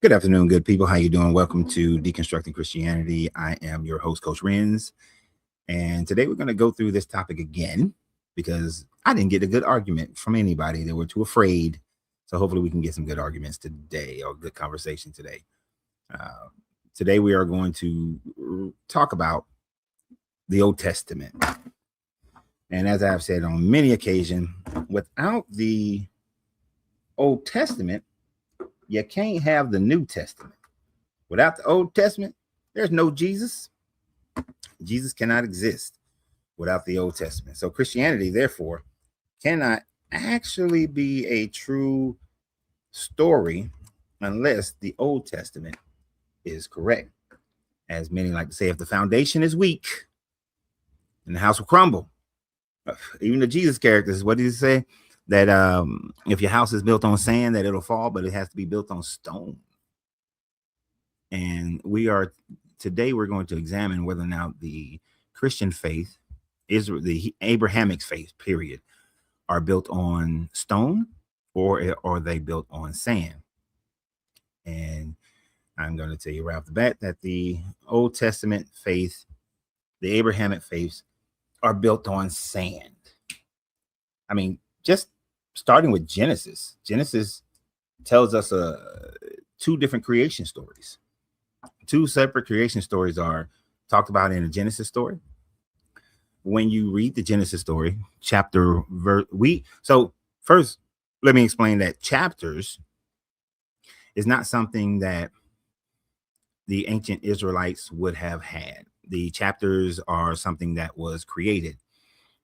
Good afternoon, good people. How you doing? Welcome to Deconstructing Christianity. I am your host, Coach Renz, and today we're going to go through this topic again because I didn't get a good argument from anybody. They were too afraid. So hopefully we can get some good arguments today or good conversation today. Uh, Today we are going to talk about the Old Testament. And as I've said on many occasions, without the Old Testament, you can't have the New Testament. Without the Old Testament, there's no Jesus. Jesus cannot exist without the Old Testament. So Christianity, therefore, cannot actually be a true story unless the Old Testament is correct. As many like to say, if the foundation is weak, then the house will crumble. Even the Jesus characters, what did he say? That if your house is built on sand, that it'll fall, but it has to be built on stone. And today we're going to examine whether or not the Christian faith, Israel, the Abrahamic faith, period, are built on stone or are they built on sand. And I'm going to tell you right off the bat that the Old Testament faith, the Abrahamic faiths, are built on sand. I mean, just starting with Genesis. Genesis tells us two different creation stories. Two separate creation stories are talked about in the Genesis story. When you read the Genesis story, so first, let me explain that chapters is not something that the ancient Israelites would have had. The chapters are something that was created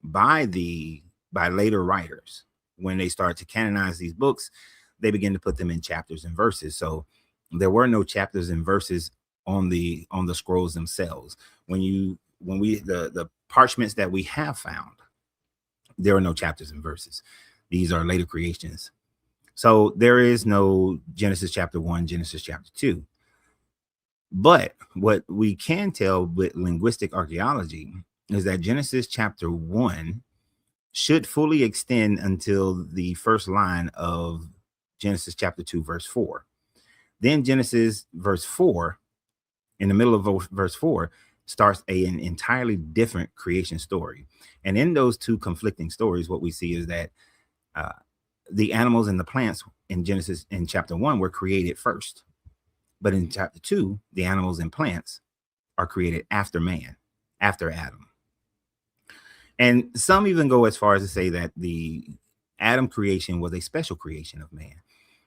by later writers. When they start to canonize these books, they begin to put them in chapters and verses. So there were no chapters and verses on the scrolls themselves. The parchments that we have found, there are no chapters and verses. These are later creations. So there is no Genesis chapter 1, Genesis chapter 2. But what we can tell with linguistic archaeology is that Genesis chapter 1 should fully extend until the first line of Genesis chapter 2, verse 4. Then Genesis verse 4, in the middle of verse 4, starts an entirely different creation story. And in those two conflicting stories, what we see is that the animals and the plants in Genesis in chapter 1 were created first. But in chapter 2, the animals and plants are created after man, after Adam. And some even go as far as to say that the Adam creation was a special creation of man,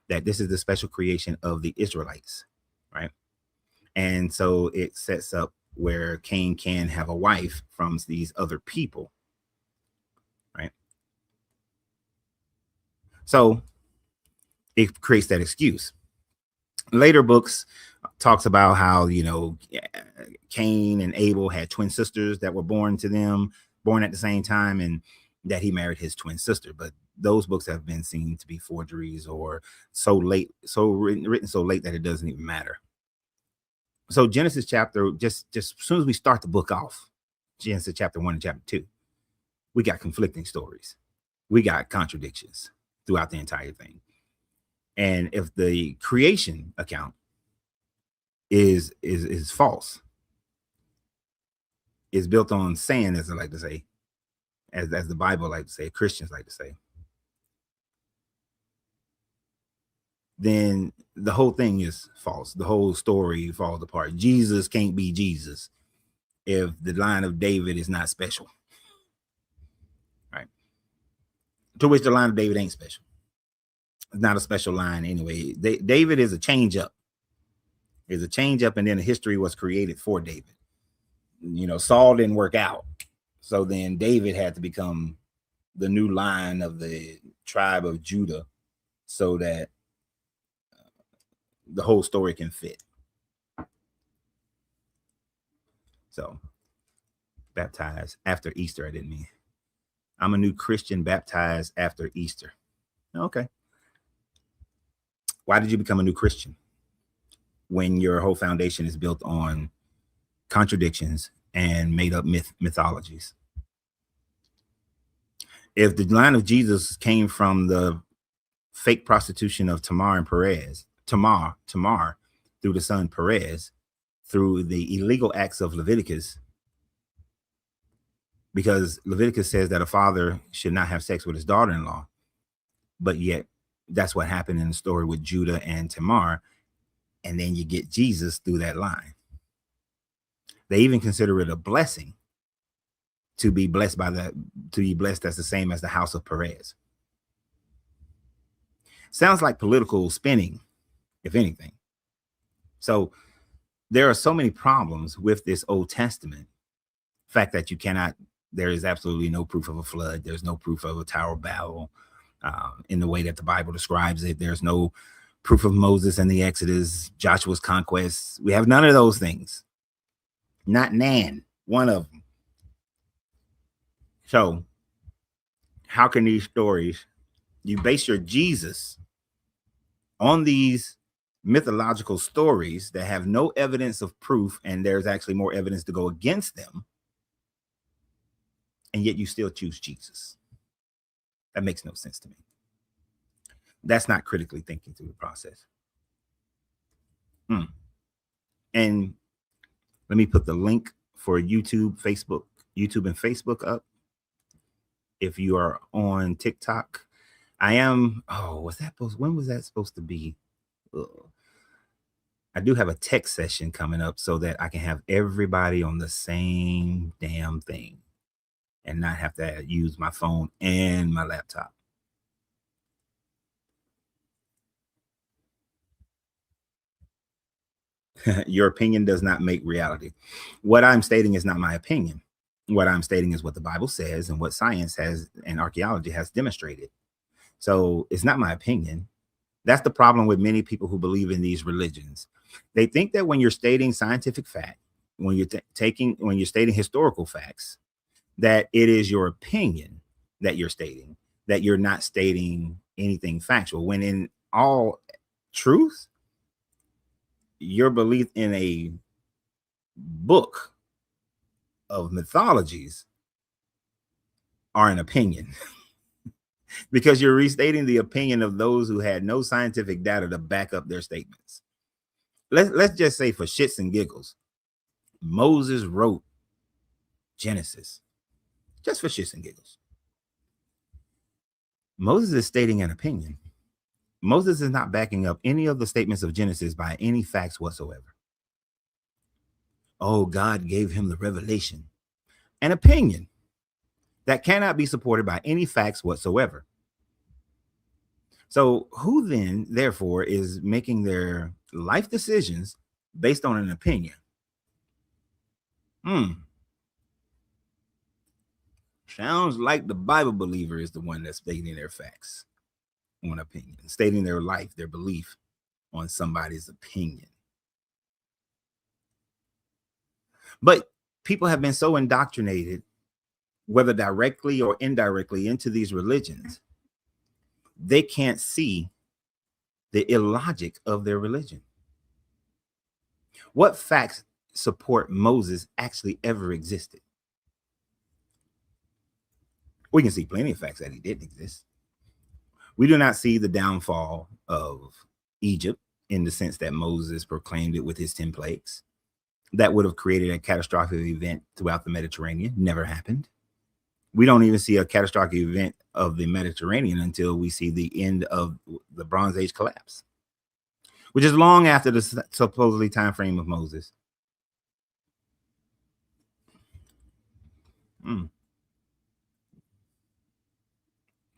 that this is the special creation of the Israelites, right? And so it sets up where Cain can have a wife from these other people, right? So it creates that excuse. Later books talks about how, Cain and Abel had twin sisters that were born at the same time, and that he married his twin sister. But those books have been seen to be forgeries or written so late that it doesn't even matter. So Genesis chapter, just as soon as we start the book off, Genesis chapter 1 and chapter 2, we got conflicting stories. We got contradictions throughout the entire thing. And if the creation account is false, is built on sand, as I like to say, as the Bible like to say, Christians like to say, then the whole thing is false. The whole story falls apart. Jesus can't be Jesus if the line of David is not special, right? To which the line of David ain't special. It's not a special line anyway. David is a change up. Is a change up, and then a history was created for David. Saul didn't work out, so then David had to become the new line of the tribe of Judah, so that the whole story can fit. So, baptized after Easter, I didn't mean. I'm a new Christian baptized after Easter. Okay. Why did you become a new Christian when your whole foundation is built on contradictions and made up mythologies? If the line of Jesus came from the fake prostitution of Tamar and Perez, Tamar through the son Perez, through the illegal acts of Leviticus, because Leviticus says that a father should not have sex with his daughter-in-law, but yet that's what happened in the story with Judah and Tamar, and then you get Jesus through that line. They even consider it a blessing to be blessed that's the same as the house of Perez. Sounds like political spinning, if anything. So there are so many problems with this Old Testament. Fact that there is absolutely no proof of a flood. There's no proof of a Tower of Babel in the way that the Bible describes it. There's no proof of Moses and the Exodus, Joshua's conquests. We have none of those things. Not one of them. So how can these stories, you base your Jesus on these mythological stories that have no evidence of proof, and there's actually more evidence to go against them, and yet you still choose Jesus? That makes no sense to me. That's not critically thinking through the process. And let me put the link for YouTube and Facebook up. If you are on TikTok, when was that supposed to be? I do have a tech session coming up so that I can have everybody on the same damn thing and not have to use my phone and my laptop. Your opinion does not make reality. What I'm stating is not my opinion. What I'm stating is what the Bible says and what science has and archaeology has demonstrated. So it's not my opinion. That's the problem with many people who believe in these religions. They think that when you're stating scientific fact, when you're stating historical facts, that it is your opinion that you're stating, that you're not stating anything factual, when in all truth, your belief in a book of mythologies are an opinion because you're restating the opinion of those who had no scientific data to back up their statements. Let's just say, for shits and giggles, Moses wrote Genesis, just for shits and giggles. Moses is stating an opinion. Moses is not backing up any of the statements of Genesis by any facts whatsoever. Oh, God gave him the revelation. An opinion that cannot be supported by any facts whatsoever. So who then, therefore, is making their life decisions based on an opinion? Sounds like the Bible believer is the one that's stating their facts on opinion, stating their life, their belief on somebody's opinion. But people have been so indoctrinated, whether directly or indirectly, into these religions, they can't see the illogic of their religion. What facts support Moses actually ever existed? We can see plenty of facts that he didn't exist. We do not see the downfall of Egypt in the sense that Moses proclaimed it with his 10 plagues. That would have created a catastrophic event throughout the Mediterranean. Never happened. We don't even see a catastrophic event of the Mediterranean until we see the end of the Bronze Age collapse, which is long after the supposedly time frame of Moses.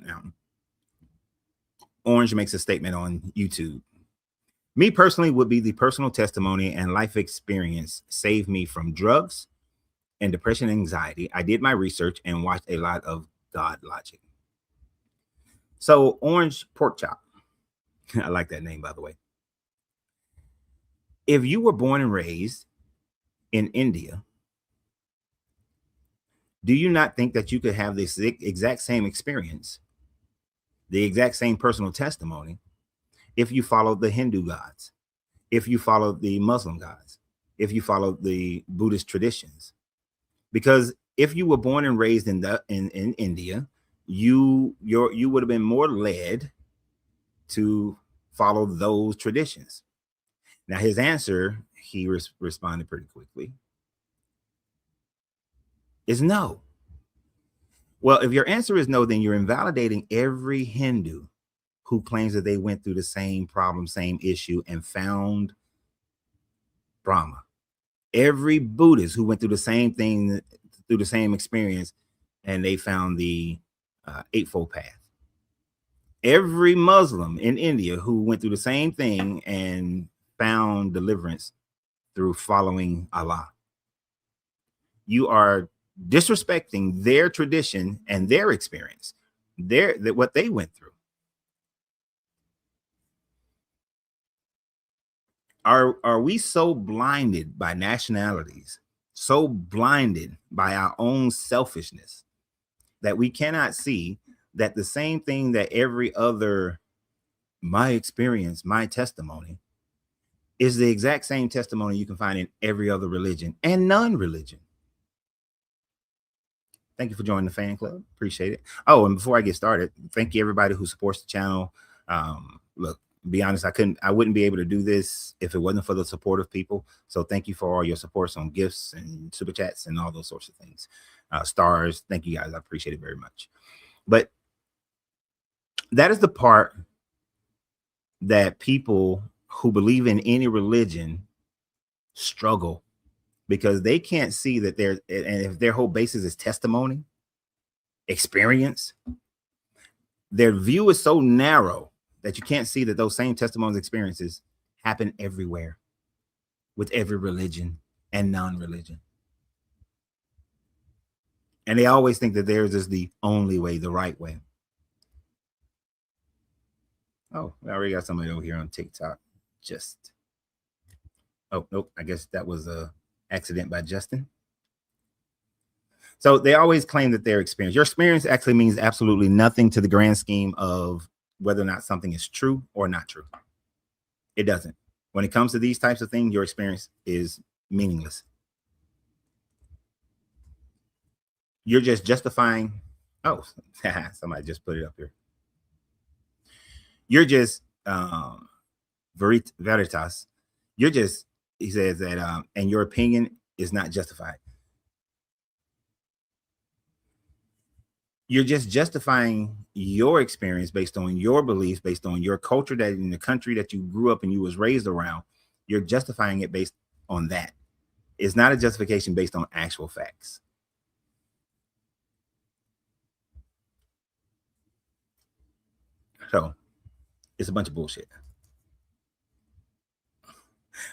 Now, Orange makes a statement on YouTube. Me personally would be the personal testimony and life experience saved me from drugs and depression and anxiety. I did my research and watched a lot of God Logic. So Orange Pork Chop, I like that name, by the way. If you were born and raised in India, do you not think that you could have this exact same experience, the exact same personal testimony, if you followed the Hindu gods, if you followed the Muslim gods, if you followed the Buddhist traditions? Because if you were born and raised in India, you would have been more led to follow those traditions? Now, his answer, he responded pretty quickly, is no. Well, if your answer is no, then you're invalidating every Hindu who claims that they went through the same problem, same issue, and found Brahma. Every Buddhist who went through the same thing, through the same experience, and they found the Eightfold Path. Every Muslim in India who went through the same thing and found deliverance through following Allah. You are disrespecting their tradition and their experience, what they went through. Are we so blinded by nationalities, so blinded by our own selfishness, that we cannot see that the same thing that every other, my experience, my testimony, is the exact same testimony you can find in every other religion and non-religion? Thank you for joining the fan club. Appreciate it. Oh, and before I get started, thank you everybody who supports the channel. Look, be honest, I wouldn't be able to do this if it wasn't for the support of people. So thank you for all your supports on gifts and super chats and all those sorts of things. Stars, thank you guys. I appreciate it very much. But that is the part that people who believe in any religion struggle, because they can't see that and if their whole basis is testimony, experience, their view is so narrow that you can't see that those same testimonies, experiences happen everywhere with every religion and non-religion. And they always think that theirs is the only way, the right way. Oh, I already got somebody over here on TikTok. Oh, nope. I guess that was a accident by Justin. So they always claim that their experience, your experience actually means absolutely nothing to the grand scheme of whether or not something is true or not true. It doesn't. When it comes to these types of things, your experience is meaningless. You're just justifying. Oh, somebody just put it up here. You're just veritas. You're just, he says that, and your opinion is not justified. You're just justifying your experience based on your beliefs, based on your culture, that in the country that you grew up and you was raised around. You're justifying it based on that. It's not a justification based on actual facts. So it's a bunch of bullshit.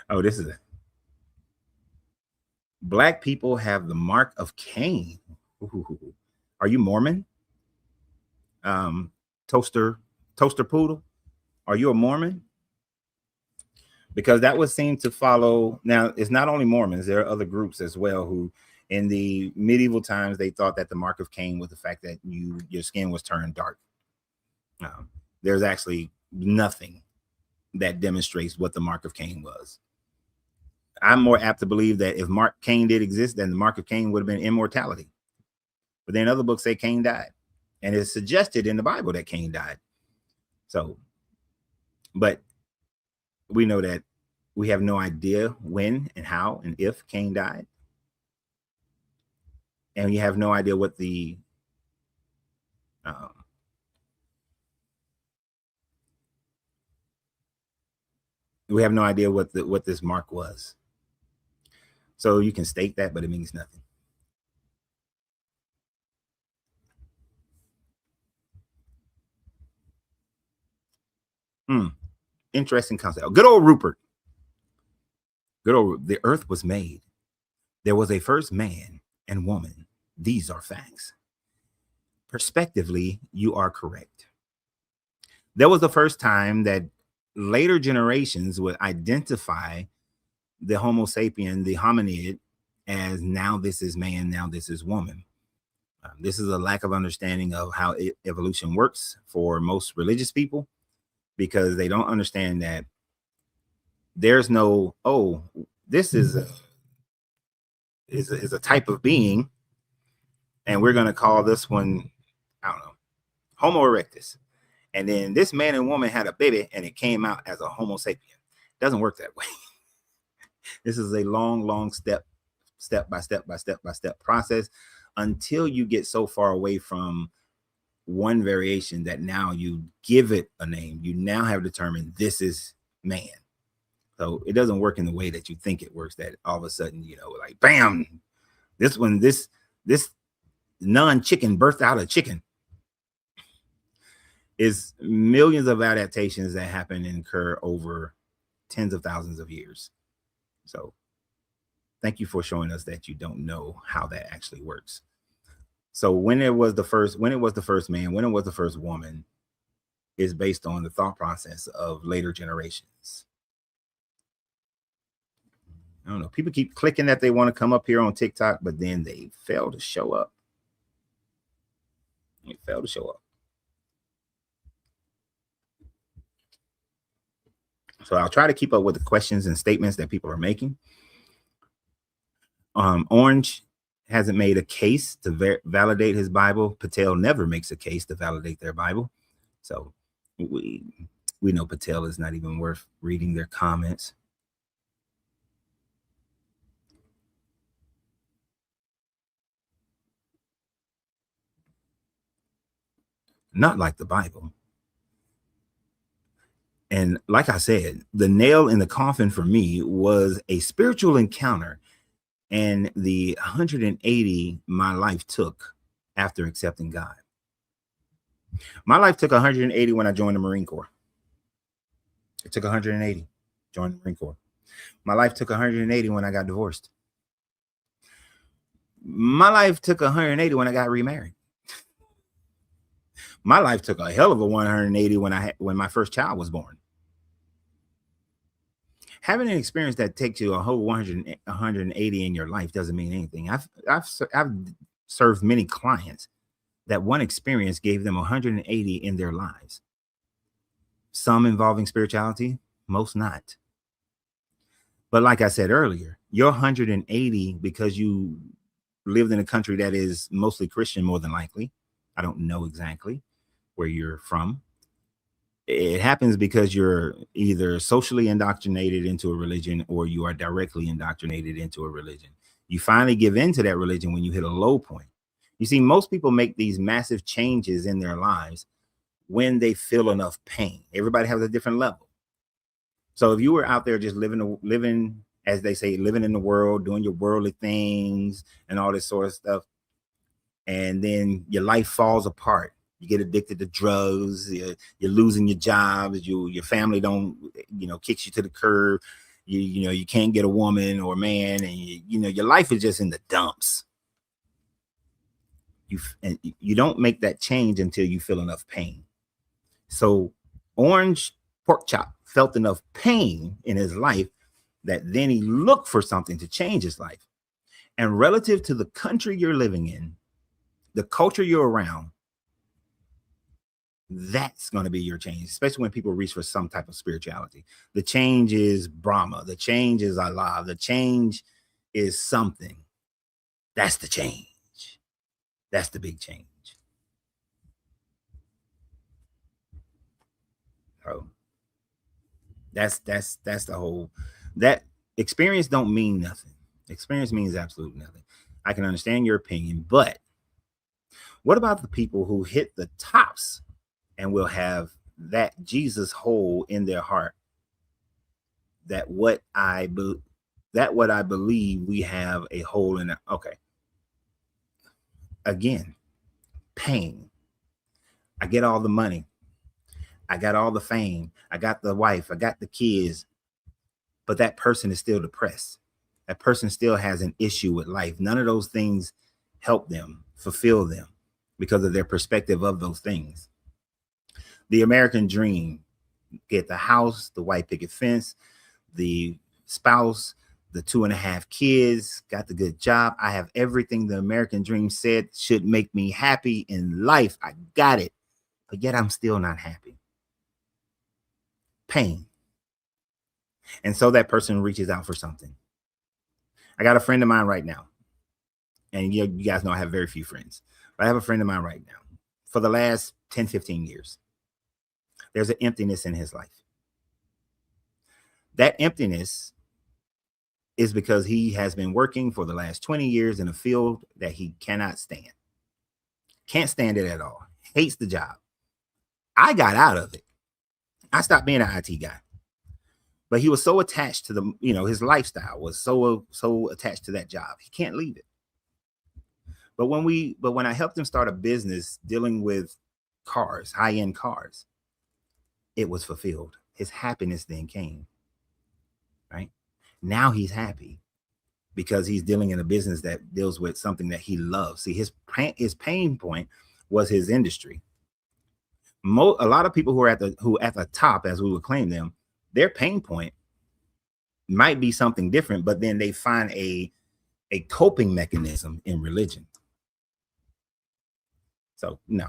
Oh, this is Black people have the mark of Cain. Ooh. Are you Mormon? Toaster Poodle, are you a Mormon? Because that would seem to follow. Now, it's not only Mormons, there are other groups as well who in the medieval times, they thought that the mark of Cain was the fact that your skin was turned dark. There's actually nothing that demonstrates what the mark of Cain was. I'm more apt to believe that if Cain did exist, then the mark of Cain would have been immortality. But then other books say Cain died, and it's suggested in the Bible that Cain died. So, but we know that we have no idea when and how and if Cain died. And you have no idea what the we have no idea what this mark was. So you can state that, but it means nothing. Interesting concept. Good old Rupert. The earth was made. There was a first man and woman. These are facts. Perspectively, you are correct. There was the first time that later generations would identify the Homo sapien, the hominid, as now this is man, now this is woman. This is a lack of understanding of how evolution works for most religious people, because they don't understand that there's no, oh, this is a type of being, and we're going to call this one, I don't know, Homo erectus. and then this man and woman had a baby and it came out as a Homo sapien. It doesn't work that way. This is a long step by step process until you get so far away from one variation that now you give it a name. You now have determined this is man. So it doesn't work in the way that you think it works, that all of a sudden, like, bam, this non-chicken birthed out a chicken. Is millions of adaptations that happen and occur over tens of thousands of years. So thank you for showing us that you don't know how that actually works. So when it was the first man, when it was the first woman, is based on the thought process of later generations. I don't know. People keep clicking that they want to come up here on TikTok, but then they fail to show up. They fail to show up. So I'll try to keep up with the questions and statements that people are making. Orange hasn't made a case to validate his Bible. Patel never makes a case to validate their Bible. So we know Patel is not even worth reading their comments. Not like the Bible. And like I said, the nail in the coffin for me was a spiritual encounter and the 180 my life took after accepting God. My life took 180 when I joined the Marine Corps. It took 180, joined the Marine Corps. My life took 180 when I got divorced. My life took 180 when I got remarried. My life took a hell of a 180 when my first child was born. Having an experience that takes you a whole 180 in your life doesn't mean anything. I've served many clients that one experience gave them 180 in their lives. Some involving spirituality, most not. But like I said earlier, you're 180 because you lived in a country that is mostly Christian, more than likely. I don't know exactly where you're from. It happens because you're either socially indoctrinated into a religion or you are directly indoctrinated into a religion. You finally give into that religion when you hit a low point. You see, most people make these massive changes in their lives when they feel enough pain. Everybody has a different level. So if you were out there just living, as they say, living in the world, doing your worldly things and all this sort of stuff, and then your life falls apart, you get addicted to drugs, you're losing your jobs, your family don't, kicks you to the curb, you can't get a woman or a man, and your life is just in the dumps. You don't make that change until you feel enough pain. So Orange Porkchop felt enough pain in his life that then he looked for something to change his life. And relative to the country you're living in, the culture you're around, that's going to be your change, especially when people reach for some type of spirituality. The change is Brahma. The change is Allah. The change is something. That's the change. That's the big change. So that's the whole, that experience don't mean nothing. Experience means absolutely nothing. I can understand your opinion, but what about the people who hit the tops and will have that Jesus hole in their heart? That what I believe we have a hole in it. Okay. Again, pain. I get all the money. I got all the fame. I got the wife. I got the kids. But that person is still depressed. That person still has an issue with life. None of those things help them, fulfill them because of their perspective of those things. The American dream, get the house, the white picket fence, the spouse, the 2.5 kids, got the good job. I have everything the American dream said should make me happy in life. I got it, but yet I'm still not happy. Pain. And so that person reaches out for something. I got a friend of mine right now, and you guys know I have very few friends, but I have a friend of mine right now for the last 10, 15 years. There's an emptiness in his life. That emptiness is because he has been working for the last 20 years in a field that he cannot stand. Can't stand it at all. Hates the job. I got out of it. I stopped being an IT guy. But he was so attached to the, his lifestyle was so attached to that job. He can't leave it. But when I helped him start a business dealing with cars, high-end cars, it was fulfilled. His happiness then came. Right? Now he's happy because he's dealing in a business that deals with something that he loves. See, his pain point was his industry. A lot of people who are at the top, as we would claim them, their pain point might be something different, but then they find a coping mechanism in religion. So no.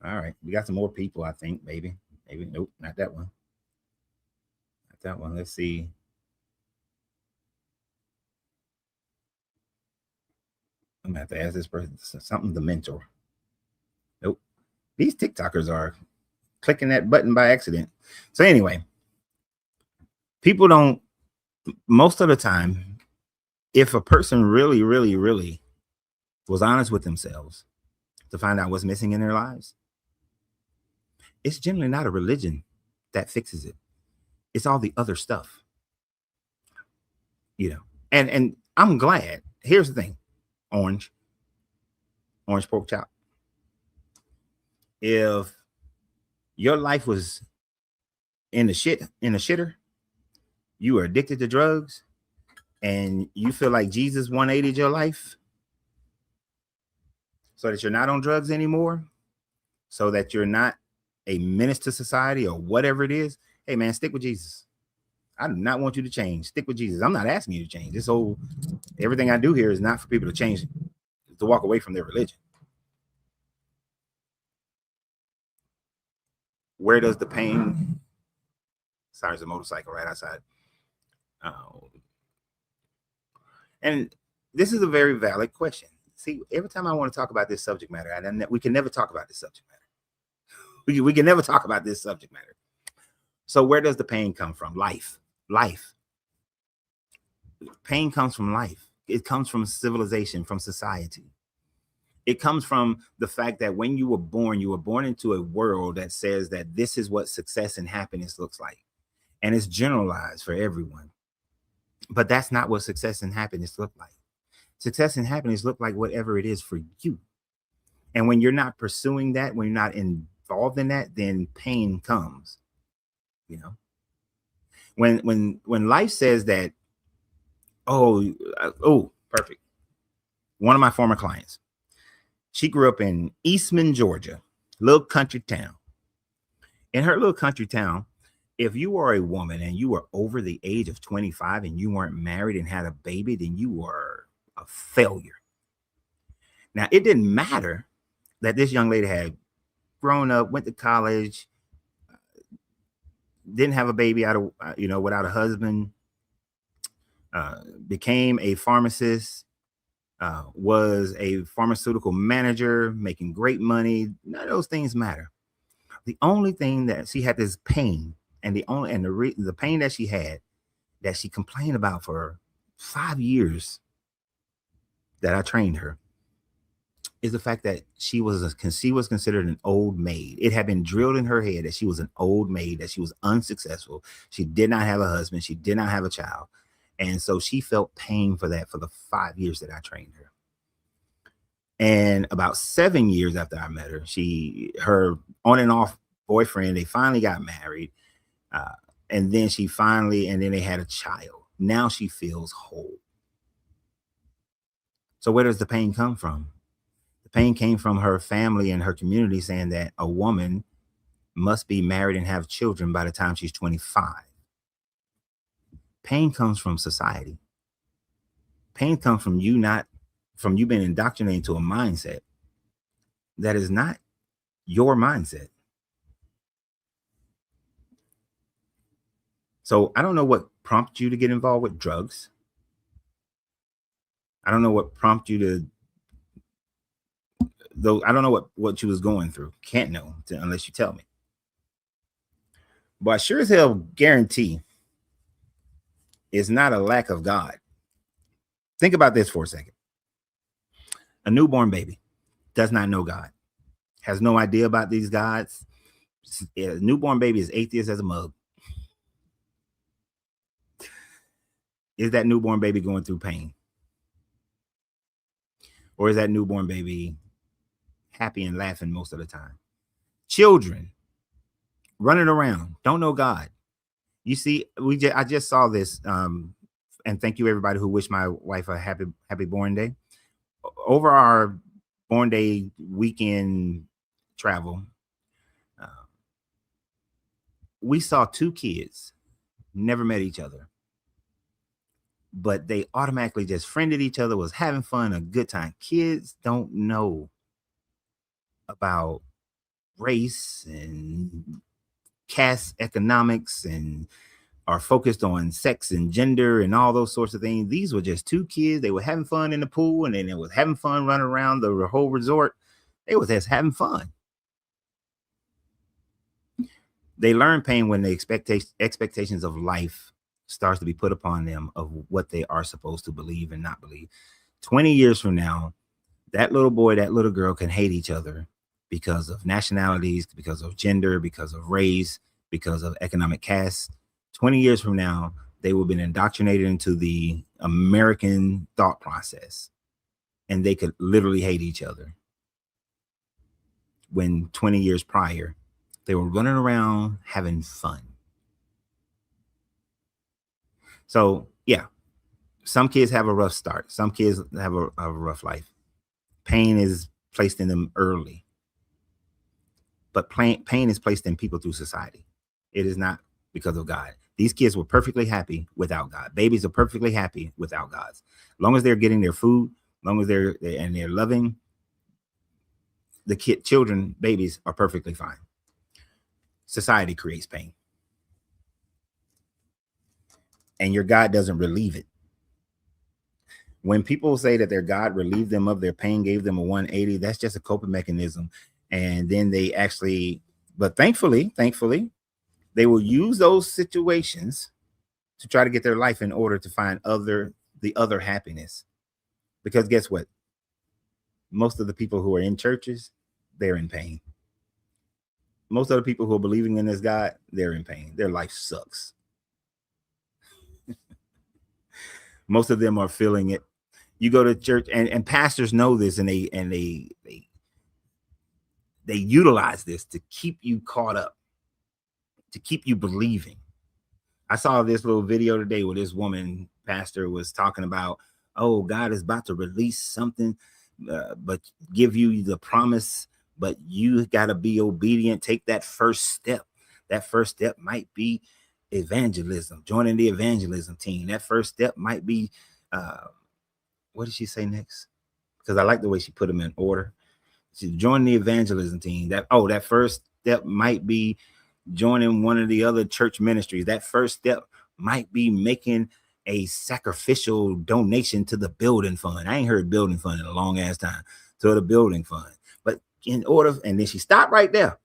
All right, we got some more people, I think. Maybe nope, not that one. Not that one. Let's see. I'm gonna have to ask this person something. The mentor. Nope. These TikTokers are clicking that button by accident. So anyway, people don't, most of the time, if a person really, really, really was honest with themselves to find out what's missing in their lives, it's generally not a religion that fixes it. It's all the other stuff. And I'm glad. Here's the thing. Orange pork chop. If your life was in the shitter, you are addicted to drugs, and you feel like Jesus 180'd your life so that you're not on drugs anymore, so that you're not a menace to society or whatever it is, hey man, stick with Jesus. I do not want you to change. Stick with Jesus. I'm not asking you to change. Everything I do here is not for people to change, to walk away from their religion. Where does the pain? Sorry, there's a motorcycle right outside. And this is a very valid question. See, every time I want to talk about this subject matter, we can never talk about this subject matter. We can never talk about this subject matter. So where does the pain come from? Life. Pain comes from life. It comes from civilization, from society. It comes from the fact that when you were born into a world that says that this is what success and happiness looks like. And it's generalized for everyone. But that's not what success and happiness look like. Success and happiness look like whatever it is for you. And when you're not pursuing that, when you're not involved in that, then pain comes. When life says that, perfect. One of my former clients, she grew up in Eastman, Georgia, little country town. In her little country town, if you are a woman and you were over the age of 25 and you weren't married and had a baby, then you were a failure. Now, it didn't matter that this young lady had grown up, went to college, didn't have a baby without a husband, became a pharmacist, was a pharmaceutical manager, making great money. None of those things matter. The only thing that she had this pain, and the pain that she had, that she complained about for 5 years that I trained her, is the fact that she was considered an old maid. It had been drilled in her head that she was an old maid, that she was unsuccessful. She did not have a husband. She did not have a child. And so she felt pain for that for the 5 years that I trained her. And about 7 years after I met her, her on and off boyfriend, they finally got married. And then they had a child. Now she feels whole. So where does the pain come from? The pain came from her family and her community saying that a woman must be married and have children by the time she's 25. Pain comes from society. Pain comes from you being indoctrinated into a mindset that is not your mindset. So I don't know what prompted you to get involved with drugs. I don't know what prompted you I don't know what you was going through. Can't know unless you tell me. But I sure as hell guarantee it's not a lack of God. Think about this for a second. A newborn baby does not know God, has no idea about these gods. A newborn baby is atheist as a mug. Is that newborn baby going through pain? Or is that newborn baby happy and laughing most of the time? Children running around, don't know God. You see, I just saw this, and thank you everybody who wished my wife a happy born day. Over our born day weekend travel, uh, we saw two kids, never met each other, but they automatically just friended each other, was having fun, a good time. Kids don't know about race and caste economics and are focused on sex and gender and all those sorts of things. These were just two kids. They were having fun in the pool, and then they was having fun running around the whole resort. They was just having fun. They learn pain when the expectations of life starts to be put upon them of what they are supposed to believe and not believe. 20 years from now, that little boy, that little girl can hate each other because of nationalities, because of gender, because of race, because of economic caste. 20 years from now, they will have been indoctrinated into the American thought process, and they could literally hate each other. When 20 years prior, they were running around having fun. So, yeah, some kids have a rough start. Some kids have a rough life. Pain is placed in them early. But pain is placed in people through society. It is not because of God. These kids were perfectly happy without God. Babies are perfectly happy without God. As long as they're getting their food, as long as they're loving, children, babies are perfectly fine. Society creates pain. And your God doesn't relieve it. When people say that their God relieved them of their pain, gave them a 180, that's just a coping mechanism. And then they actually, but thankfully, they will use those situations to try to get their life in order to find the other happiness. Because guess what? Most of the people who are in churches, they're in pain. Most of the people who are believing in this God, they're in pain. Their life sucks. Most of them are feeling it. You go to church, and pastors know this, and they utilize this to keep you caught up, to keep you believing. I saw this little video today where this woman pastor was talking about, oh, God is about to release something, but give you the promise, but you got to be obedient. Take that first step. That first step might be evangelism, joining the evangelism team. That first step might be, what did she say next? Because I like the way she put them in order. She joined the evangelism team. That first step might be joining one of the other church ministries. That first step might be making a sacrificial donation to the building fund. I ain't heard building fund in a long ass time. To the building fund. But in order, and then she stopped right there.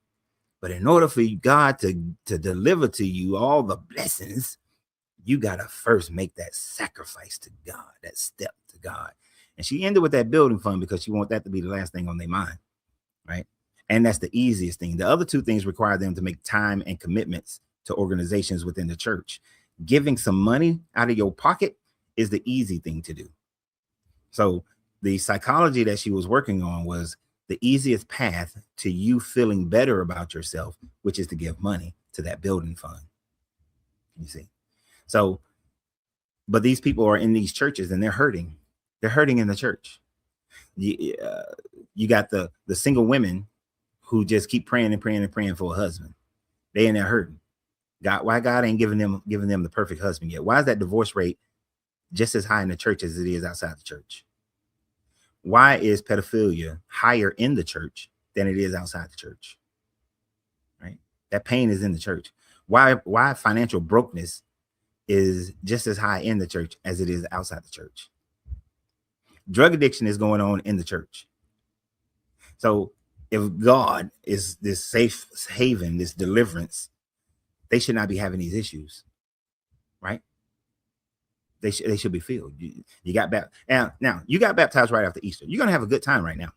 But in order for God to deliver to you all the blessings, you got to first make that sacrifice to God, that step to God. And she ended with that building fund because she wants that to be the last thing on their mind, right? And that's the easiest thing. The other two things require them to make time and commitments to organizations within the church. Giving some money out of your pocket is the easy thing to do. So the psychology that she was working on was the easiest path to you feeling better about yourself, which is to give money to that building fund. You see? So, but these people are in these churches and they're hurting. They're hurting in the church. You got the single women who just keep praying and praying and praying for a husband. They in there hurting. Why God ain't giving them the perfect husband yet? Why is that divorce rate just as high in the church as it is outside the church? Why is pedophilia higher in the church than it is outside the church? Right? That pain is in the church. Why financial brokenness is just as high in the church as it is outside the church? Drug addiction is going on in the church. So if God is this safe haven, this deliverance, they should not be having these issues, right? They should be filled. You got baptized. Now you got baptized right after Easter. You're gonna have a good time right now.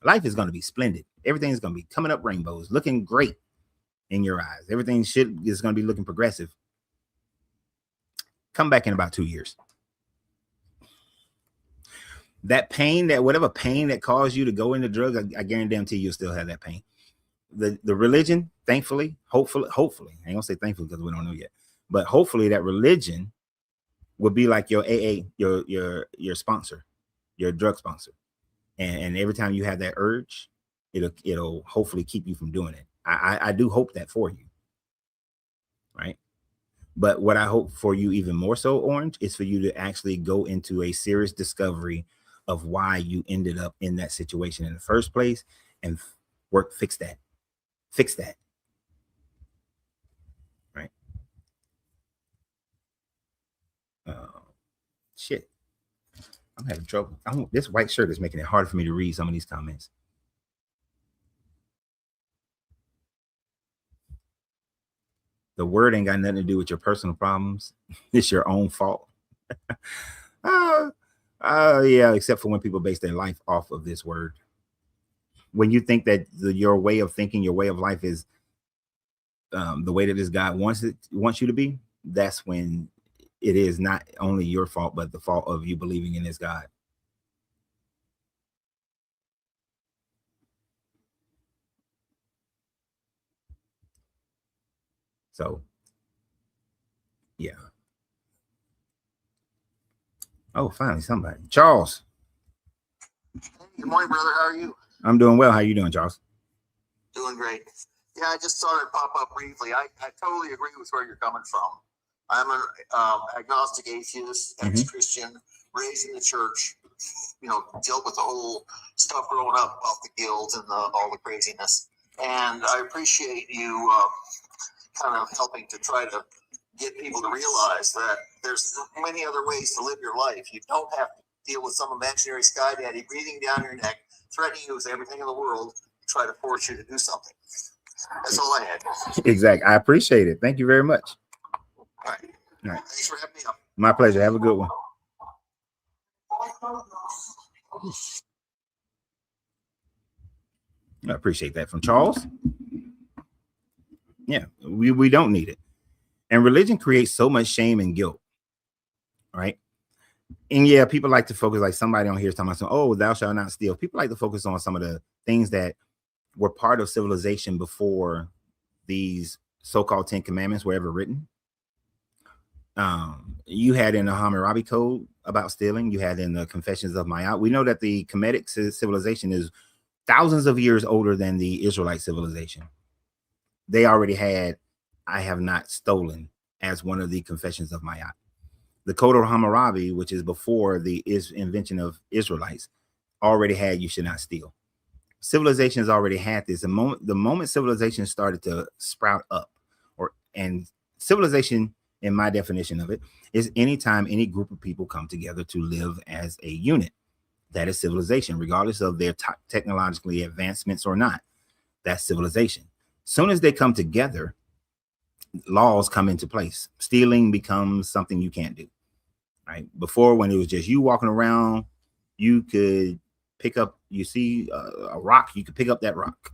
Life is gonna be splendid. Everything is gonna be coming up rainbows, looking great in your eyes. Everything is gonna be looking progressive. Come back in about 2 years. That pain, that whatever pain that caused you to go into drugs, I guarantee you'll still have that pain. The religion, thankfully, hopefully, I ain't gonna say thankfully because we don't know yet, but hopefully that religion will be like your AA, your sponsor, your drug sponsor, and every time you have that urge, it'll hopefully keep you from doing it. I do hope that for you, right? But what I hope for you even more so, Orange, is for you to actually go into a serious discovery of why you ended up in that situation in the first place and fix that. Right? Shit. I'm having trouble. This white shirt is making it hard for me to read some of these comments. The word ain't got nothing to do with your personal problems. It's your own fault. Yeah, except for when people base their life off of this word. When you think that your way of thinking, your way of life is the way that this God wants you to be, that's when it is not only your fault, but the fault of you believing in this God. So, yeah. Oh, finally somebody. Charles. Good morning, brother. How are you? I'm doing well. How are you doing, Charles? Doing great. Yeah, I just saw it pop up briefly. I totally agree with where you're coming from. I'm an agnostic atheist, ex-Christian, raised in the church, dealt with the whole stuff growing up of the guilt and all the craziness. And I appreciate you kind of helping to try to get people to realize that there's many other ways to live your life. You don't have to deal with some imaginary sky daddy breathing down your neck, threatening you with everything in the world to try to force you to do something. That's all I had. Exactly. I appreciate it. Thank you very much. All right. Thanks for having me up. My pleasure. Have a good one. I appreciate that from Charles. Yeah, we don't need it. And religion creates so much shame and guilt, right? And yeah, people like to focus, like somebody on here is talking about, oh, thou shalt not steal. People like to focus on some of the things that were part of civilization before these so-called 10 commandments were ever written. You had in the Hammurabi Code about stealing. You had in the Confessions of Mayat. We know that the Kemetic civilization is thousands of years older than the Israelite civilization. They already had, I have not stolen, as one of the Confessions of Mayat. The Code of Hammurabi, which is before the invention of Israelites, already had you should not steal. Civilizations already had this. The moment civilization started to sprout up, and civilization, in my definition of it, is anytime any group of people come together to live as a unit. That is civilization, regardless of their technologically advancements or not. That's civilization. Soon as they come together, laws come into place. Stealing becomes something you can't do. Right? Before, when it was just you walking around, you could pick up, you see a rock, you could pick up that rock.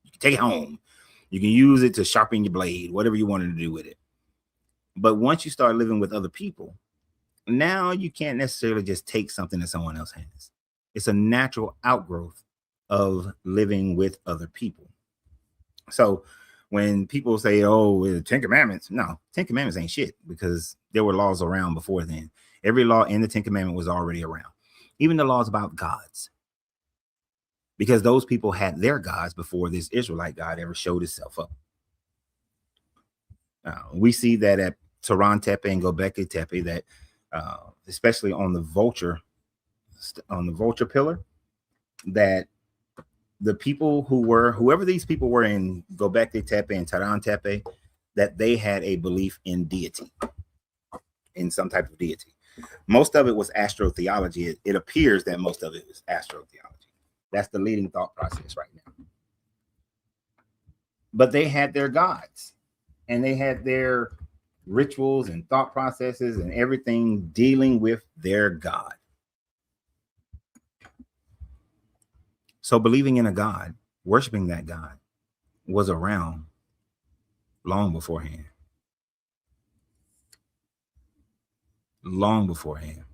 You can take it home. You can use it to sharpen your blade, whatever you wanted to do with it. But once you start living with other people, now you can't necessarily just take something that someone else has. It's a natural outgrowth of living with other people. So when people say, oh, the 10 Commandments, no, 10 Commandments ain't shit, because there were laws around before then. Every law in the 10 Commandments was already around. Even the laws about gods. Because those people had their gods before this Israelite God ever showed itself up. We see that at Tehran Tepe and Göbekli Tepe, that especially on the vulture pillar, that the people whoever these people were in Göbekli Tepe and Tehran Tepe, that they had a belief in deity, in some type of deity. Most of it was astrotheology. It appears that most of it was astrotheology. That's the leading thought process right now. But they had their gods. and they had their rituals and thought processes and everything dealing with their God. So believing in a God, worshiping that God, was around long beforehand. Long beforehand.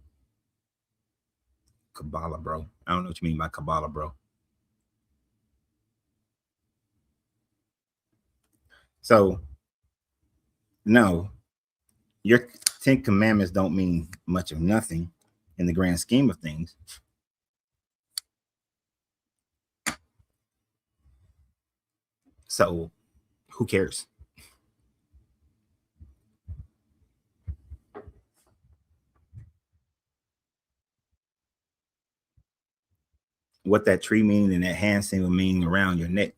Kabbalah, bro. I don't know what you mean by Kabbalah, bro. So, no, your 10 commandments don't mean much of nothing in the grand scheme of things. So, who cares? What that tree means and that hand symbol meaning around your neck.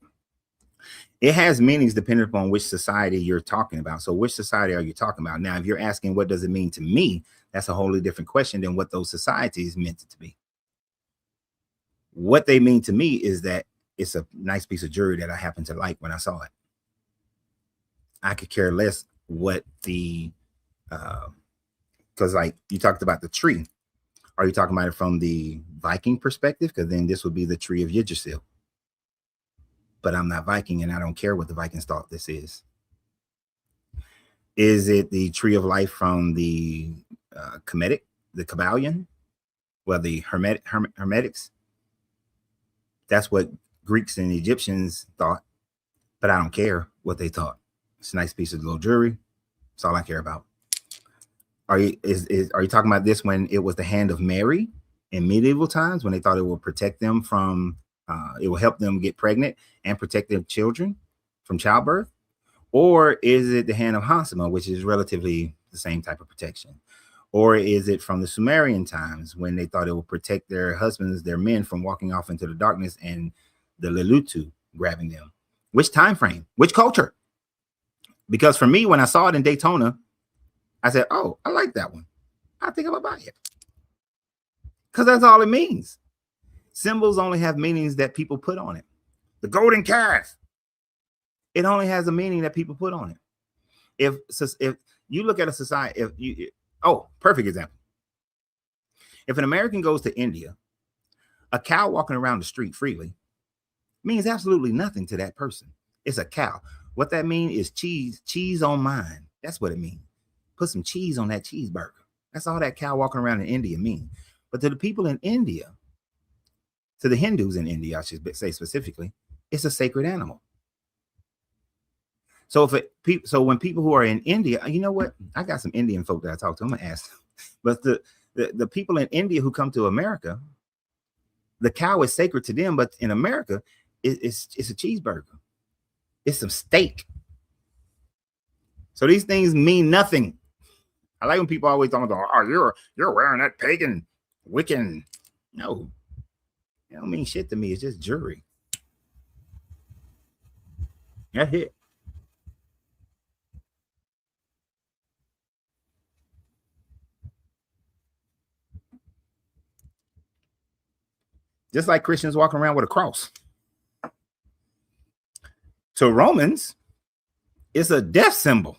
It has meanings depending upon which society you're talking about. So which society are you talking about? Now, if you're asking what does it mean to me, that's a wholly different question than what those societies meant it to be. What they mean to me is that it's a nice piece of jewelry that I happen to like when I saw it. I could care less what the, because like you talked about the tree. Are you talking about it from the Viking perspective? Because then this would be the tree of Yggdrasil. But I'm not Viking and I don't care what the Vikings thought this is. Is it the tree of life from the Kemetic, the Kabbalion? Well, the Hermetics? That's what Greeks and Egyptians thought, but I don't care what they thought. It's a nice piece of little jewelry. That's all I care about. Are you talking about this when it was the hand of Mary in medieval times when they thought it would protect them from, it will help them get pregnant and protect their children from childbirth? Or is it the hand of Hansama, which is relatively the same type of protection? Or is it from the Sumerian times when they thought it would protect their husbands, their men from walking off into the darkness and the Lelutu grabbing them? Which time frame? Which culture? Because for me, when I saw it in Daytona, I said, oh, I like that one. I think I'm gonna buy it. Because that's all it means. Symbols only have meanings that people put on it. The golden calf, it only has a meaning that people put on it. If you look at a society, perfect example. If an American goes to India, a cow walking around the street freely means absolutely nothing to that person. It's a cow. What that means is cheese on mine. That's what it means. Put some cheese on that cheeseburger. That's all that cow walking around in India means. But to the people in India, to the Hindus in India, I should say specifically, it's a sacred animal. So so when people who are in India, you know what? I got some Indian folk that I talk to. I'm gonna ask them. But the people in India who come to America, the cow is sacred to them. But in America, it's a cheeseburger. It's some steak. So these things mean nothing. I like when people always talk about, oh, you're wearing that pagan Wiccan. No, it don't mean shit to me. It's just jewelry. That's it. Just like Christians walking around with a cross. To Romans, it's a death symbol.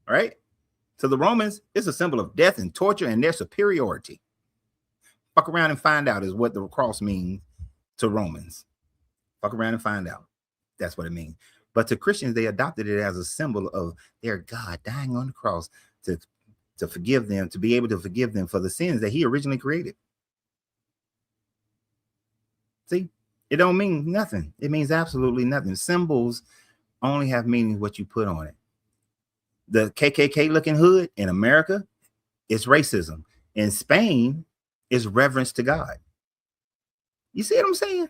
Right? To the Romans, it's a symbol of death and torture and their superiority. Fuck around and find out is what the cross means to Romans. Fuck around and find out. That's what it means. But to Christians, they adopted it as a symbol of their God dying on the cross to forgive them, to be able to forgive them for the sins that he originally created. See, it don't mean nothing. It means absolutely nothing. Symbols only have meaning what you put on it. The KKK looking hood in America is racism. In Spain is reverence to God. You see what I'm saying?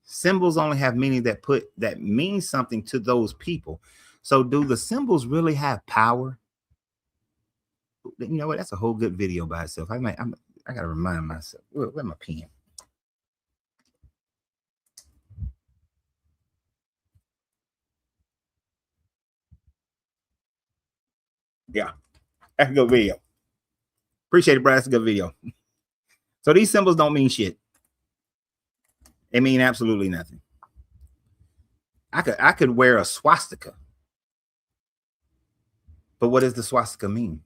Symbols only have meaning that means something to those people. So do the symbols really have power? You know what? That's a whole good video by itself. I gotta remind myself. Where's my pen? Yeah, that's a good video. Appreciate it, Brad. That's a good video. So these symbols don't mean shit. They mean absolutely nothing. I could wear a swastika. But what does the swastika mean?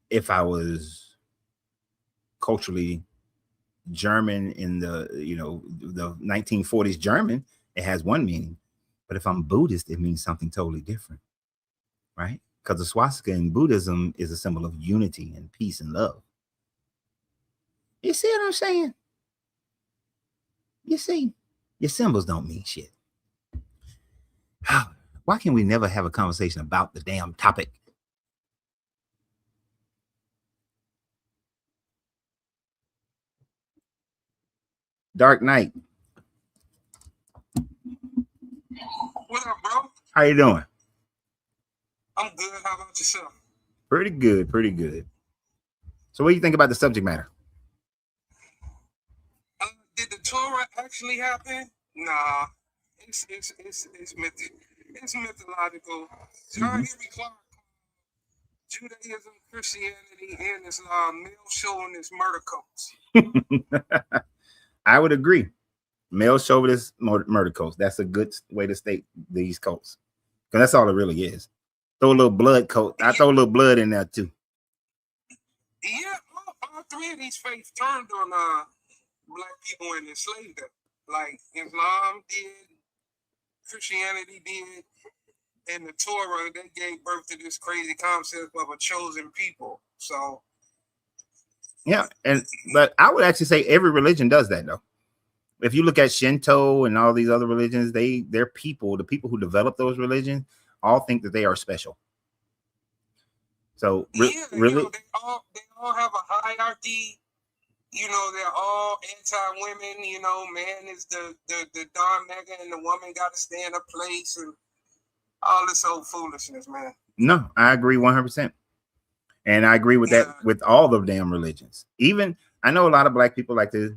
If I was culturally German in the, the 1940s German, it has one meaning. But if I'm Buddhist, it means something totally different, right? Because the swastika in Buddhism is a symbol of unity and peace and love. You see what I'm saying? You see, your symbols don't mean shit. Why can we never have a conversation about the damn topic? Dark Knight. What up, bro? How you doing? I'm good. How about yourself? Pretty good, pretty good. So what do you think about the subject matter? Did the Torah actually happen? Nah. It's mythological. John Henry Clark, Judaism, Christianity, and Islam, male chauvinist murder cults. I would agree. Male chauvinist murder cults. That's a good way to state these cults. Because that's all it really is. Throw a little blood cult. I throw a little blood in there too. Yeah, all three of these faiths turned on black people and enslaved them. Like Islam did, Christianity did, and the Torah, they gave birth to this crazy concept of a chosen people. So yeah, but I would actually say every religion does that though. If you look at Shinto and all these other religions, their people, the people who develop those religions, all think that they are special. So really, they all have a hierarchy. They're all anti-women. Man is the Don Mega, and the woman got to stay in a place, and all this old foolishness, man. No, I agree 100%, and I agree with that with all the damn religions. Even I know a lot of black people like to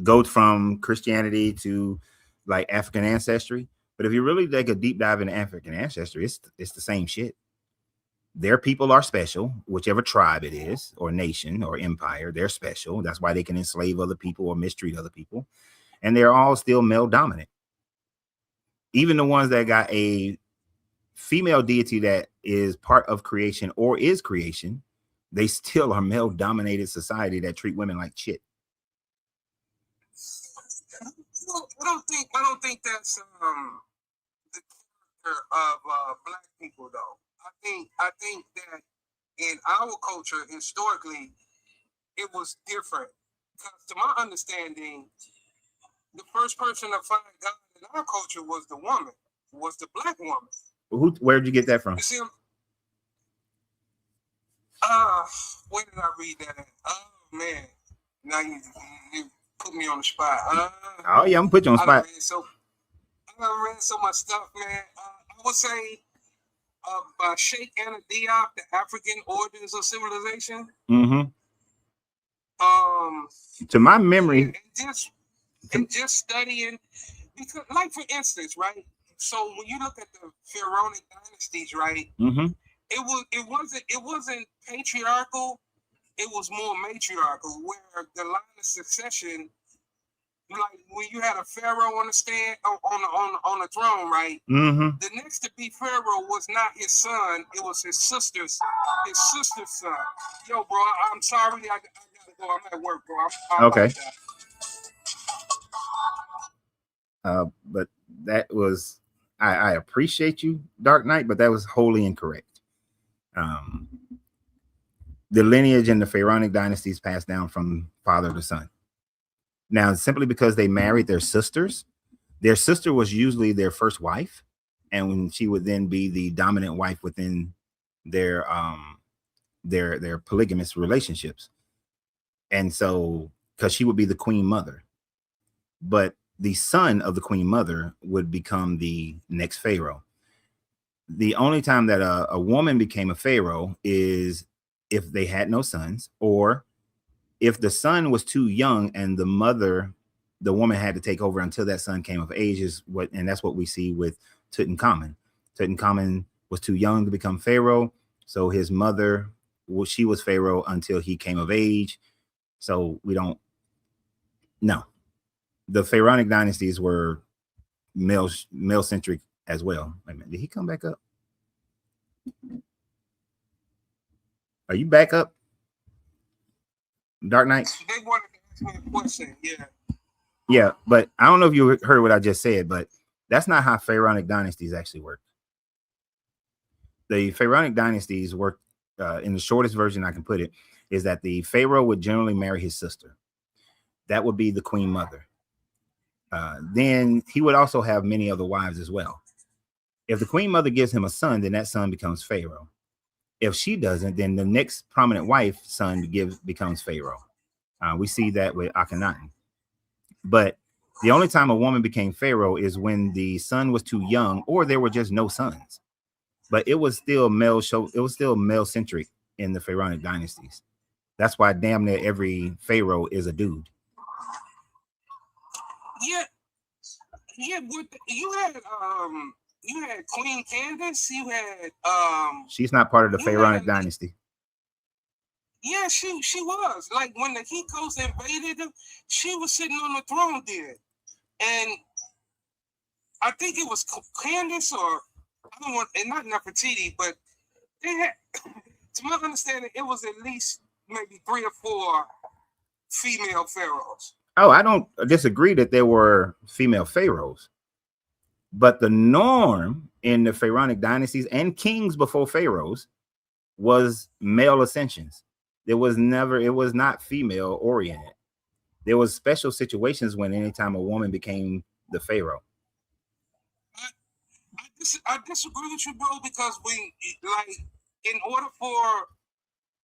go from Christianity to like African ancestry, but if you really take a deep dive into African ancestry, it's the same shit. Their people are special, whichever tribe it is, or nation, or empire, they're special. That's why they can enslave other people or mistreat other people. And they're all still male dominant. Even the ones that got a female deity that is part of creation or is creation, they still are male dominated society that treat women like shit. I don't think that's the character of black people though. I think that in our culture, historically, it was different. Because to my understanding, the first person to find God in our culture was the woman, was the black woman. Where'd you get that from? You see, where did I read that at? Oh man, now you put me on the spot. Oh yeah, I'm gonna put you on the spot. I read so much stuff, man. I would say by Sheikh Anta Diop, The African Origins of Civilization. Mm-hmm. To my memory, and just studying, because, like for instance, right? So when you look at the pharaonic dynasties, right? Mm-hmm. It wasn't patriarchal. It was more matriarchal, where the line of succession, like when you had a pharaoh on the stand on the throne, right? Mm-hmm. The next to be pharaoh was not his son; it was his sister's son. Yo, bro, I'm sorry, I gotta go. I'm at work, bro. Okay. But that was I appreciate you, Dark Knight, but that was wholly incorrect. The lineage in the pharaonic dynasties passed down from father to son. Now, simply because they married their sister was usually their first wife, and when she would then be the dominant wife within their polygamous relationships. And so, because she would be the queen mother, but the son of the queen mother would become the next pharaoh. The only time that a woman became a pharaoh is if they had no sons, or if the son was too young and the woman had to take over until that son came of age, and that's what we see with Tutankhamun. Tutankhamun was too young to become pharaoh, so his mother, she was pharaoh until he came of age. So we don't know. The pharaonic dynasties were male centric as well. Wait a minute, did he come back up? Are you back up, Dark Knight? They wanted to ask me a question. Yeah. Yeah, but I don't know if you heard what I just said, but that's not how pharaonic dynasties actually work. The pharaonic dynasties work in the shortest version I can put it is that the pharaoh would generally marry his sister. That would be the queen mother. Then he would also have many other wives as well. If the queen mother gives him a son, then that son becomes pharaoh. If she doesn't, then the next prominent wife son becomes pharaoh. We see that with Akhenaten. But the only time a woman became pharaoh is when the son was too young or there were just no sons. But it was still male centric in the pharaonic dynasties. That's why damn near every pharaoh is a dude. Yeah. You had Queen Candace, you had she's not part of the pharaonic dynasty. Yeah, she was. Like when the Hyksos invaded them, she was sitting on the throne there. And I think it was Candace or I don't want, and not Nefertiti, but they had, to my understanding, it was at least maybe 3 or 4 female pharaohs. Oh, I don't disagree that there were female pharaohs, but the norm in the pharaonic dynasties and kings before pharaohs was male ascensions. It was not female oriented. There was special situations when anytime a woman became the pharaoh. I disagree with you, bro, because in order for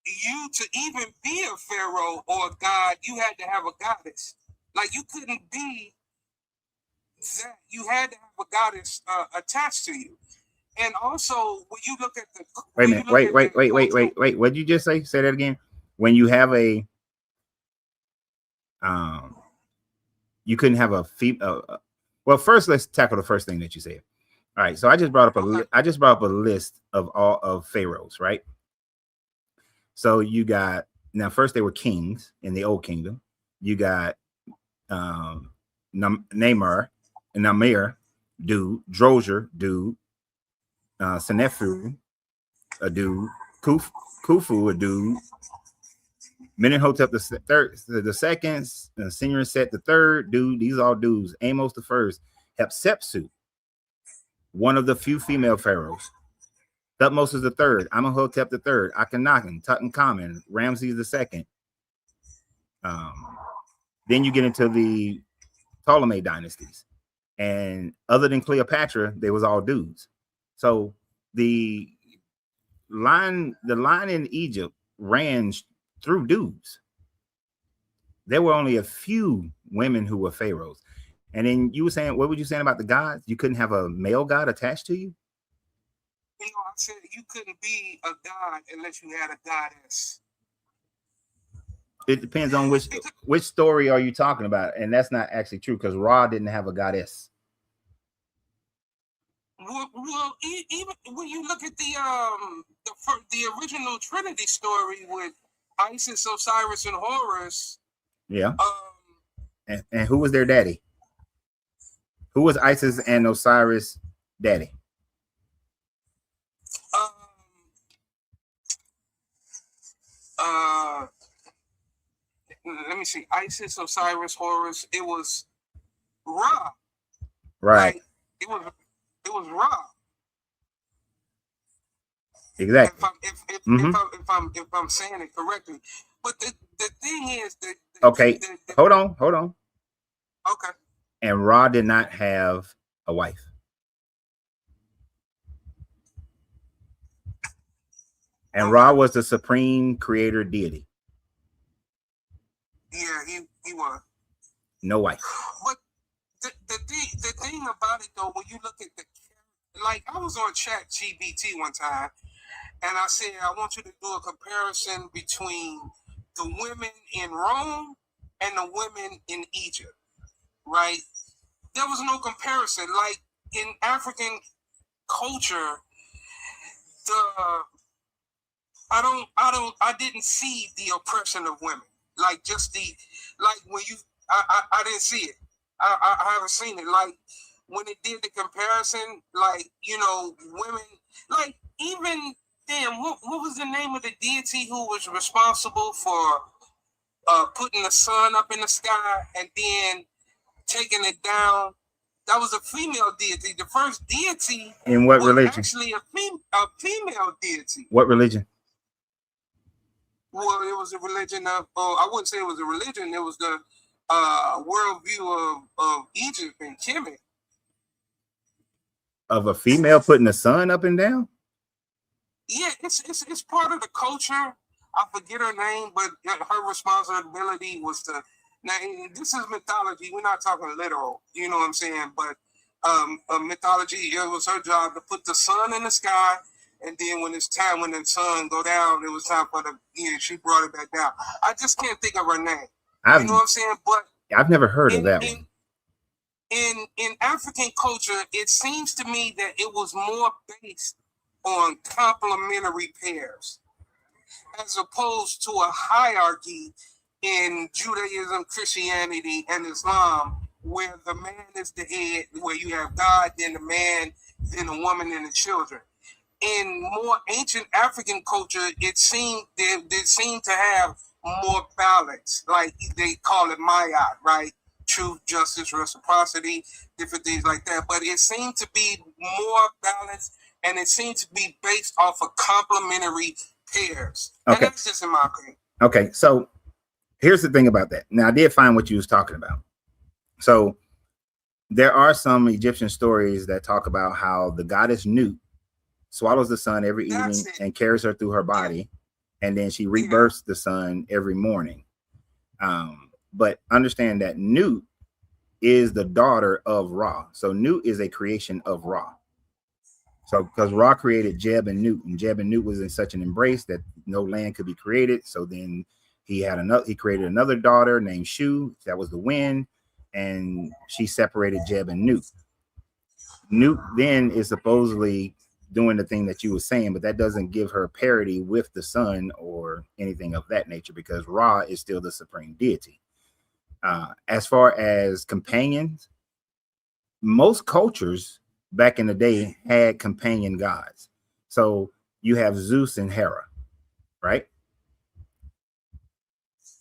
you to even be a pharaoh or a god, you had to have a goddess. Like you couldn't be that. You had to have a goddess attached to you. And also, when you look at the wait a minute, wait. What did you just say? Say that again. When you have a you couldn't have a female. Well, first let's tackle the first thing that you said. All right, so I just brought up a list of all of pharaohs, right? So you got, now first they were kings in the old kingdom. You got Namir, dude, Droger, dude, Senefu, a dude, Khufu, a dude, Menenhotep the second, Senusret the third, dude. These are all dudes. Amos the first, Hatshepsut, one of the few female pharaohs. Thutmose the third, Amenhotep the third, Akhenaten, Tutankhamun, Ramses the second. Then you get into the Ptolemy dynasties, and other than Cleopatra, they was all dudes. So the line in Egypt ran through dudes. There were only a few women who were pharaohs. And then you were saying, what were you saying about the gods? You couldn't have a male god attached to you? You know, I said you couldn't be a god unless you had a goddess. It depends on which story are you talking about, and that's not actually true because Ra didn't have a goddess. Well, even when you look at the original Trinity story with Isis, Osiris, and Horus. Yeah. And who was their daddy? Who was Isis and Osiris' daddy? Let me see. Isis, Osiris, Horus. It was Ra. Right. Like, it was Ra. Exactly. If I'm saying it correctly, but the thing is that hold on. Okay. And Ra did not have a wife. And Ra was the supreme creator deity. Yeah, he was. No wife. But the thing about it though, when you look at I was on ChatGPT one time, and I said I want you to do a comparison between the women in Rome and the women in Egypt, right? There was no comparison. Like in African culture, I didn't see the oppression of women. Like just when I didn't see it. I haven't seen it. Like when it did the comparison, like, you know, women, like, even damn, what was the name of the deity who was responsible for putting the sun up in the sky and then taking it down? That was a female deity. The first deity In what was religion? actually a female deity. What religion? Well, it was a religion of, I wouldn't say it was a religion. It was the worldview of Egypt and Kemet. Of a female putting the sun up and down? Yeah, it's part of the culture. I forget her name, but her responsibility was to. Now, this is mythology. We're not talking literal. You know what I'm saying? But mythology, it was her job to put the sun in the sky, and then when it's time, when the sun go down, it was time for the. Yeah, she brought it back down. I just can't think of her name. You know what I'm saying? But I've never heard of that one. In African culture, it seems to me that it was more based on complementary pairs, as opposed to a hierarchy in Judaism, Christianity, and Islam, where the man is the head, where you have God, then the man, then the woman, and the children. In more ancient African culture, it seemed to have more balance, like they call it Mayat, right? Truth, justice, reciprocity, different things like that. But it seemed to be more balanced, and it seemed to be based off of complementary pairs. Okay. And that's just in my opinion. Okay, so here's the thing about that. Now, I did find what you was talking about. So there are some Egyptian stories that talk about how the goddess Nut swallows the sun every evening and carries her through her body, and then she rebirths the sun every morning. But understand that Nut is the daughter of Ra. So Nut is a creation of Ra. So because Ra created Jeb and Nut, and Jeb and Nut was in such an embrace that no land could be created. So then he created another daughter named Shu. That was the wind, and she separated Jeb and Nut. Nut then is supposedly doing the thing that you were saying, but that doesn't give her parity with the sun or anything of that nature, because Ra is still the supreme deity. As far as companions, most cultures back in the day had companion gods. So you have Zeus and Hera, right?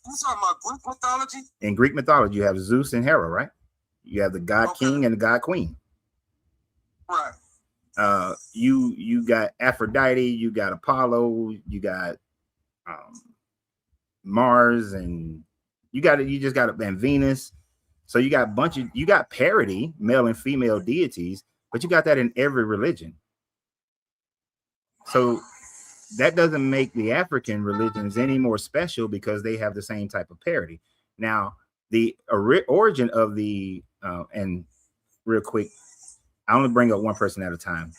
You talking about Greek mythology? In Greek mythology, you have Zeus and Hera, right? You have the god king and the god queen. Right. You got Aphrodite, you got Apollo, you got Mars, and you just got and Venus. So you got you got parity, male and female deities, but you got that in every religion. So that doesn't make the African religions any more special because they have the same type of parity. Now, the origin of the and real quick, I only bring up one person at a time,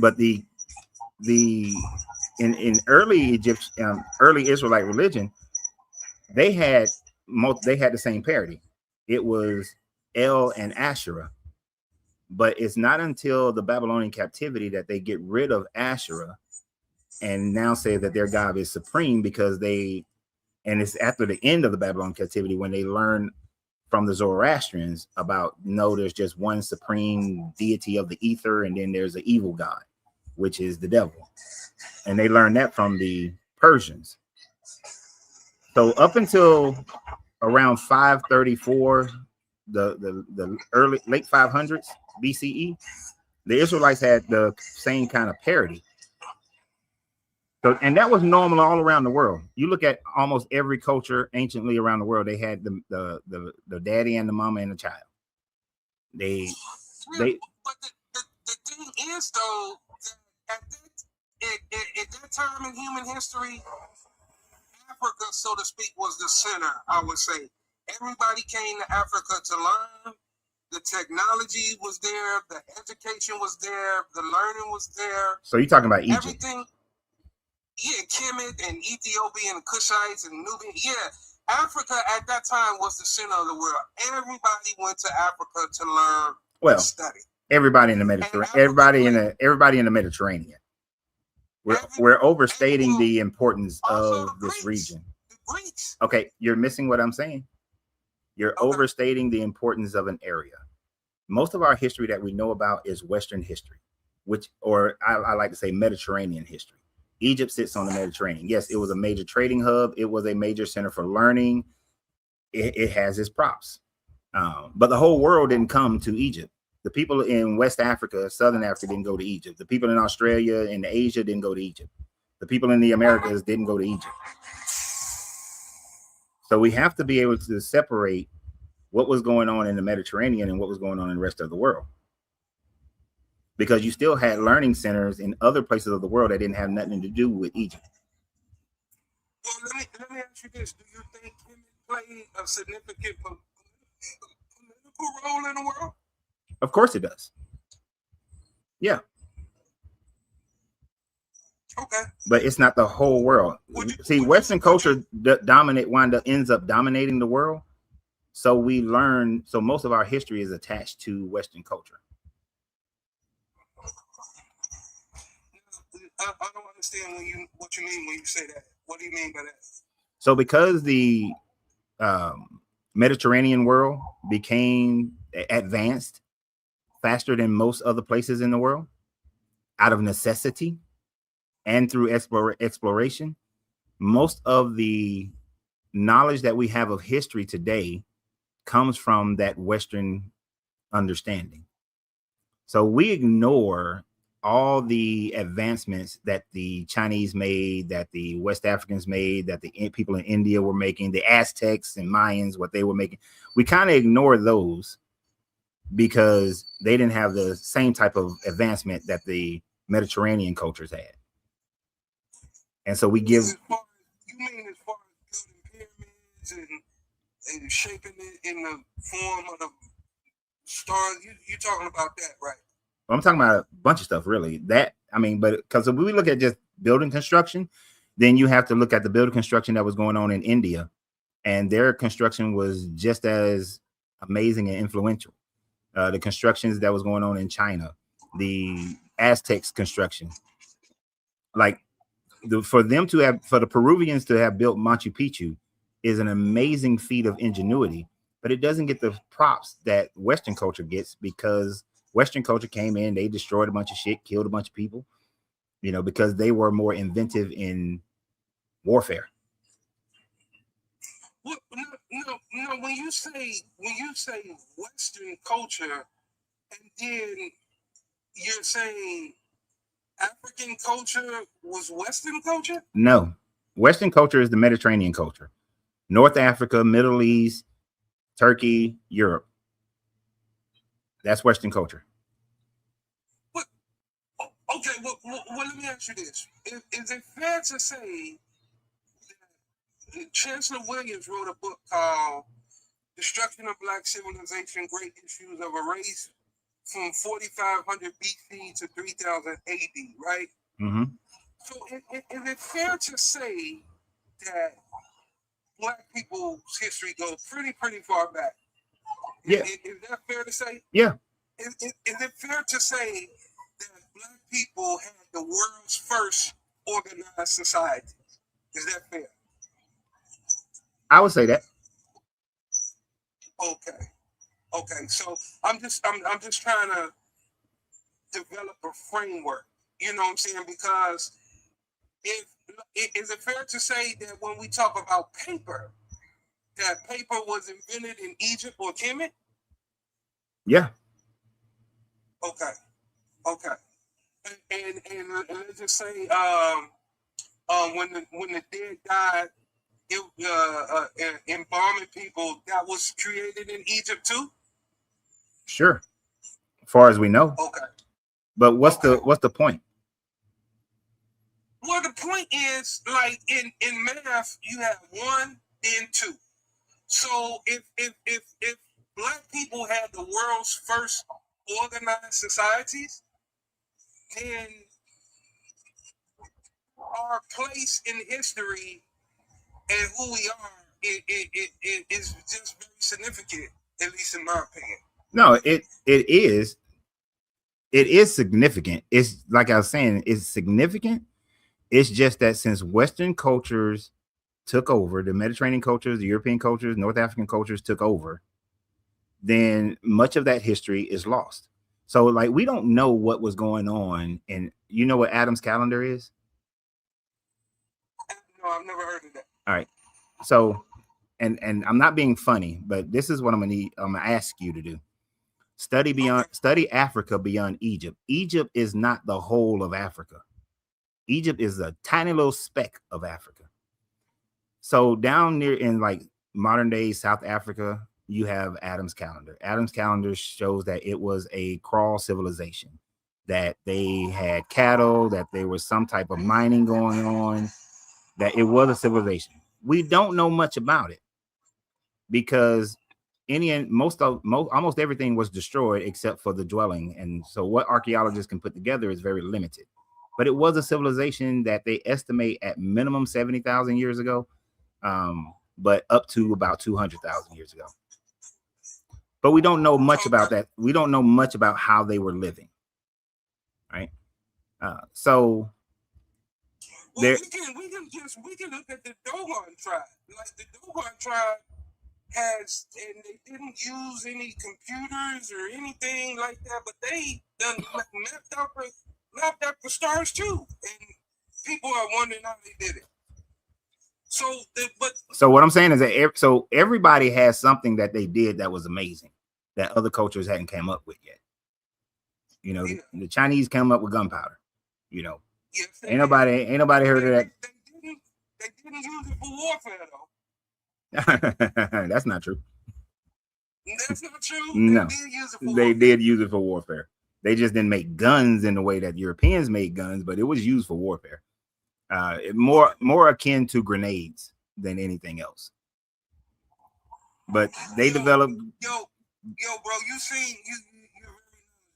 but in early Egyptian, early Israelite religion, they had the same parity. It was El and Asherah, but it's not until the Babylonian captivity that they get rid of Asherah and now say that their God is supreme, because and it's after the end of the Babylonian captivity when they learn from the Zoroastrians about, no, there's just one supreme deity of the ether, and then there's an evil god, which is the devil. And they learned that from the Persians. So up until around 534, the late 500s BCE, the Israelites had the same kind of parity. So, and that was normal all around the world. You look at almost every culture anciently around the world, they had the daddy and the mama and the child. But the thing is, though, that at that time in human history, Africa, so to speak, was the center, I would say. Everybody came to Africa to learn. The technology was there. The education was there. The learning was there. So you're talking about Egypt. Everything. Yeah, Kemet and Ethiopia and Cushites and Nubia. Yeah, Africa at that time was the center of the world. Everybody went to Africa to learn and study. Everybody in the Mediterranean. Everybody in the Mediterranean. We're overstating the importance of this region. The Greeks. Okay, you're missing what I'm saying. You're overstating the importance of an area. most of our history that we know about is Western history, which, or I like to say Mediterranean history. Egypt sits on the Mediterranean. Yes, it was a major trading hub. It was a major center for learning. It has its props. But the whole world didn't come to Egypt. The people in West Africa, Southern Africa didn't go to Egypt. The people in Australia and Asia didn't go to Egypt. The people in the Americas didn't go to Egypt. So we have to be able to separate what was going on in the Mediterranean and what was going on in the rest of the world. Because you still had learning centers in other places of the world that didn't have nothing to do with Egypt. Well, let me ask you this. Do you think women play a significant political role in the world? Of course it does. Yeah. Okay. But it's not the whole world. See, Western culture ends up dominating the world. So we learn, so most of our history is attached to Western culture. I don't understand what you mean when you say that. What do you mean by that? So because the Mediterranean world became advanced faster than most other places in the world, out of necessity and through exploration, most of the knowledge that we have of history today comes from that Western understanding. So we ignore all the advancements that the Chinese made, that the West Africans made, that the people in India were making, the Aztecs and Mayans, what they were making. We kind of ignore those because they didn't have the same type of advancement that the Mediterranean cultures had. And so we give. You mean as far as building pyramids and shaping it in the form of the stars? You're talking about that, right? I'm talking about a bunch of stuff, really. But because if we look at just building construction, then you have to look at the building construction that was going on in India, and their construction was just as amazing and influential. The constructions that was going on in China, the Aztecs construction, like for the Peruvians to have built Machu Picchu is an amazing feat of ingenuity, but it doesn't get the props that Western culture gets because Western culture came in, they destroyed a bunch of shit, killed a bunch of people, because they were more inventive in warfare. Well, no. When you say Western culture, and then you're saying African culture was Western culture? No, Western culture is the Mediterranean culture. North Africa, Middle East, Turkey, Europe. That's Western culture. Okay, well, let me ask you this. Is it fair to say that Chancellor Williams wrote a book called Destruction of Black Civilization, Great Issues of a Race from 4500 BC to 3000 AD, right? Mm-hmm. So is it fair to say that Black people's history goes pretty far back? Yeah. Is that fair to say? Yeah. Is it fair to say that Black people had the world's first organized society? Is that fair? I would say that. Okay. So I'm just trying to develop a framework. You know what I'm saying? Because is it fair to say that when we talk about paper, that paper was invented in Egypt or Kemet? Yeah. Okay. And let's just say when the dead died, embalming people, that was created in Egypt too? Sure. As far as we know. Okay. But what's the point? Well, the point is, like in math, you have 1, then 2. So if Black people had the world's first organized societies, then our place in history and who we are is just very significant, at least in my opinion. No, it is. It is significant. It's like I was saying, it's significant. It's just that since Western cultures took over, the Mediterranean cultures, the European cultures, North African cultures took over, then much of that history is lost. So like we don't know what was going on. And you know what Adam's calendar is? No, I've never heard of that. All right. So and I'm not being funny, but this is what I'm gonna ask you to do. Study Africa beyond Egypt. Egypt is not the whole of Africa. Egypt is a tiny little speck of Africa. So down near in like modern day South Africa, you have Adam's calendar. Adam's calendar shows that it was a crawl civilization, that they had cattle, that there was some type of mining going on, that it was a civilization. We don't know much about it because almost everything was destroyed except for the dwelling. And so what archaeologists can put together is very limited. But it was a civilization that they estimate at minimum 70,000 years ago, but up to about 200,000 years ago. But we don't know much about that. We don't know much about how they were living, right? So we can look at the Dogon tribe. Like the Dogon tribe and they didn't use any computers or anything like that, but they done mapped out the stars too, and people are wondering how they did it. So what I'm saying is that everybody has something that they did that was amazing that other cultures hadn't come up with yet. You know, the Chinese came up with gunpowder. You know, ain't nobody heard of that. They didn't use it for warfare though. That's not true. That's not true. No, they did use it for warfare. They just didn't make guns in the way that Europeans made guns, but it was used for warfare. More akin to grenades than anything else. But they developed. Yo, bro, you're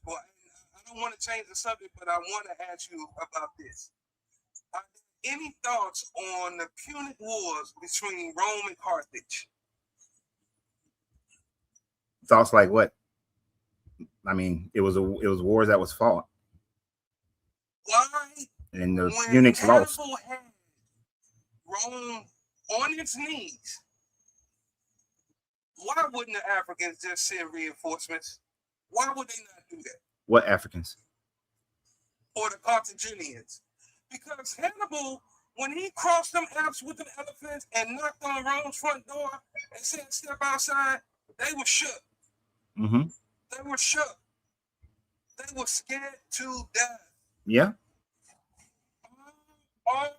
boy. I don't want to change the subject, but I want to ask you about this. Any thoughts on the Punic Wars between Rome and Carthage? Thoughts like what? I mean, it was wars that was fought. Why? And the Punics lost. Had Rome on its knees. Why wouldn't the Africans just send reinforcements? Why would they not do that? What Africans? Or the Carthaginians. Because Hannibal, when he crossed them Alps with them elephants and knocked on Rome's front door and said, "Step outside," they were shook. Mm-hmm. They were shook. They were scared to death. Yeah. After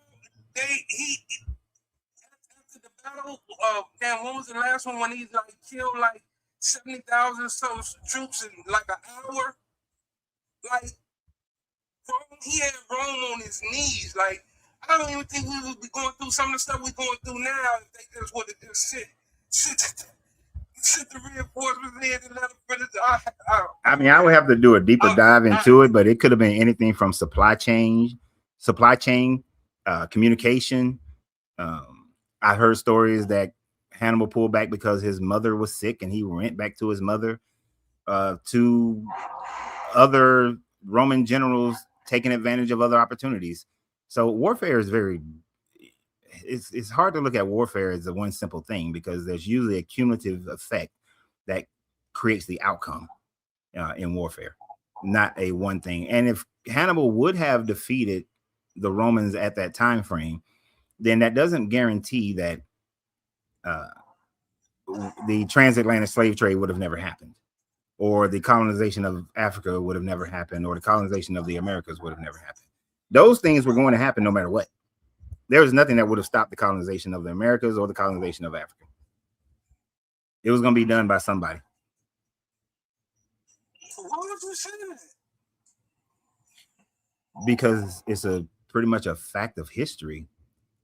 the battle of when was the last one when he like killed like 70,000 troops in like an hour? Like he had Rome on his knees. Like I don't even think we would be going through some of the stuff we're going through now if they just would have just sit the reinforcements in and let them finish. I mean, I would have to do a deeper dive into it, but it could have been anything from supply chain, communication. I heard stories that Hannibal pulled back because his mother was sick and he went back to his mother, to other Roman generals taking advantage of other opportunities. So warfare is it's hard to look at warfare as a one simple thing because there's usually a cumulative effect that creates the outcome in warfare, not a one thing. And if Hannibal would have defeated the Romans at that time frame, then that doesn't guarantee that the transatlantic slave trade would have never happened, or the colonization of Africa would have never happened, or the colonization of the Americas would have never happened. Those things were going to happen no matter what. There was nothing that would have stopped the colonization of the Americas or the colonization of Africa. It was going to be done by somebody. Why would you say that? Because it's pretty much a fact of history.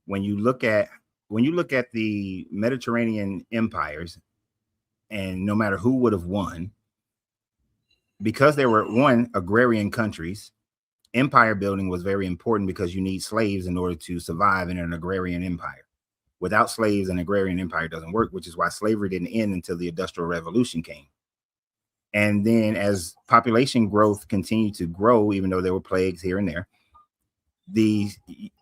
When you look at the Mediterranean empires, and no matter who would have won, because there were agrarian countries, empire building was very important because you need slaves in order to survive in an agrarian empire. Without slaves, an agrarian empire doesn't work, which is why slavery didn't end until the Industrial Revolution came. And then as population growth continued to grow, even though there were plagues here and there,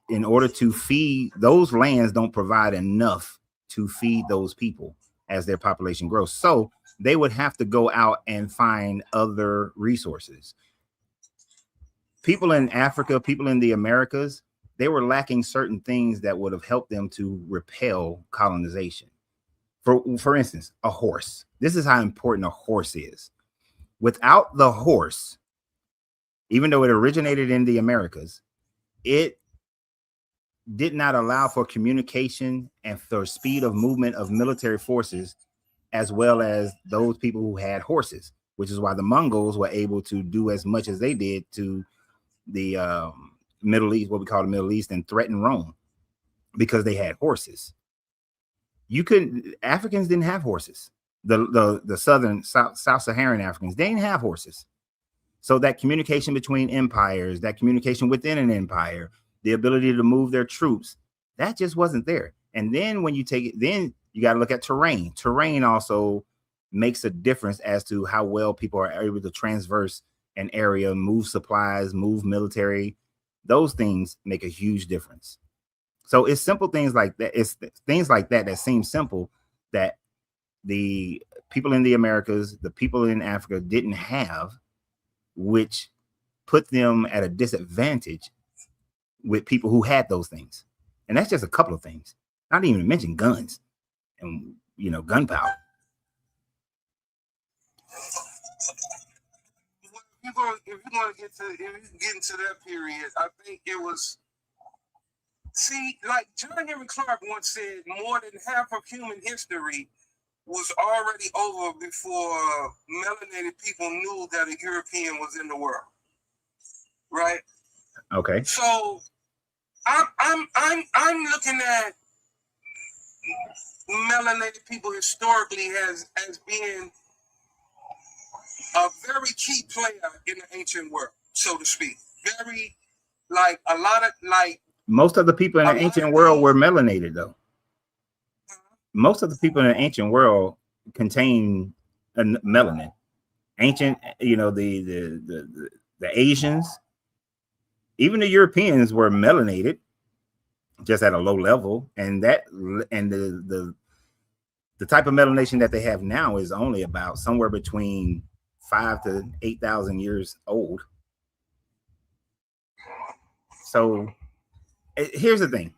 in order to feed those lands don't provide enough to feed those people as their population grows. So they would have to go out and find other resources. People in Africa, people in the Americas, they were lacking certain things that would have helped them to repel colonization. For instance, a horse. This is how important a horse is. Without the horse, even though it originated in the Americas, it did not allow for communication and for speed of movement of military forces, as well as those people who had horses, which is why the Mongols were able to do as much as they did to the Middle East, what we call the Middle East, and threaten Rome, because they had horses. Africans didn't have horses. The southern South Saharan Africans, they didn't have horses. So that communication between empires, that communication within an empire, the ability to move their troops, that just wasn't there. And then when you take it, then you got to look at terrain. Terrain also makes a difference as to how well people are able to transverse an area, move supplies, move military. Those things make a huge difference. So it's simple things like that. It's things like that that seem simple, that the people in the Americas, the people in Africa didn't have, which put them at a disadvantage with people who had those things. And that's just a couple of things. Not even to mention guns and, gunpowder. If you're going to get into that period, I think it was. See, like John Henry Clark once said, more than half of human history was already over before melanated people knew that a European was in the world. Right? Okay. So I'm looking at melanated people historically as being a very key player in the ancient world, so to speak. Very, like, a lot of, like, most of the people in the ancient world were melanated, though. Most of the people in the ancient world contain melanin. Ancient, the Asians, even the Europeans were melanated, just at a low level, and the type of melanation that they have now is only about somewhere between 5,000 to 8,000 years old. So here's the thing.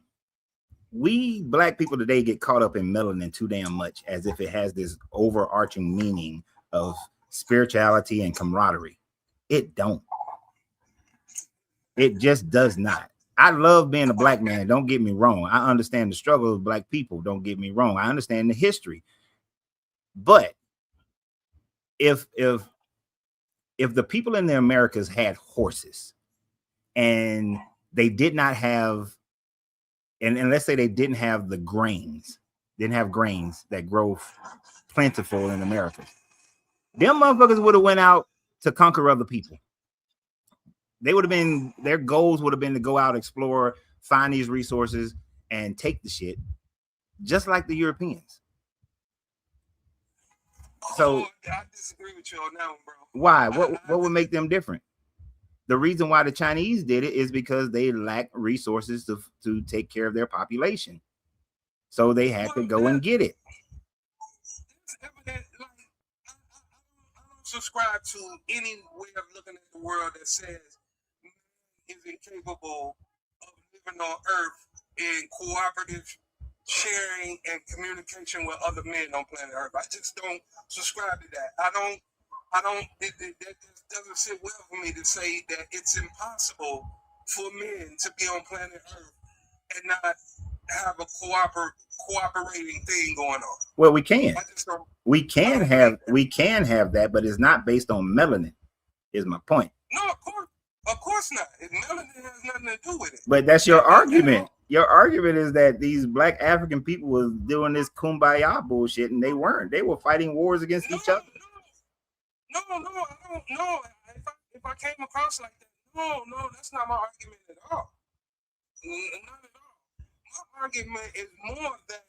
We black people today get caught up in melanin too damn much, as if it has this overarching meaning of spirituality and camaraderie. It don't. It just does not. I love being a black man. Don't get me wrong. I understand the struggle of black people. Don't get me wrong. I understand the history. But if the people in the Americas had horses and they did not have, and let's say they didn't have grains that grow plentiful in America, them motherfuckers would have went out to conquer other people. Their goals would have been to go out, explore, find these resources, and take the shit, just like the Europeans. So I disagree with you on that one, bro. Why? What would make them different? The reason why the Chinese did it is because they lacked resources to take care of their population. So they had to go and get it. It's evident, like, I don't subscribe to any way of looking at the world that says man is incapable of living on Earth in cooperative sharing and communication with other men on planet Earth. I just don't subscribe to that. It just doesn't sit well for me to say that it's impossible for men to be on planet Earth and not have a cooperating thing going on. Well, we can have that, but it's not based on melanin, is my point. No, of course not. Melanin has nothing to do with it. But that's your argument. Your argument is that these black African people was doing this kumbaya bullshit, and they weren't. They were fighting wars against each other. No, I don't know. If I came across like that, no, that's not my argument at all. Not at all. My argument is more that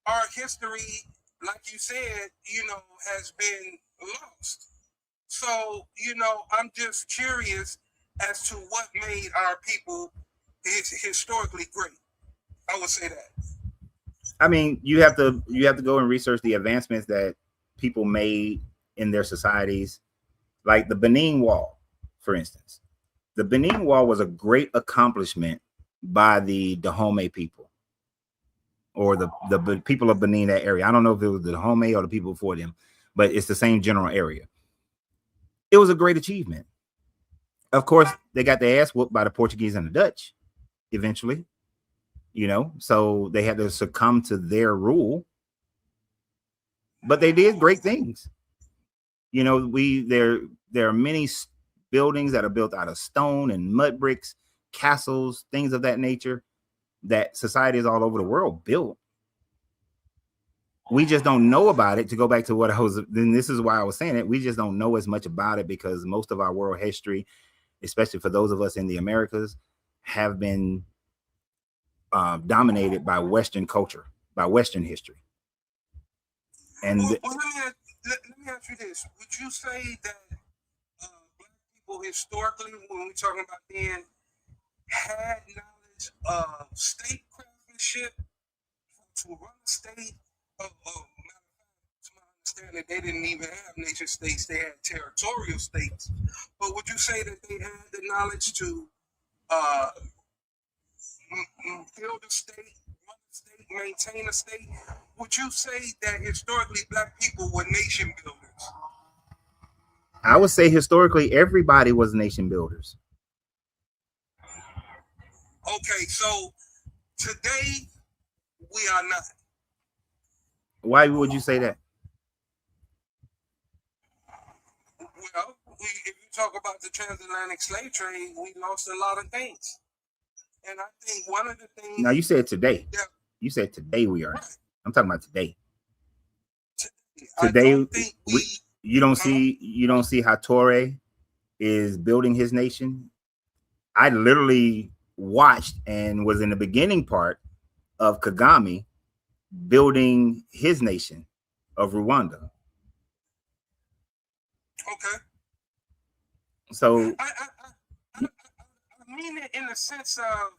our history, like you said, has been lost. So, I'm just curious as to what made our people historically great. I would say that. I mean, you have to go and research the advancements that people made in their societies, like the Benin Wall, for instance. The Benin Wall was a great accomplishment by the Dahomey people, or the people of Benin, that area. I don't know if it was the Dahomey or the people before them, but it's the same general area. It was a great achievement. Of course, they got their ass whooped by the Portuguese and the Dutch eventually, so they had to succumb to their rule. But they did great things. There are many buildings that are built out of stone and mud bricks, castles, things of that nature, that societies all over the world built. We just don't know about it. To go back to what then this is why I was saying it. We just don't know as much about it because most of our world history, especially for those of us in the Americas, have been dominated by Western culture, by Western history. And let me ask you this: would you say that Black people historically, when we're talking about then, had knowledge of state craftsmanship to run a state? To my understanding, they didn't even have nation states; they had territorial states. But would you say that they had the knowledge to build a state, run a state, maintain a state? Would you say that historically Black people were nation builders? I would say historically everybody was nation builders. Okay, so today we are not. Why would you say that? Well, if you talk about the transatlantic slave trade, we lost a lot of things. And I think one of the things. Now you said today. Yeah. You said today we are. Right. I'm talking about today. Today you don't see how Torre is building his nation. I literally watched and was in the beginning part of Kagame building his nation of Rwanda. Okay. So I mean it in the sense of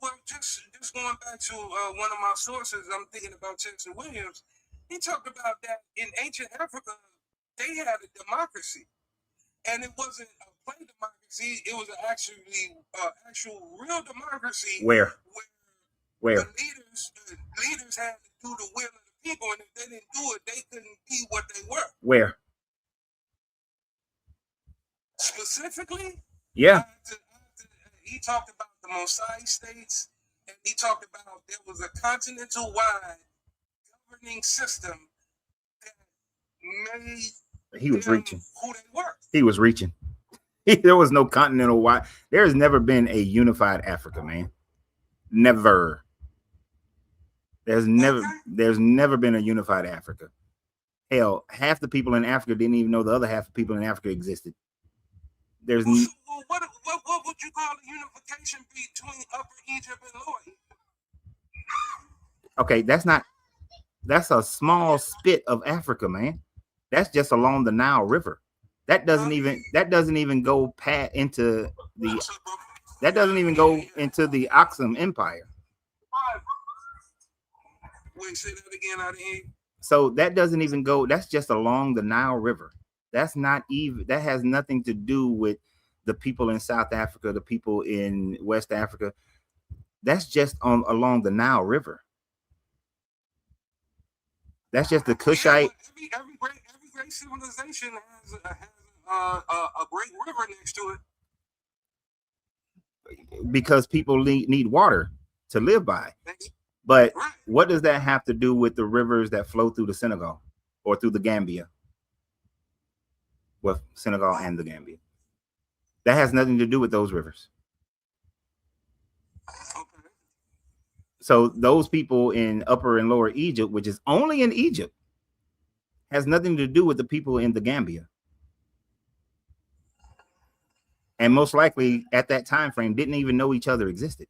well, just going back to one of my sources, I'm thinking about Jackson Williams. He talked about that in ancient Africa, they had a democracy, and it wasn't a play democracy; it was actual real democracy. Where? The leaders had to do the will of the people, and if they didn't do it, they couldn't be what they were. Where? Specifically? Yeah. He talked about the Mosaic states, and he talked about there was a continental-wide governing system that made he was reaching who they were. He was reaching. There was no continental wide. There has never been a unified Africa, man. Never. There's never been a unified Africa. Hell, half the people in Africa didn't even know the other half of people in Africa existed. There's what would you call the unification between Upper Egypt and Lower Egypt? Okay, that's a small spit of Africa, man. That's just along the Nile River. That doesn't even go into the Aksum Empire. Wait, say that again out of here. So that doesn't even go. That's just along the Nile River. That has nothing to do with the people in South Africa, the people in West Africa. That's just along the Nile River. That's just the Kushite. Yeah, every great civilization has a great river next to it. Because people need water to live by. But what does that have to do with the rivers that flow through the Senegal or through the Gambia? With Senegal and the Gambia. That has nothing to do with those rivers. Okay. So those people in Upper and Lower Egypt, which is only in Egypt, has nothing to do with the people in the Gambia. And most likely at that time frame didn't even know each other existed.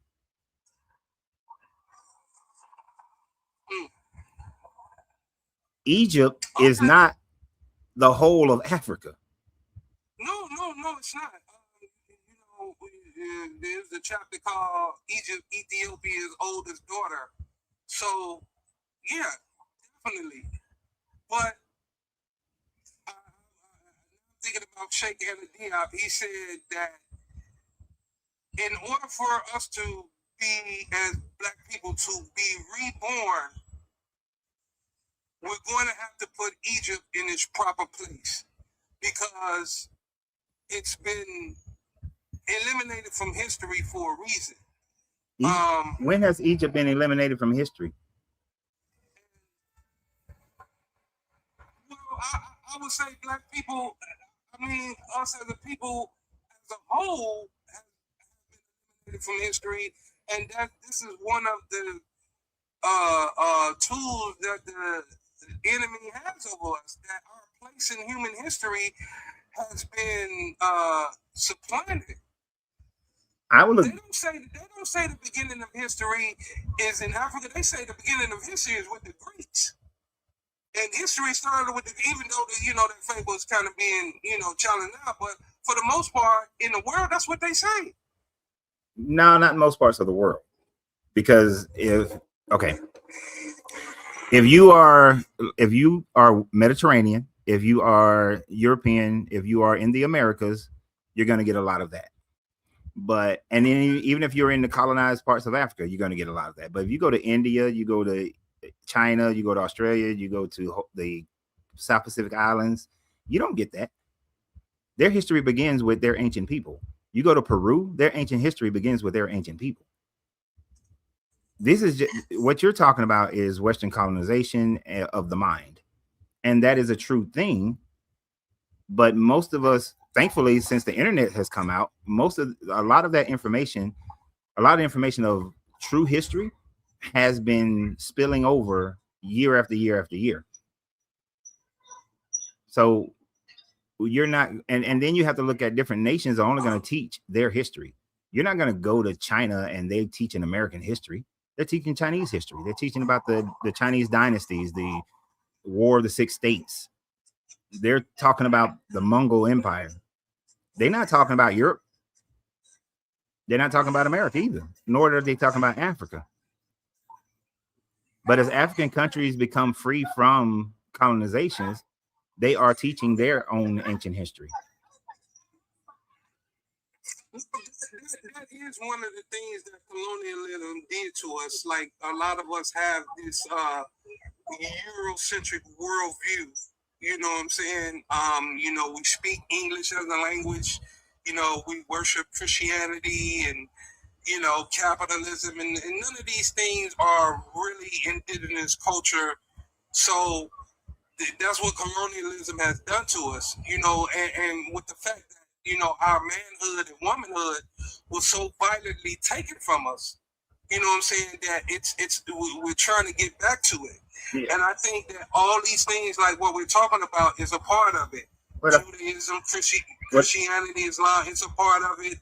Egypt is not the whole of Africa. No, it's not. There's a chapter called Egypt, Ethiopia's oldest daughter. So, yeah, definitely. But I'm thinking about Sheikh Anta Diop. He said that in order for us to be, as black people, to be reborn, we're going to have to put Egypt in its proper place because it's been eliminated from history for a reason. When has Egypt been eliminated from history? Well, I would say black people, I mean, us as a people as a whole, have been eliminated from history, and that this is one of the tools that the enemy has over us, that our place in human history has been supplanted. I will. They don't say the beginning of history is in Africa. They say the beginning of history is with the Greeks. And history started with even though that faith was kind of being, challenged now, but for the most part in the world, that's what they say. No, not in most parts of the world. Because if you are Mediterranean, if you are European, if you are in the Americas, you're going to get a lot of that. But and then even if you're in the colonized parts of Africa, you're going to get a lot of that. But if you go to India, you go to China, you go to Australia, you go to the South Pacific Islands, you don't get that. Their history begins with their ancient people. You go to Peru, their ancient history begins with their ancient people. This is just, what you're talking about is Western colonization of the mind. And that is a true thing. But most of us, thankfully, since the internet has come out, a lot of information of true history has been spilling over year after year after year. So you're not, and then you have to look at different nations are only going to teach their history. You're not going to go to China and they teach an American history. They're teaching Chinese history. They're teaching about the Chinese dynasties, the War of the Six States. They're talking about the Mongol Empire. They're not talking about Europe. They're not talking about America either, nor are they talking about Africa. But as African countries become free from colonizations, they are teaching their own ancient history. That is one of the things that colonialism did to us. Like a lot of us have this Eurocentric worldview. You know what I'm saying? We speak English as a language. We worship Christianity and capitalism, and none of these things are really indigenous culture. So that's what colonialism has done to us, and with the fact that, our manhood and womanhood was so violently taken from us, you know what I'm saying, that we're trying to get back to it. Yeah. And I think that all these things, like what we're talking about, is a part of it. Judaism, Christianity, Islam, it's a part of it.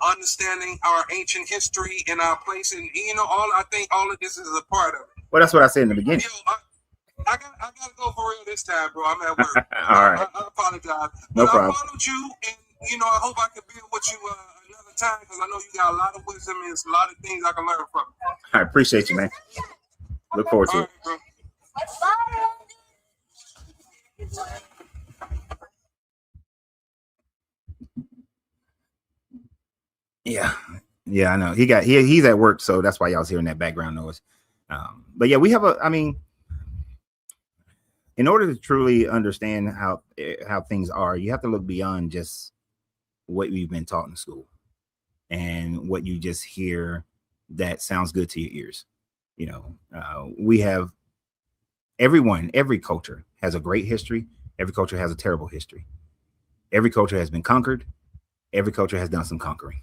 Understanding our ancient history and our place, and I think all of this is a part of it. Well, that's what I said in the beginning. I gotta go for real this time, bro. I'm at work. All right. I apologize. No problem. I followed you, and I hope I can build with you another time, because I know you got a lot of wisdom and there's a lot of things I can learn from you. I appreciate you, man. Look forward to it. Bro. Yeah, I know. He's at work, so that's why y'all's hearing that background noise. But yeah, we have in order to truly understand how things are, you have to look beyond just what we've been taught in school and what you just hear that sounds good to your ears. We have every culture has a great history. Every culture has a terrible history. Every culture has been conquered. Every culture has done some conquering.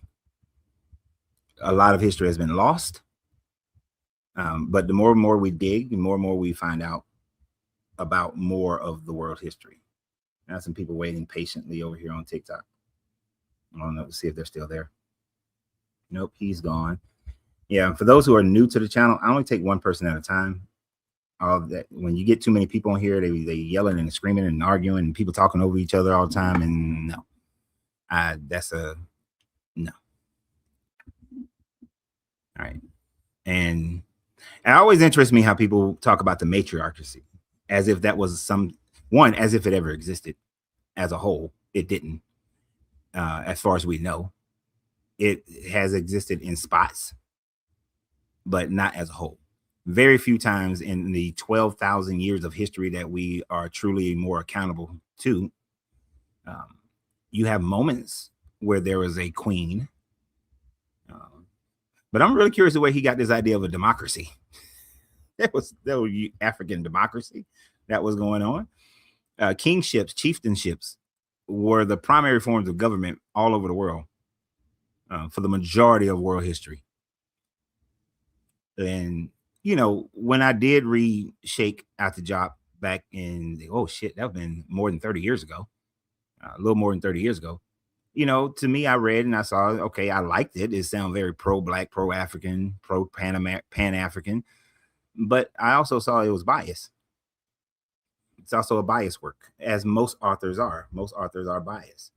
A lot of history has been lost. But the more and more we dig, the more and more we find out about more of the world history. I have some people waiting patiently over here on TikTok. I don't know, to see if they're still there. Nope, he's gone. Yeah, for those who are new to the channel, I only take one person at a time. When you get too many people on here, they yelling and screaming and arguing and people talking over each other all the time. And no, that's a no. All right. And it always interests me how people talk about the matriarchy. as if that was as if it ever existed as a whole. It didn't, as far as we know. It has existed in spots, but not as a whole. Very few times in the 12,000 years of history that we are truly more accountable to, you have moments where there was a queen. But I'm really curious the way he got this idea of a democracy. That was African democracy that was going on. Kingships, chieftainships were the primary forms of government all over the world for the majority of world history. And, when I did read Shake Out the Job back in, that would have been more than 30 years ago, a little more than 30 years ago. To me, I read and I saw, okay, I liked it. It sounded very pro-Black, pro-African, pan-African. But I also saw it was biased. It's also a bias work, as most authors are. Most authors are biased.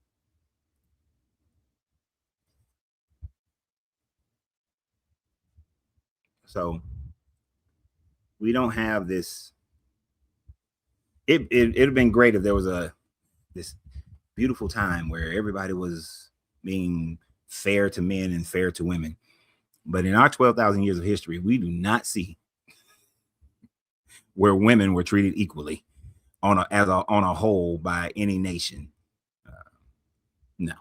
So we don't have this. It'd have been great if there was this beautiful time where everybody was being fair to men and fair to women. But in our 12,000 years of history, we do not see where women were treated equally on a whole by any nation. No,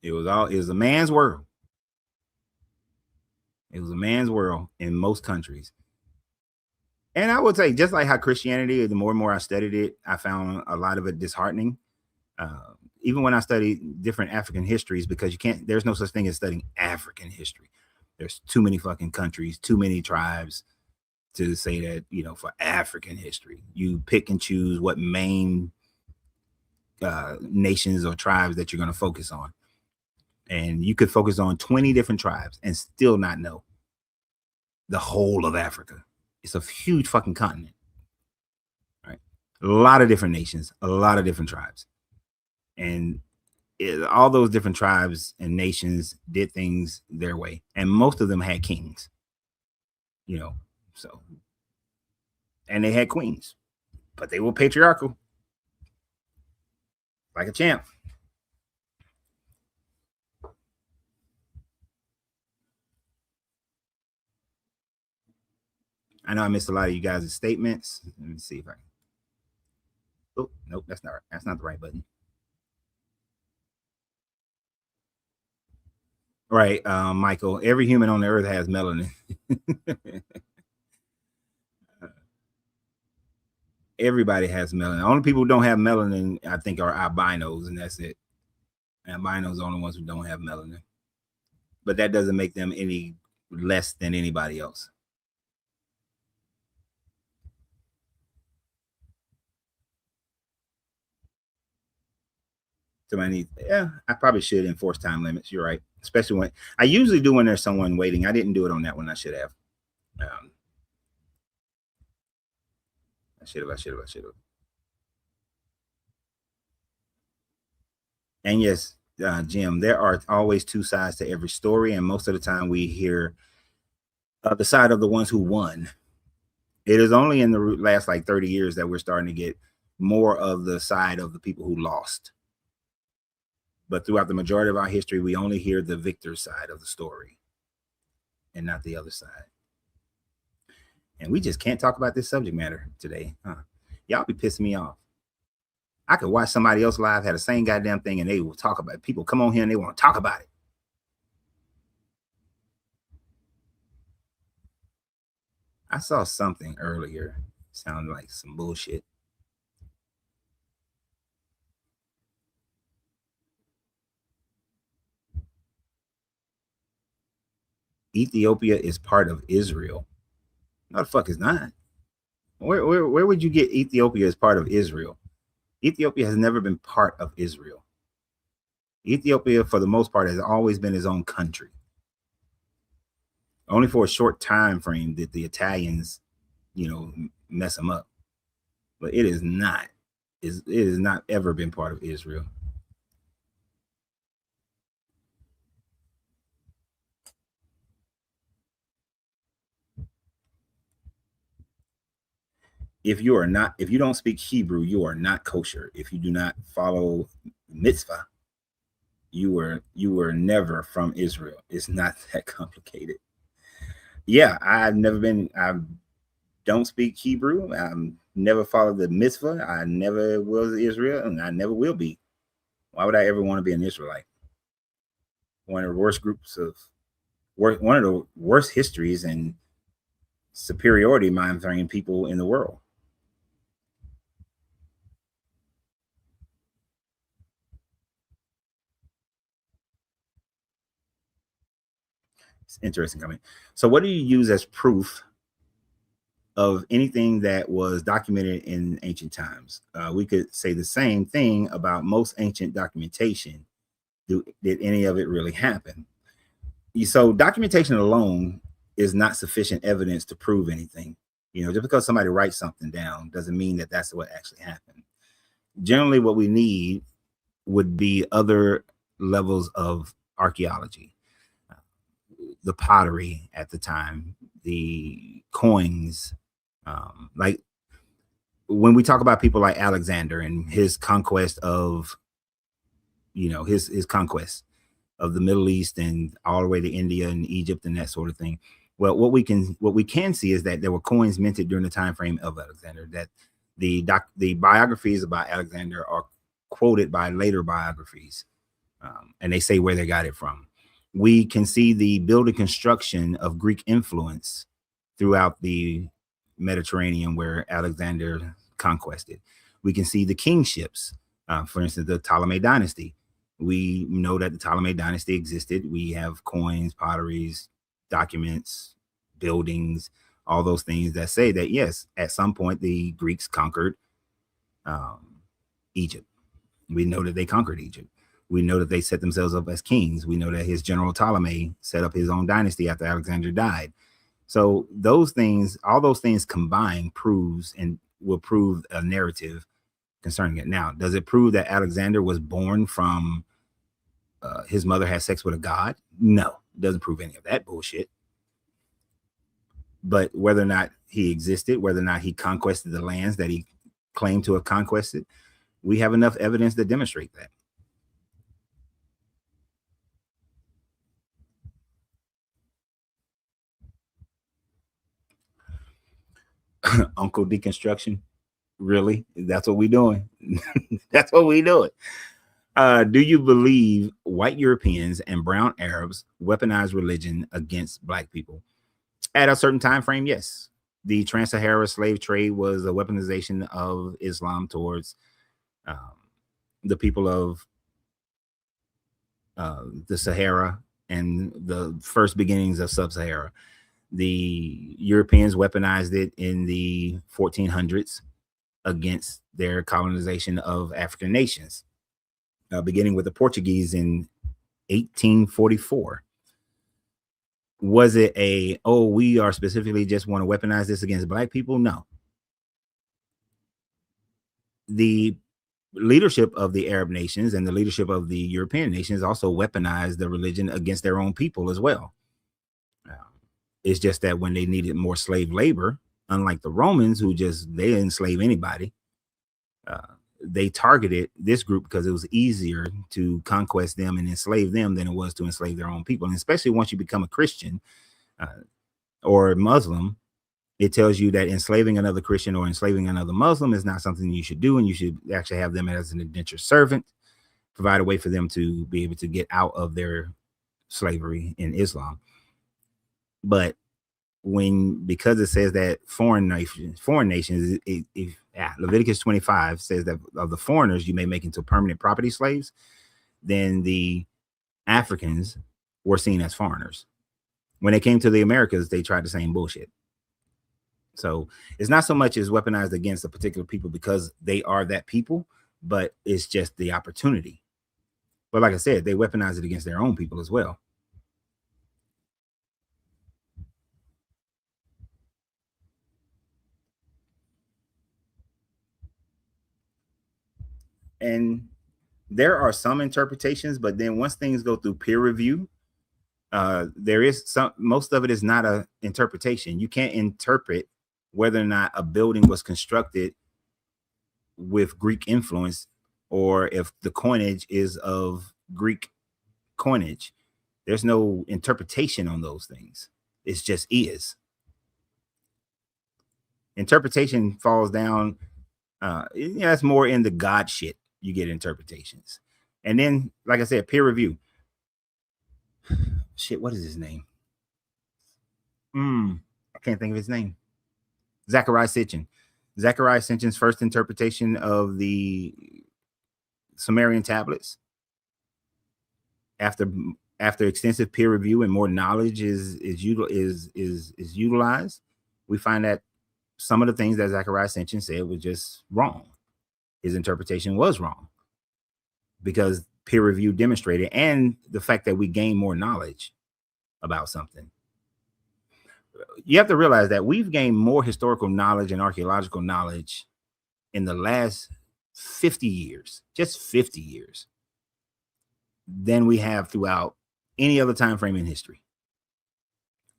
it was a man's world. It was a man's world in most countries. And I would say, just like how Christianity, the more and more I studied it, I found a lot of it disheartening. Even when I studied different African histories, because there's no such thing as studying African history. There's too many fucking countries, too many tribes to say that, for African history. You pick and choose what main nations or tribes that you're going to focus on. And you could focus on 20 different tribes and still not know the whole of Africa. It's a huge fucking continent, right? A lot of different nations, a lot of different tribes. And all those different tribes and nations did things their way. And most of them had kings, so. And they had queens, but they were patriarchal, like a champ. I know I missed a lot of you guys' statements. Let me see if I can. Oh, nope, that's not the right button. Right, Michael. Every human on the earth has melanin. Everybody has melanin. The only people who don't have melanin, I think, are albinos, and that's it. Albinos are the only ones who don't have melanin. But that doesn't make them any less than anybody else. I probably should enforce time limits. You're right. Especially when I usually do when there's someone waiting. I didn't do it on that one. I should have. I should have. And yes, Jim, there are always two sides to every story. And most of the time we hear the side of the ones who won. It is only in the last 30 years that we're starting to get more of the side of the people who lost. But throughout the majority of our history, we only hear the victor side of the story and not the other side. And we just can't talk about this subject matter today. Y'all be pissing me off. I could watch somebody else live, had the same goddamn thing, and they will talk about it. People come on here and they want to talk about it. I saw something earlier. Sounded like some bullshit. Ethiopia is part of Israel. No, the fuck is not. Where would you get Ethiopia as part of Israel? Ethiopia has never been part of Israel. Ethiopia, for the most part, has always been its own country. Only for a short time frame did the Italians, mess them up. But it is not. It has not ever been part of Israel. if you don't speak Hebrew, you are not kosher. If you do not follow mitzvah, you were never from Israel. It's not that complicated. Yeah, I don't speak Hebrew. I never followed the mitzvah. I never was Israel, and I never will be. Why would I ever want to be an Israelite? One of the worst one of the worst histories and superiority mind throwing people in the world. It's interesting comment. So, what do you use as proof of anything that was documented in ancient times? We could say the same thing about most ancient documentation. Did any of it really happen? So, documentation alone is not sufficient evidence to prove anything. Just because somebody writes something down doesn't mean that that's what actually happened. Generally, what we need would be other levels of archaeology, the pottery at the time, the coins. Like when we talk about people like Alexander and his conquest of, his conquest of the Middle East and all the way to India and Egypt and that sort of thing. Well, what we can see is that there were coins minted during the time frame of Alexander. That the biographies about Alexander are quoted by later biographies, and they say where they got it from. We can see the building construction of Greek influence throughout the Mediterranean where Alexander conquested. We can see the kingships, for instance, the Ptolemy dynasty. We know that the Ptolemy dynasty existed. We have coins, potteries, documents, buildings, all those things that say that, yes, at some point the Greeks conquered Egypt. We know that they conquered Egypt. We know that they set themselves up as kings. We know that his general Ptolemy set up his own dynasty after Alexander died. So those things, all those things combined will prove a narrative concerning it. Now, does it prove that Alexander was born from his mother had sex with a god? No, it doesn't prove any of that bullshit. But whether or not he existed, whether or not he conquested the lands that he claimed to have conquested, we have enough evidence to demonstrate that. Uncle Deconstruction. Really? That's what we doing. That's what we doing. Do you believe white Europeans and brown Arabs weaponized religion against black people? At a certain time frame, yes. The trans-Sahara slave trade was a weaponization of Islam towards the people of the Sahara and the first beginnings of sub-Sahara. The Europeans weaponized it in the 1400s against their colonization of African nations, beginning with the Portuguese in 1844. Was it we are specifically just want to weaponize this against black people? No. The leadership of the Arab nations and the leadership of the European nations also weaponized the religion against their own people as well. It's just that when they needed more slave labor, unlike the Romans, who they didn't enslave anybody, they targeted this group because it was easier to conquest them and enslave them than it was to enslave their own people. And especially once you become a Christian or a Muslim, it tells you that enslaving another Christian or enslaving another Muslim is not something you should do. And you should actually have them as an indentured servant, provide a way for them to be able to get out of their slavery in Islam. But because it says that foreign nations, Leviticus 25 says that of the foreigners you may make into permanent property slaves, then the Africans were seen as foreigners. When they came to the Americas, they tried the same bullshit. So it's not so much as weaponized against a particular people because they are that people, but it's just the opportunity. But like I said, they weaponize it against their own people as well. And there are some interpretations, but then once things go through peer review, there is most of it is not an interpretation. You can't interpret whether or not a building was constructed with Greek influence or if the coinage is of Greek coinage. There's no interpretation on those things. It's just is. Interpretation falls down. That's more in the God shit. You get interpretations. And then, like I said, peer review. Shit, what is his name? I can't think of his name. Zachariah Sitchin. Zachariah Sitchin's first interpretation of the Sumerian tablets, after extensive peer review and more knowledge is utilized, we find that some of the things that Zachariah Sitchin said was just wrong. His interpretation was wrong because peer review demonstrated, and the fact that we gain more knowledge about something. You have to realize that we've gained more historical knowledge and archaeological knowledge in the last 50 years, just 50 years, than we have throughout any other time frame in history,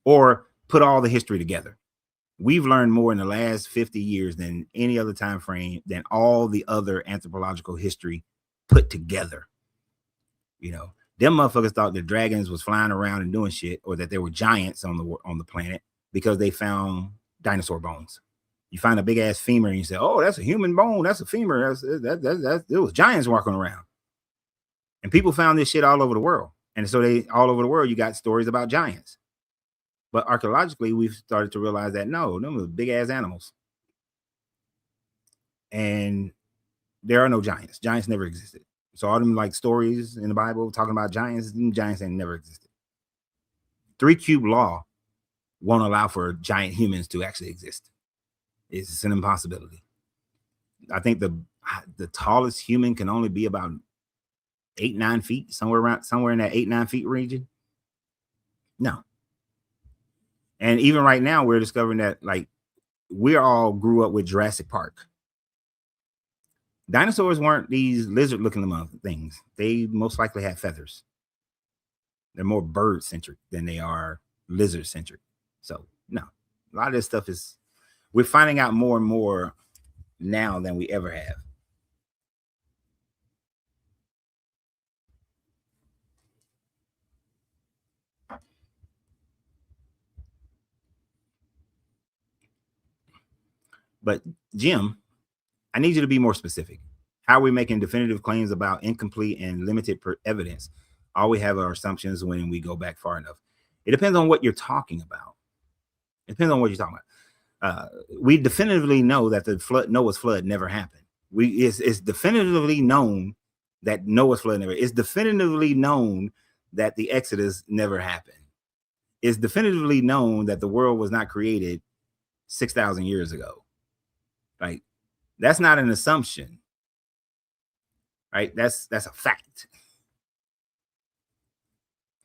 or put all the history together. We've learned more in the last 50 years than any other time frame, than all the other anthropological history put together. You know, them motherfuckers thought that dragons was flying around and doing shit, or that there were giants on the planet because they found dinosaur bones. You find a big ass femur and you say, "Oh, that's a human bone. That's a femur. It was giants walking around." And people found this shit all over the world. And so all over the world, you got stories about giants. But archaeologically, we've started to realize that no, them are big ass animals. And there are no giants. Giants never existed. So all them like stories in the Bible talking about giants ain't never existed. 3-cube law won't allow for giant humans to actually exist. It's an impossibility. I think the tallest human can only be about 8-9 feet, somewhere in that 8-9 feet region. No. And even right now, we're discovering that like we all grew up with Jurassic Park. Dinosaurs weren't these lizard-looking things. They most likely had feathers. They're more bird-centric than they are lizard-centric. So no, a lot of this stuff we're finding out more and more now than we ever have. But Jim, I need you to be more specific. How are we making definitive claims about incomplete and limited evidence? All we have are assumptions when we go back far enough. It depends on what you're talking about. We definitively know that Noah's flood never happened. It's definitively known that Noah's flood never. It's definitively known that the Exodus never happened. It's definitively known that the world was not created 6,000 years ago. Like, that's not an assumption, right? That's a fact.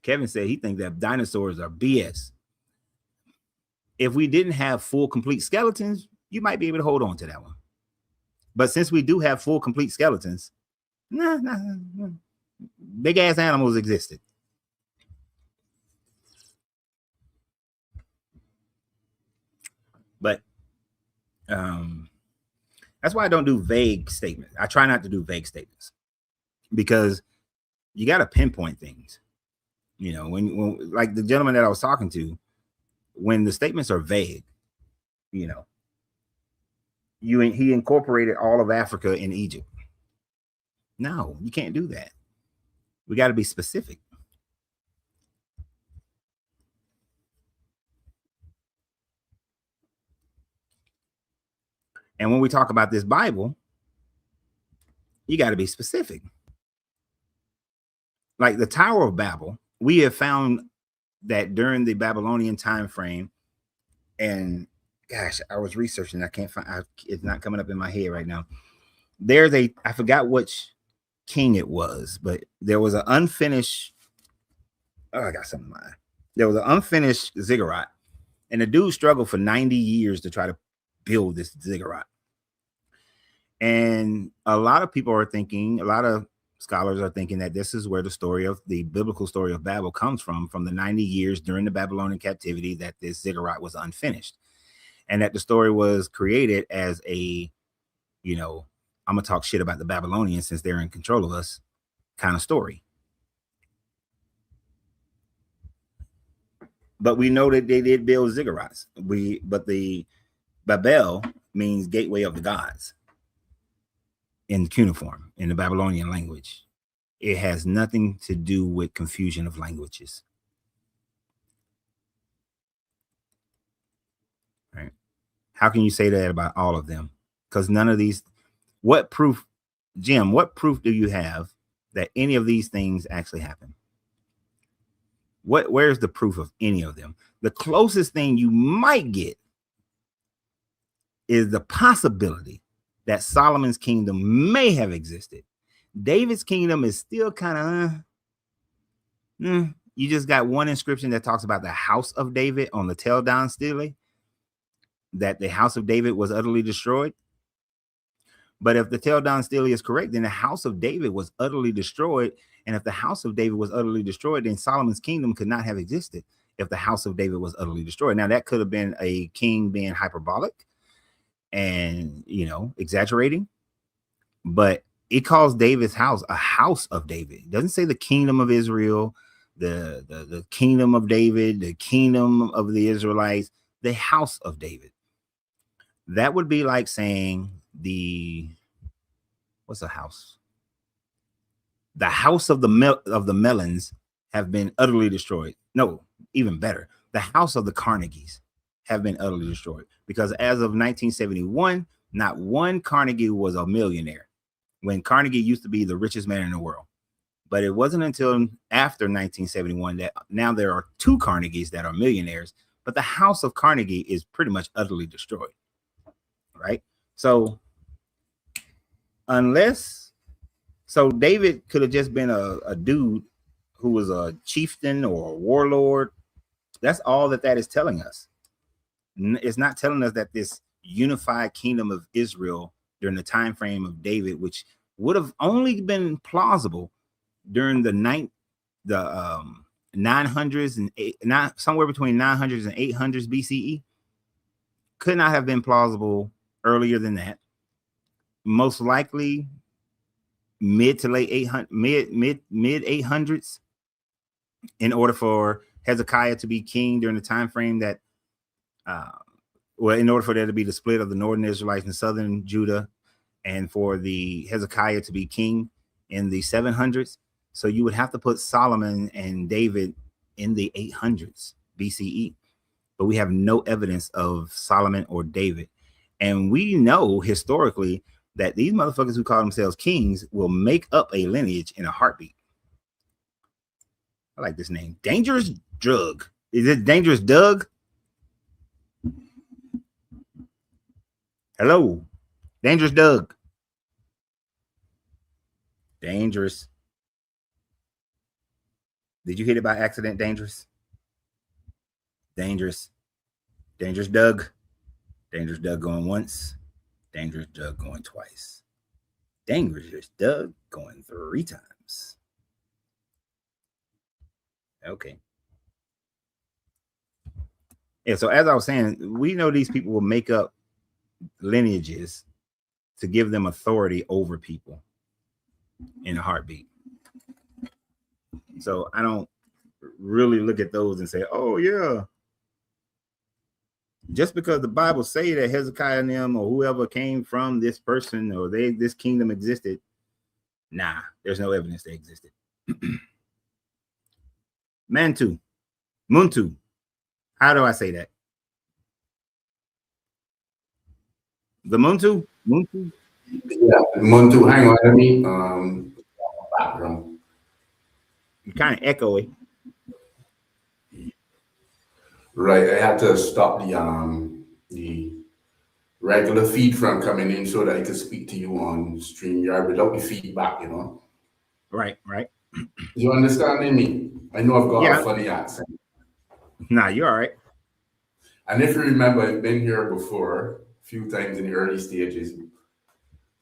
Kevin said he thinks that dinosaurs are BS. If we didn't have full, complete skeletons, you might be able to hold on to that one. But since we do have full, complete skeletons, big ass animals existed. But that's why I don't do vague statements. I try not to do vague statements because you got to pinpoint things. You know, when like the gentleman that I was talking to, when the statements are vague, you know, he incorporated all of Africa in Egypt. No, you can't do that. We got to be specific. And when we talk about this Bible, you got to be specific. Like the Tower of Babel, we have found that during the Babylonian time frame, and gosh, I was researching, I can't find, it's not coming up in my head right now. I forgot which king it was, but there was an unfinished, I got something in mind. There was an unfinished ziggurat, and the dude struggled for 90 years to try to build this ziggurat. And a lot of people are thinking, a lot of scholars are thinking that this is where the biblical story of Babel comes from the 90 years during the Babylonian captivity that this ziggurat was unfinished. and that the story was created as a, you know, I'm gonna talk shit about the Babylonians since they're in control of us kind of story. But we know that they did build ziggurats. But the Babel means gateway of the gods in cuneiform in the Babylonian language. It has nothing to do with confusion of languages. Right? How can you say that about all of them? Because none of these, what proof, Jim, what proof do you have that any of these things actually happen? Where's the proof of any of them? The closest thing you might get is the possibility that Solomon's kingdom may have existed. David's kingdom is still kind of, you just got one inscription that talks about the house of David on the Tel Dan stele, that the house of David was utterly destroyed. But if the Tel Dan stele is correct, then the house of David was utterly destroyed. And if the house of David was utterly destroyed, then Solomon's kingdom could not have existed if the house of David was utterly destroyed. Now, that could have been a king being hyperbolic and, you know, exaggerating. But it calls David's house a house of David. It doesn't say the kingdom of Israel, the kingdom of David, the kingdom of the Israelites, the house of David. That would be like saying what's a house? The house of the Melons have been utterly destroyed. No, even better. The house of the Carnegies have been utterly destroyed, because as of 1971, not one Carnegie was a millionaire, when Carnegie used to be the richest man in the world. But it wasn't until after 1971 that now there are two Carnegies that are millionaires, but the house of Carnegie is pretty much utterly destroyed. Right? So David could have just been a dude who was a chieftain or a warlord. That's all that is telling us. It's not telling us that this unified kingdom of Israel during the time frame of David, which would have only been plausible during the 900s and somewhere between 900s and 800s BCE, could not have been plausible earlier than that. Most likely mid to late 800s, in order for Hezekiah to be king during the time frame that in order for there to be the split of the northern Israelites and southern Judah, and for the Hezekiah to be king in the 700s. So you would have to put Solomon and David in the 800s BCE, but we have no evidence of Solomon or David. And we know historically that these motherfuckers who call themselves kings will make up a lineage in a heartbeat. I like this name. Dangerous Drug. Is it Dangerous Doug? Hello. Dangerous Doug. Dangerous. Did you hit it by accident, Dangerous? Dangerous. Dangerous Doug. Dangerous Doug going once. Dangerous Doug going twice. Dangerous Doug going 3 times. Okay. Yeah, so as I was saying, we know these people will make up lineages to give them authority over people in a heartbeat. So I don't really look at those and say, oh yeah, just because the Bible say that Hezekiah and them or whoever came from this person or this kingdom existed, nah, there's no evidence they existed. Muntu. How do I say that? The Muntu? Yeah, Muntu. Hang on, let me background. You're kind of echoey. Right, I had to stop the regular feed from coming in so that I could speak to you on StreamYard without the feedback, you know. Right. You understanding me? I know I've got a funny accent. Nah, you're all right. And if you remember, I've been here before a few times in the early stages.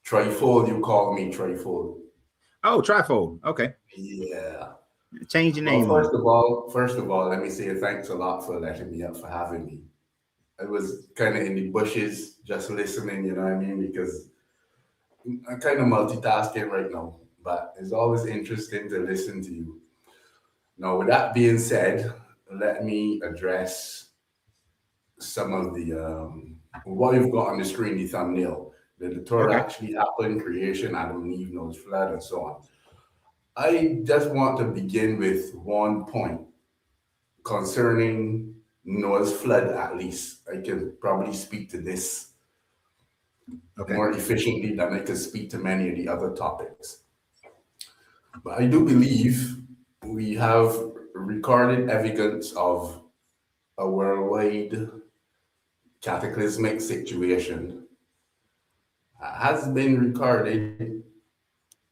Trifold, you called me Trifold. Oh, Trifold. Okay. Yeah. Change your name. Well, first of all, let me say thanks a lot for letting me up, for having me. I was kind of in the bushes just listening, you know what I mean? Because I'm kind of multitasking right now, but it's always interesting to listen to you. Now, with that being said, let me address some of the what you've got on the screen, the thumbnail. That the Torah Okay. actually happened, creation, Adam and Eve, Noah's flood, and so on. I just want to begin with one point concerning Noah's flood, at least. I can probably speak to this Okay. more efficiently than I can speak to many of the other topics. But I do believe we have recorded evidence of a worldwide cataclysmic situation has been recorded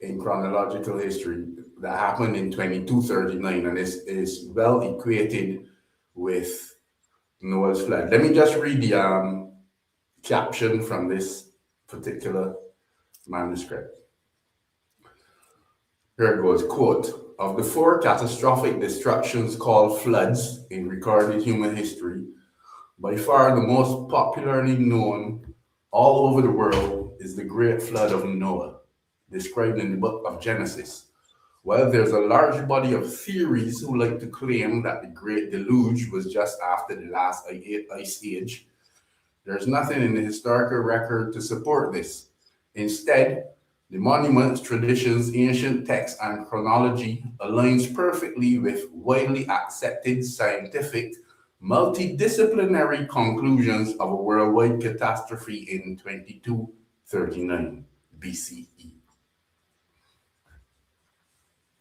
in chronological history that happened in 2239 and is well equated with Noah's flood. Let me just read the caption from this particular manuscript. Here it goes, quote, of the four catastrophic destructions called floods in recorded human history, by far the most popularly known all over the world is the Great Flood of Noah, described in the book of Genesis. Well, there's a large body of theories who like to claim that the Great Deluge was just after the last ice age. There's nothing in the historical record to support this. Instead, the monuments, traditions, ancient texts, and chronology aligns perfectly with widely accepted scientific, multidisciplinary conclusions of a worldwide catastrophe in 2239 BCE.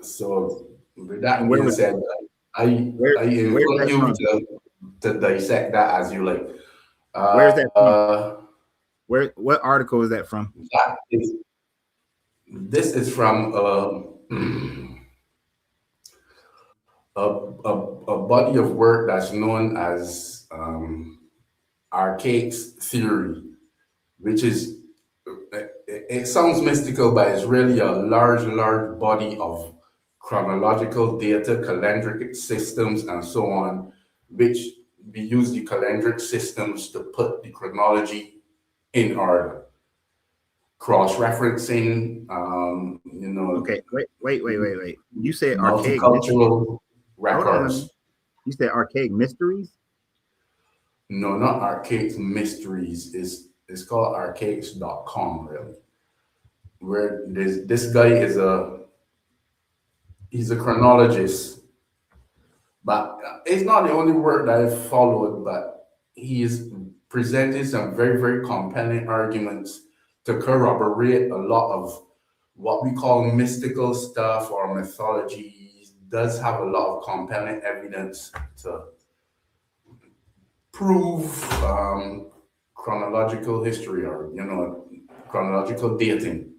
So, with that And where being was said, I where's invite that you from? to dissect that as you like. Where's that from? Uh, What article is that from? that is, this is from a body of work that's known as Archaic's theory, which is, it sounds mystical, but it's really a large body of chronological data, calendric systems, and so on, which we use the calendric systems to put the chronology in order. Cross-referencing, Okay, wait. You said archaic mysteries. multicultural Hold on, man. records. You said archaic mysteries? No, not Archaic Mysteries. It's called archaics.com, really. Where this guy is he's a chronologist, but it's not the only work that I've followed, but he is presenting some very compelling arguments to corroborate a lot of what we call mystical stuff or mythology. Does have a lot of compelling evidence to prove chronological history, or chronological dating.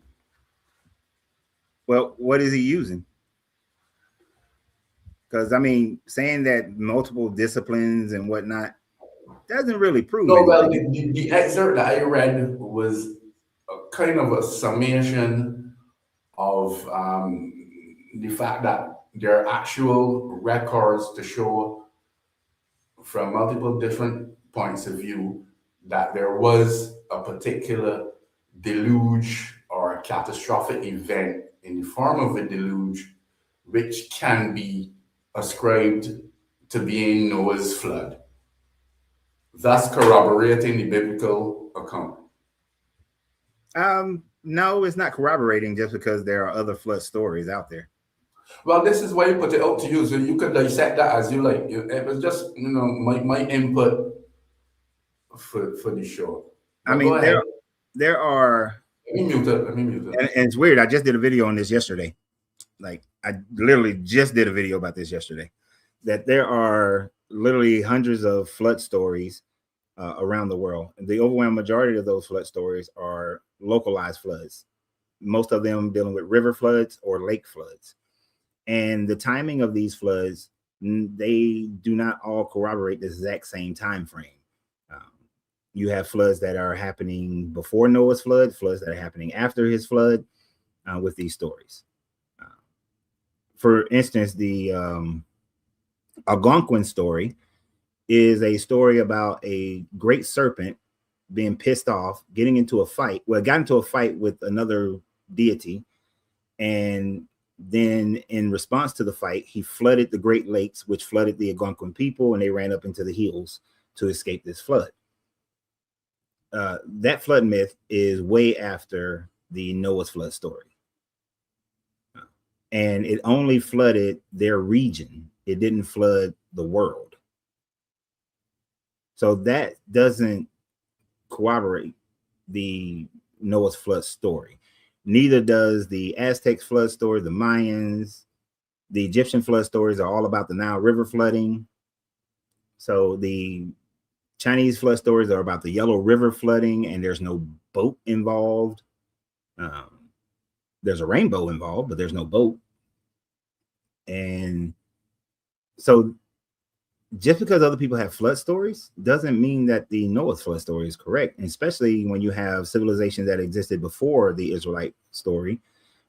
Well, what is he using? Because I mean, saying that multiple disciplines and whatnot doesn't really prove No, well, anything. the excerpt that I read was a kind of a summation of the fact that there are actual records to show from multiple different points of view that there was a particular deluge or a catastrophic event in the form of a deluge, which can be ascribed to being Noah's flood, thus corroborating the biblical account. No, it's not corroborating just because there are other flood stories out there. Well, this is why I put it out to you, so you could dissect that as you like. It was just, my input for the show. But I mean, go ahead. there are. Let me mute it. And it's weird. I just did a video on this yesterday. Like, I literally just did a video about this yesterday. That there are literally hundreds of flood stories around the world. And the overwhelming majority of those flood stories are localized floods. Most of them dealing with river floods or lake floods. And the timing of these floods, they do not all corroborate the exact same time frame. You have floods that are happening before Noah's flood, floods that are happening after his flood with these stories. For instance, the Algonquin story is a story about a great serpent being pissed off, getting into a fight. Well, got into a fight with another deity, and then in response to the fight, he flooded the Great Lakes, which flooded the Algonquin people, and they ran up into the hills to escape this flood. That flood myth is way after the Noah's flood story. And it only flooded their region. It didn't flood the world. So that doesn't corroborate the Noah's flood story. Neither does the Aztecs flood story, the Mayans, the Egyptian flood stories are all about the Nile River flooding. So the Chinese flood stories are about the Yellow River flooding, and there's no boat involved. There's a rainbow involved, but there's no boat. And so just because other people have flood stories doesn't mean that the Noah's flood story is correct, and especially when you have civilizations that existed before the Israelite story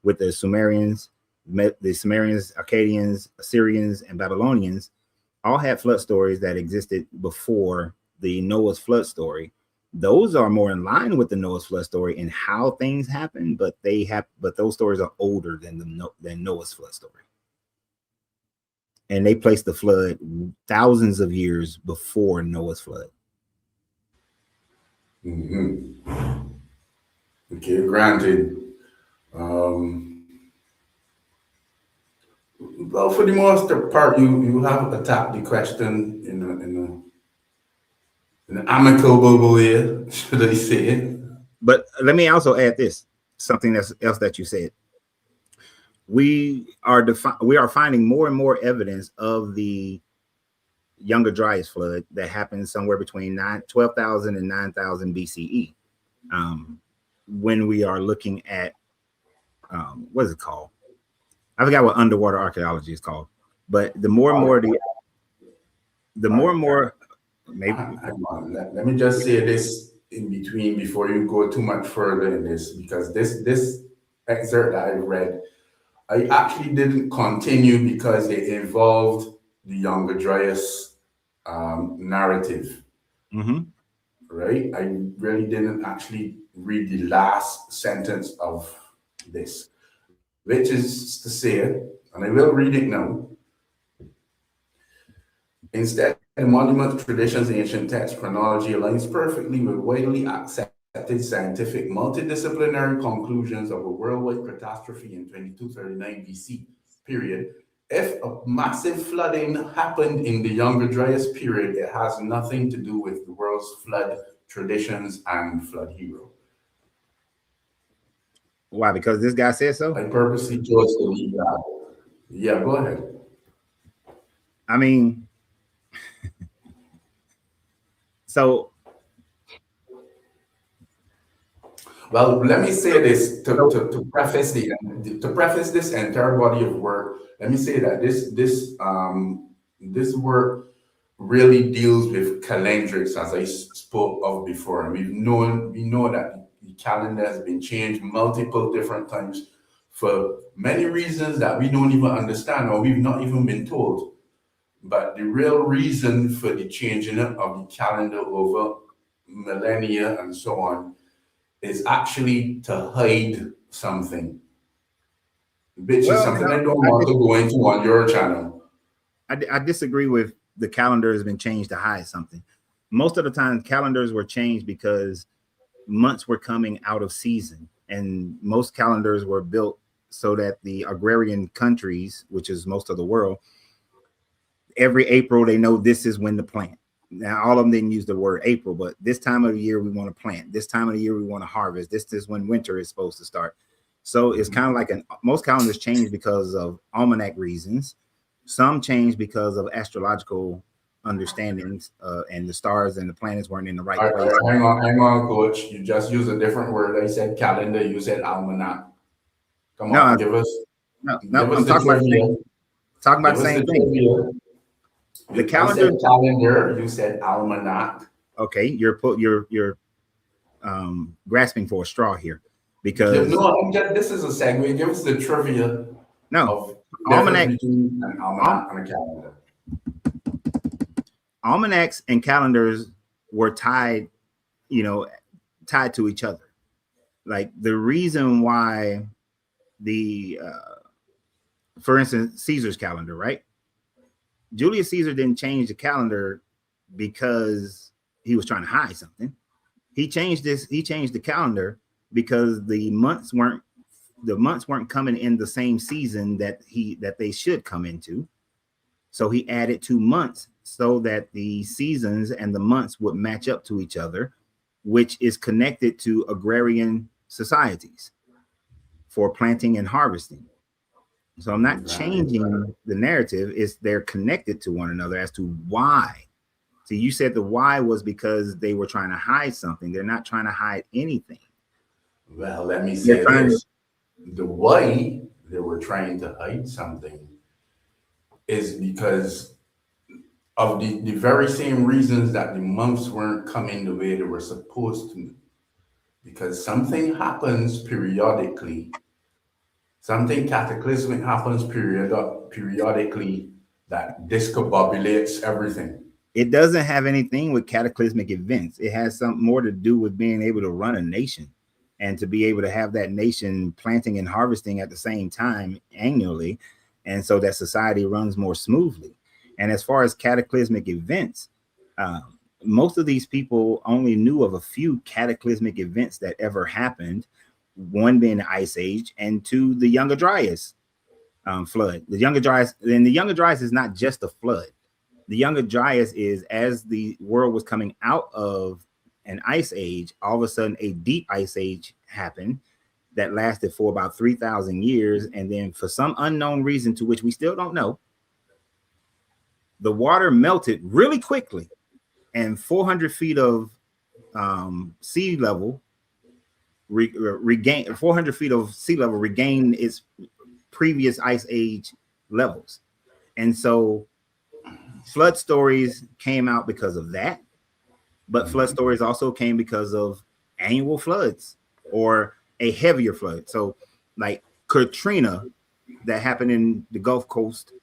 with the Sumerians, Akkadians, Assyrians, and Babylonians all had flood stories that existed before the Noah's flood story. Those are more in line with the Noah's flood story and how things happen, but those stories are older than Noah's flood story. And they placed the flood thousands of years before Noah's flood. Mm-hmm. Okay, granted. Well, for the most part, you have attacked the question in an amicable way, should I say it? But let me also add this, something else that you said. We are finding more and more evidence of the Younger Dryas flood that happened somewhere between 12,000 and 9,000 BCE. When we are looking at what is it called? I forgot what underwater archaeology is called. But the more and more, maybe. Let me just say this in between before you go too much further in this, because this excerpt that I read, I actually didn't continue because it involved the Younger Dryas narrative. Mm-hmm. Right? I really didn't actually read the last sentence of this, which is to say, and I will read it now. Instead, monument traditions, ancient text chronology aligns perfectly with widely accepted scientific multidisciplinary conclusions of a worldwide catastrophe in 2239 BC period. If a massive flooding happened in the Younger Dryas period, it has nothing to do with the world's flood traditions and flood hero. Why? Because this guy said so? I purposely chose to leave that. Yeah, go ahead. I mean, so. Well, let me say this to preface this entire body of work. Let me say that this work really deals with calendrics, as I spoke of before, and we know that the calendar has been changed multiple different times for many reasons that we don't even understand or we've not even been told. But the real reason for the changing of the calendar over millennia and so on is actually to hide something, which is something I don't want to go into on your channel. I disagree with the calendar has been changed to hide something. Most of the time, calendars were changed because months were coming out of season, and most calendars were built so that the agrarian countries, which is most of the world, every April they know this is when to plant. Now, all of them didn't use the word April, but this time of the year we want to plant. This time of the year we want to harvest. This is when winter is supposed to start. So it's kind of like most calendars change because of almanac reasons. Some change because of astrological understandings, and the stars and the planets weren't in the right place. Hang on, coach. You just used a different word. I said calendar. You said almanac. Come on, give us. No, I'm talking about the same thing. The calendar. I said calendar. You said almanac. Okay, you're grasping for a straw here, because this is a segue. Give us the trivia. No, of almanac between an almanac and a calendar. almanacs and calendars were tied, tied to each other. Like the reason why for instance, Caesar's calendar, right? Julius Caesar didn't change the calendar because he was trying to hide something. He changed the calendar because the months weren't coming in the same season that they should come into. So he added 2 months so that the seasons and the months would match up to each other, which is connected to agrarian societies for planting and harvesting. So I'm not changing the narrative. It's they're connected to one another as to why. So you said the why was because they were trying to hide something. They're not trying to hide anything. Well, let me say this. The why they were trying to hide something is because of the very same reasons that the months weren't coming the way they were supposed to. Because something happens periodically, something cataclysmic happens periodically that discombobulates everything. It doesn't have anything with cataclysmic events. It has something more to do with being able to run a nation and to be able to have that nation planting and harvesting at the same time annually. And so that society runs more smoothly. And as far as cataclysmic events, most of these people only knew of a few cataclysmic events that ever happened, one being the Ice Age, and two, the Younger Dryas flood. The Younger Dryas is not just a flood. The Younger Dryas is as the world was coming out of an ice age, all of a sudden a deep ice age happened that lasted for about 3,000 years. And then for some unknown reason to which we still don't know, the water melted really quickly and 400 feet of sea level regained 400 feet of sea level regained its previous ice age levels. And so flood stories came out because of that, but flood stories also came because of annual floods or a heavier flood. So like Katrina that happened in the Gulf Coast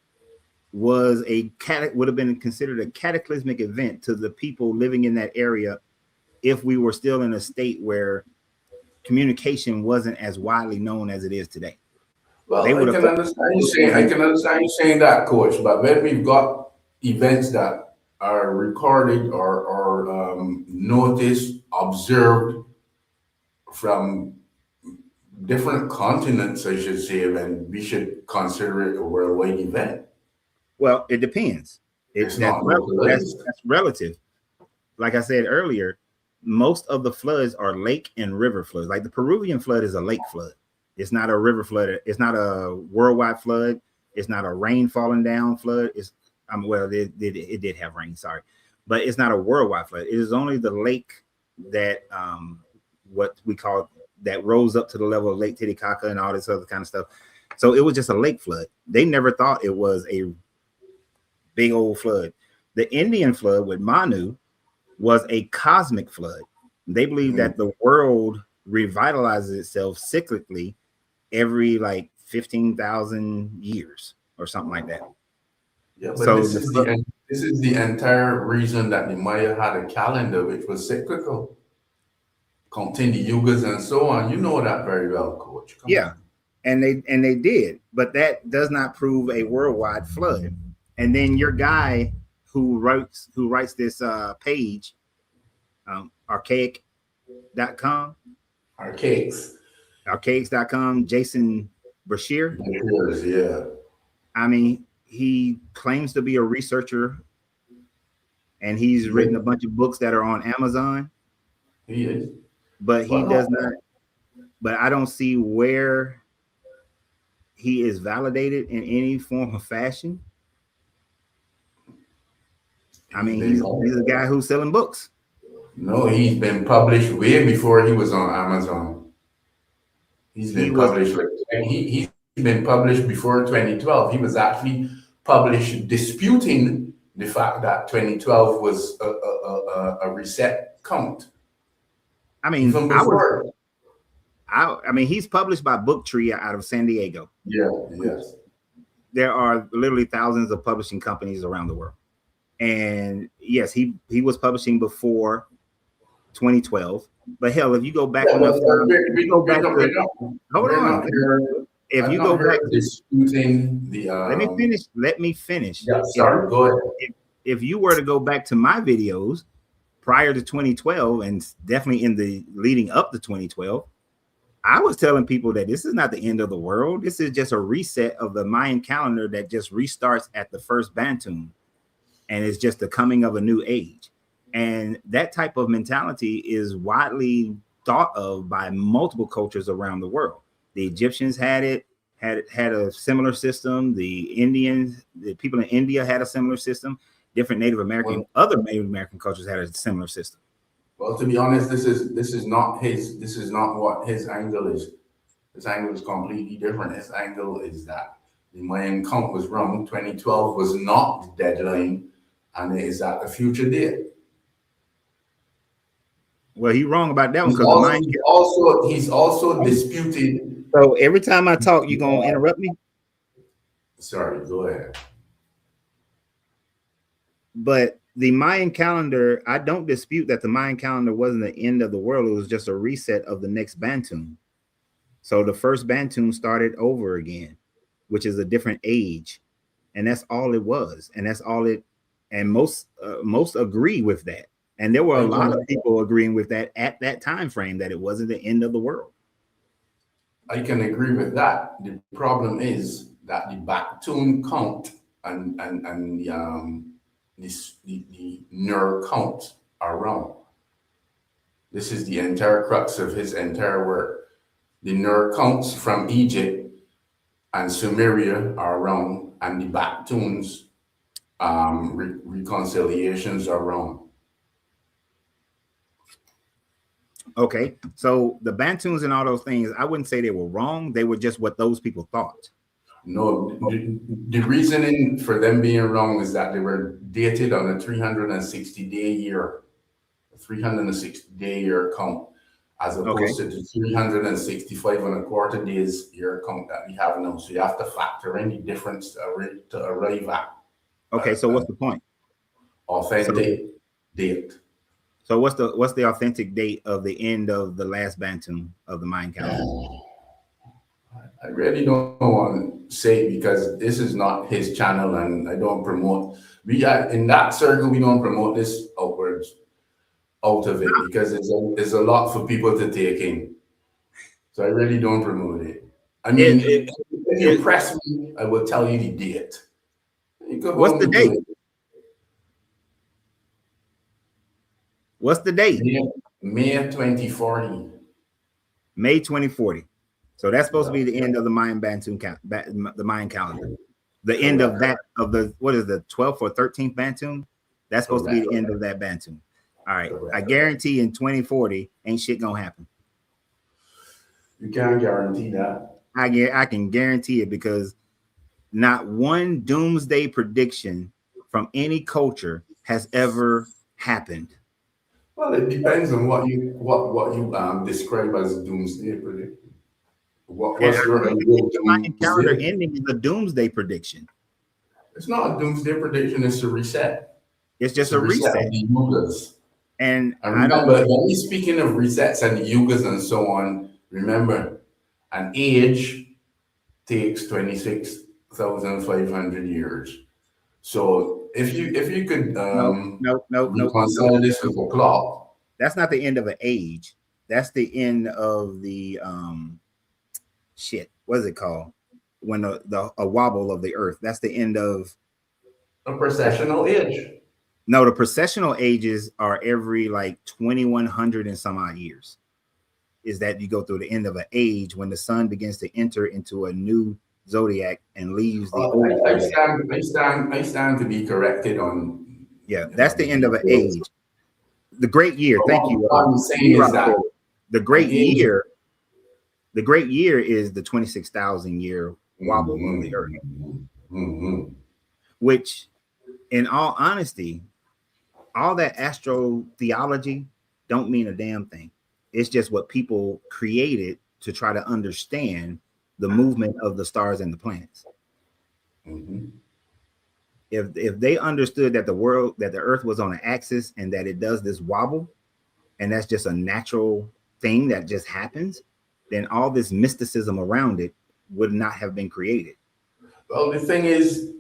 would have been considered a cataclysmic event to the people living in that area if we were still in a state where communication wasn't as widely known as it is today. Well, I can understand you saying that, Coach. But when we've got events that are recorded or noticed, observed from different continents, I should say, then we should consider it a worldwide event. Well, it depends. That's relative. Like I said earlier, most of the floods are lake and river floods. Like the Peruvian flood is a lake flood. It's not a river flood. It's not a worldwide flood. It's not a rain falling down flood. It did have rain, sorry, but it's not a worldwide flood. It is only the lake that what we call that rose up to the level of Lake Titicaca and all this other kind of stuff. So it was just a lake flood. They never thought it was a big old flood. The Indian flood with Manu was a cosmic flood. They believe that the world revitalizes itself cyclically every like 15,000 years or something like that. Yeah, but so this is the entire reason that the Maya had a calendar which was cyclical, counting the yugas and so on. You know that very well, Coach. Come on. And they did, but that does not prove a worldwide flood. And then your guy who writes this page, archaics.com, Jason Bashir. Yeah. I mean, he claims to be a researcher and he's written a bunch of books that are on Amazon. He is. But he does not, but I don't see where he is validated in any form of fashion. I mean, he's a guy who's selling books. No, he's been published way before he was on Amazon. He's been published before 2012. He was actually published disputing the fact that 2012 was a reset count. I mean, even before. I mean, he's published by Booktree out of San Diego. Yeah, yes. There are literally thousands of publishing companies around the world. And yes, he was publishing before 2012. But hell, if you go back Yeah, but enough time, if you go we're back not, to, hold we're on, not here. if I'm you not go here back to, disputing the. let me finish. Let me finish. Yeah, sorry. Go ahead. If you were to go back to my videos prior to 2012, and definitely in the leading up to 2012, I was telling people that this is not the end of the world. This is just a reset of the Mayan calendar that just restarts at the first Bantum, and it's just the coming of a new age. And that type of mentality is widely thought of by multiple cultures around the world. The Egyptians had it, had a similar system. The Indians, the people in India had a similar system. Different other Native American cultures had a similar system. Well, to be honest, this is not his. This is not what his angle is. His angle is completely different. His angle is that the Mayan count was wrong. 2012 was not the deadline, and it is at a future date. Well, he's wrong about that one because the Mayan. He's also disputed. So every time I talk, you gonna interrupt me? Sorry, go ahead. But the Mayan calendar, I don't dispute that the Mayan calendar wasn't the end of the world. It was just a reset of the next Bantum. So the first Bantum started over again, which is a different age. And that's all it was. And that's all it, and most agree with that. And there were a lot of people agreeing with that at that time frame, that it wasn't the end of the world. I can agree with that. The problem is that the Bactune count and the Nur count are wrong. This is the entire crux of his entire work. The Nur counts from Egypt and Sumeria are wrong, and the Bactunes reconciliations are wrong. Okay, so the Bantuns and all those things, I wouldn't say they were wrong. They were just what those people thought. No, the reasoning for them being wrong is that they were dated on a 360-day year, a 360-day year count, as opposed to the 365 and a quarter days year count that we have now. So you have to factor in the difference to arrive at. Okay, so what's the point? Authentic date. So what's the authentic date of the end of the last Bantum of the Mayan calendar? I really don't want to say, because this is not his channel, and I don't promote. In that circle, we don't promote this outwards out of it, because it's a lot for people to take in. So I really don't promote it. I mean, if you press me, I will tell you the date. What's the date? What's the date? May 2040. May 2040. So that's supposed to be the end of the Mayan Bantum the Mayan calendar. The end of that, of the, what is the 12th or 13th Bantum? That's supposed to be the end of that Bantum. All right. I guarantee in 2040 ain't shit gonna happen. You can't guarantee that. I can guarantee it, because not one doomsday prediction from any culture has ever happened. Well, it depends on what you describe as doomsday prediction. What's your Mayan calendar ending is a doomsday prediction? It's not a doomsday prediction. It's a reset. It's just a reset. Of the yugas. And remember, when he's speaking of resets and the yugas and so on, remember, an age takes 26,500 years. So if you could reconcile this with a clock. That's not the end of an age. That's the end of the what is it called? When a wobble of the earth. That's the end of a precessional age. No, the precessional ages are every like 2100 and some odd years. Is that you go through the end of an age when the sun begins to enter into a new zodiac and leaves the old. I stand to be corrected on. Yeah, that's the end of an age. The great year. Thank you. What I'm saying is that the great year. The great year is the 26,000 year wobble of the earth, which, in all honesty, all that astro theology don't mean a damn thing. It's just what people created to try to understand the movement of the stars and the planets. if they understood that the earth was on an axis and that it does this wobble, and that's just a natural thing that just happens, then all this mysticism around it would not have been created. Well, the thing is,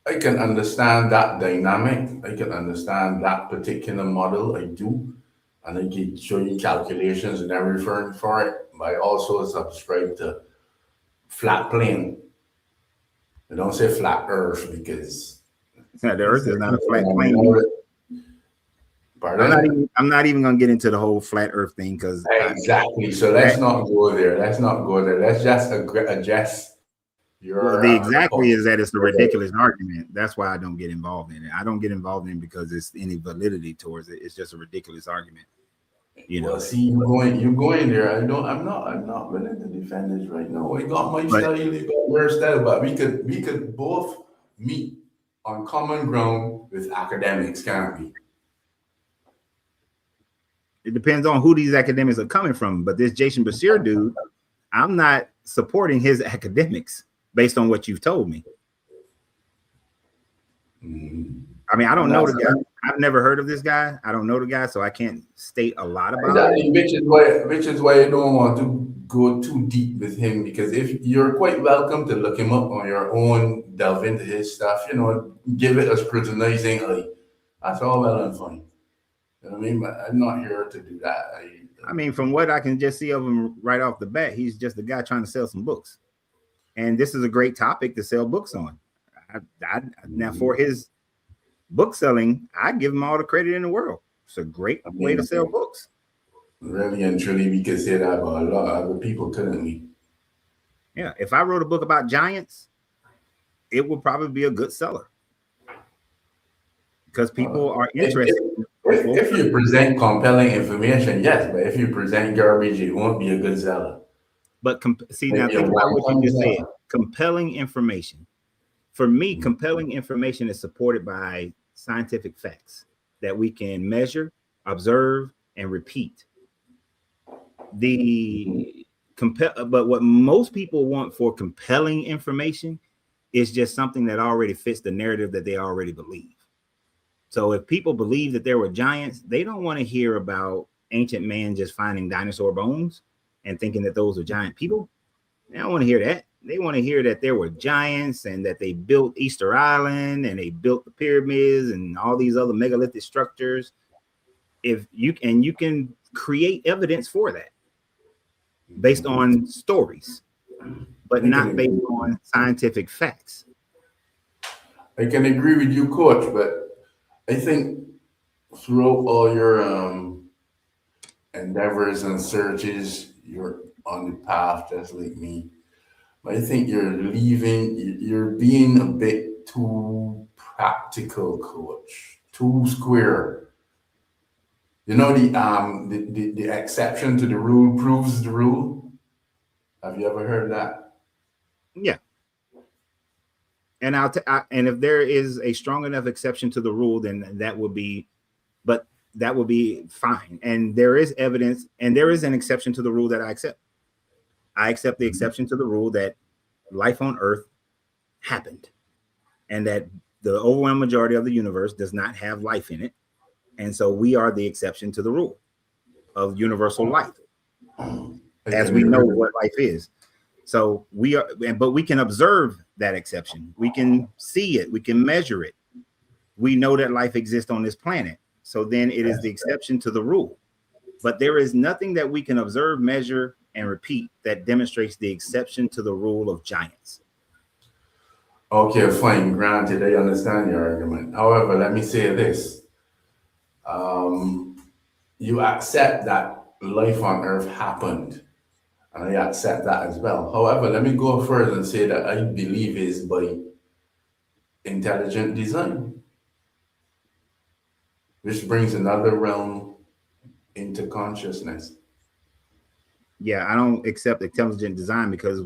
I can understand that dynamic. I can understand that particular model. I do. And I can show you calculations and everything for it. But I also subscribe to flat plane. I don't say flat earth because The earth is not a flat plane. Pardon? I'm not even gonna get into the whole flat earth thing because exactly. So let's not go there. Let's not go there. Let's just adjust your the exactly is that it's a ridiculous argument. That's why I don't get involved in it. I don't get involved in it because it's any validity towards it. It's just a ridiculous argument. You know. Well, see, you're going there. I'm not willing to defend this right now. I got my style, you got your style, but we could both meet on common ground with academics, can't we? It depends on who these academics are coming from. But this Jason Basir dude, I'm not supporting his academics based on what you've told me. Mm-hmm. I mean, I don't know the guy. I've never heard of this guy. I don't know the guy, so I can't state a lot about it. Which is why I don't want to go too deep with him, because if you're quite welcome to look him up on your own, delve into his stuff, give it a scrutinizing eye. That's all well and fine. You know what I mean? But I'm not here to do that. I mean, from what I can just see of him right off the bat, he's just a guy trying to sell some books. And this is a great topic to sell books on. Now, for his book selling, I give him all the credit in the world. It's a great way to sell books. Really and truly, we could say that about a lot of other people, couldn't we? Yeah. If I wrote a book about giants, it would probably be a good seller. Because people are interested. If you present compelling information, yes, but if you present garbage, it won't be a good seller. But see, now think about what you just said. Compelling information. For me, compelling information is supported by scientific facts that we can measure, observe, and repeat. But what most people want for compelling information is just something that already fits the narrative that they already believe. So if people believe that there were giants, they don't want to hear about ancient man just finding dinosaur bones and thinking that those are giant people. They don't want to hear that. They want to hear that there were giants and that they built Easter Island and they built the pyramids and all these other megalithic structures. If you can create evidence for that based on stories, but not based on scientific facts. I can agree with you, Coach, but I think throughout all your endeavors and searches, you're on the path just like me. I think you're being a bit too practical, Coach, too square. The exception to the rule proves the rule. Have you ever heard that? Yeah. And and if there is a strong enough exception to the rule, then that would be fine. And there is evidence, and there is an exception to the rule that I accept. I accept the exception to the rule that life on Earth happened and that the overwhelming majority of the universe does not have life in it. And so we are the exception to the rule of universal life, as we know what life is. So but we can observe that exception. We can see it. We can measure it. We know that life exists on this planet. So then it is the exception to the rule. But there is nothing that we can observe, measure, and repeat that demonstrates the exception to the rule of giants. Okay, fine. Granted, I understand your argument. However, let me say this. You accept that life on Earth happened, and I accept that as well. However, let me go further and say that I believe is by intelligent design, which brings another realm into consciousness. Yeah, I don't accept intelligent design because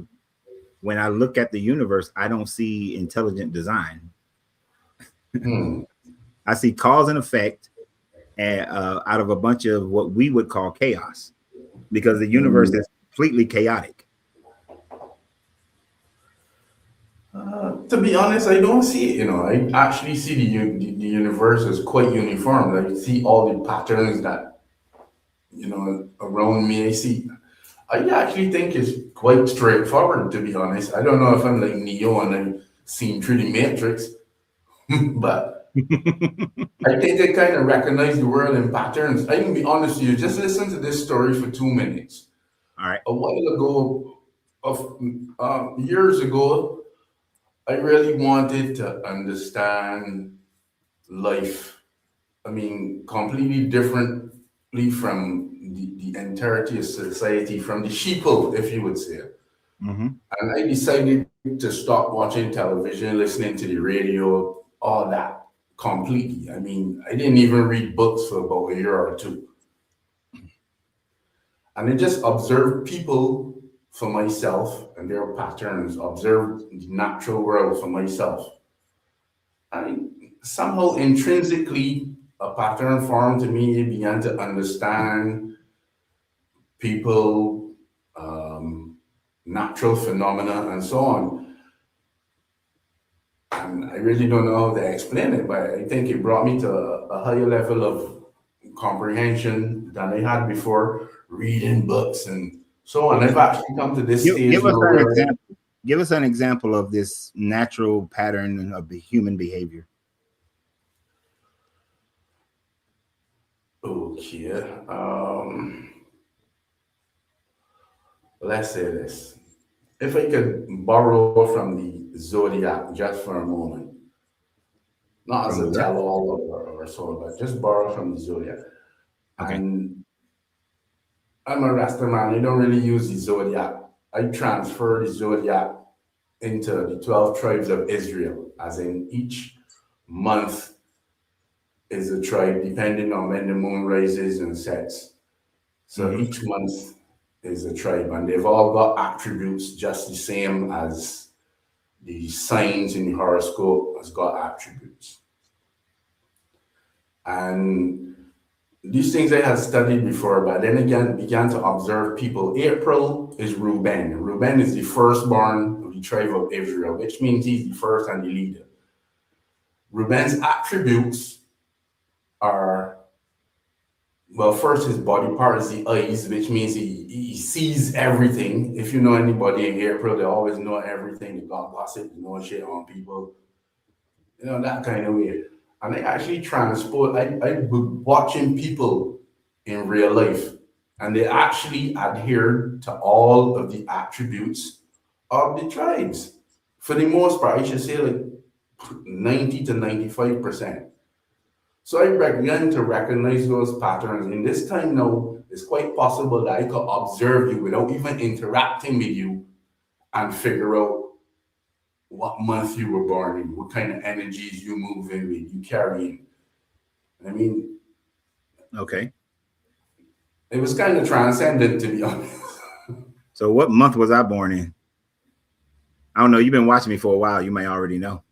when I look at the universe, I don't see intelligent design. I see cause and effect out of a bunch of what we would call chaos, because the universe is completely chaotic. To be honest, I don't see it. I actually see the universe as quite uniform. I see all the patterns that around me. I actually think it's quite straightforward. To be honest, I don't know if I'm like Neo and I've seen through the Matrix, but I think I kind of recognize the world in patterns. I can be honest with you. Just listen to this story for 2 minutes. All right. A while ago, of years ago, I really wanted to understand life. I mean, completely differently from the entirety of society, from the sheeple, if you would say. Mm-hmm. And I decided to stop watching television, listening to the radio, all that completely. I mean, I didn't even read books for about a year or two. And I just observed people for myself and their patterns, observed the natural world for myself. And somehow intrinsically, a pattern formed to me, began to understand people, natural phenomena, and so on. And I really don't know how to explain it, but I think it brought me to a higher level of comprehension than I had before reading books and so on. I've actually come to this stage Give us now an where, example. Give us an example of this natural pattern of the human behavior. okay, let's say this. If I could borrow from the zodiac just for a moment, not as From the a what? tell-all or so, but just borrow from the zodiac. Okay. And I'm a Rasta man. I don't really use the zodiac. I transfer the zodiac into the 12 tribes of Israel, as in each month is a tribe depending on when the moon rises and sets. So Mm-hmm. each month is a tribe, and they've all got attributes just the same as the signs in the horoscope has got attributes. And these things I had studied before, but then again began to observe people. April is Reuben. Reuben is the firstborn of the tribe of Israel, which means he's the first and the leader. Reuben's attributes are, well, first his body part is the eyes, which means he sees everything. If you know anybody in April, they always know everything. They got gossip, they know shit on people, that kind of way. And I actually transport, I was watching people in real life, and they actually adhere to all of the attributes of the tribes. For the most part, I should say like 90 to 95%. So I began to recognize those patterns. In this time now, it's quite possible that I could observe you without even interacting with you and figure out what month you were born in, what kind of energies you move in with, you carrying. I mean, Okay. it was kind of transcendent, to be honest. So what month was I born in? I don't know. You've been watching me for a while. You may already know.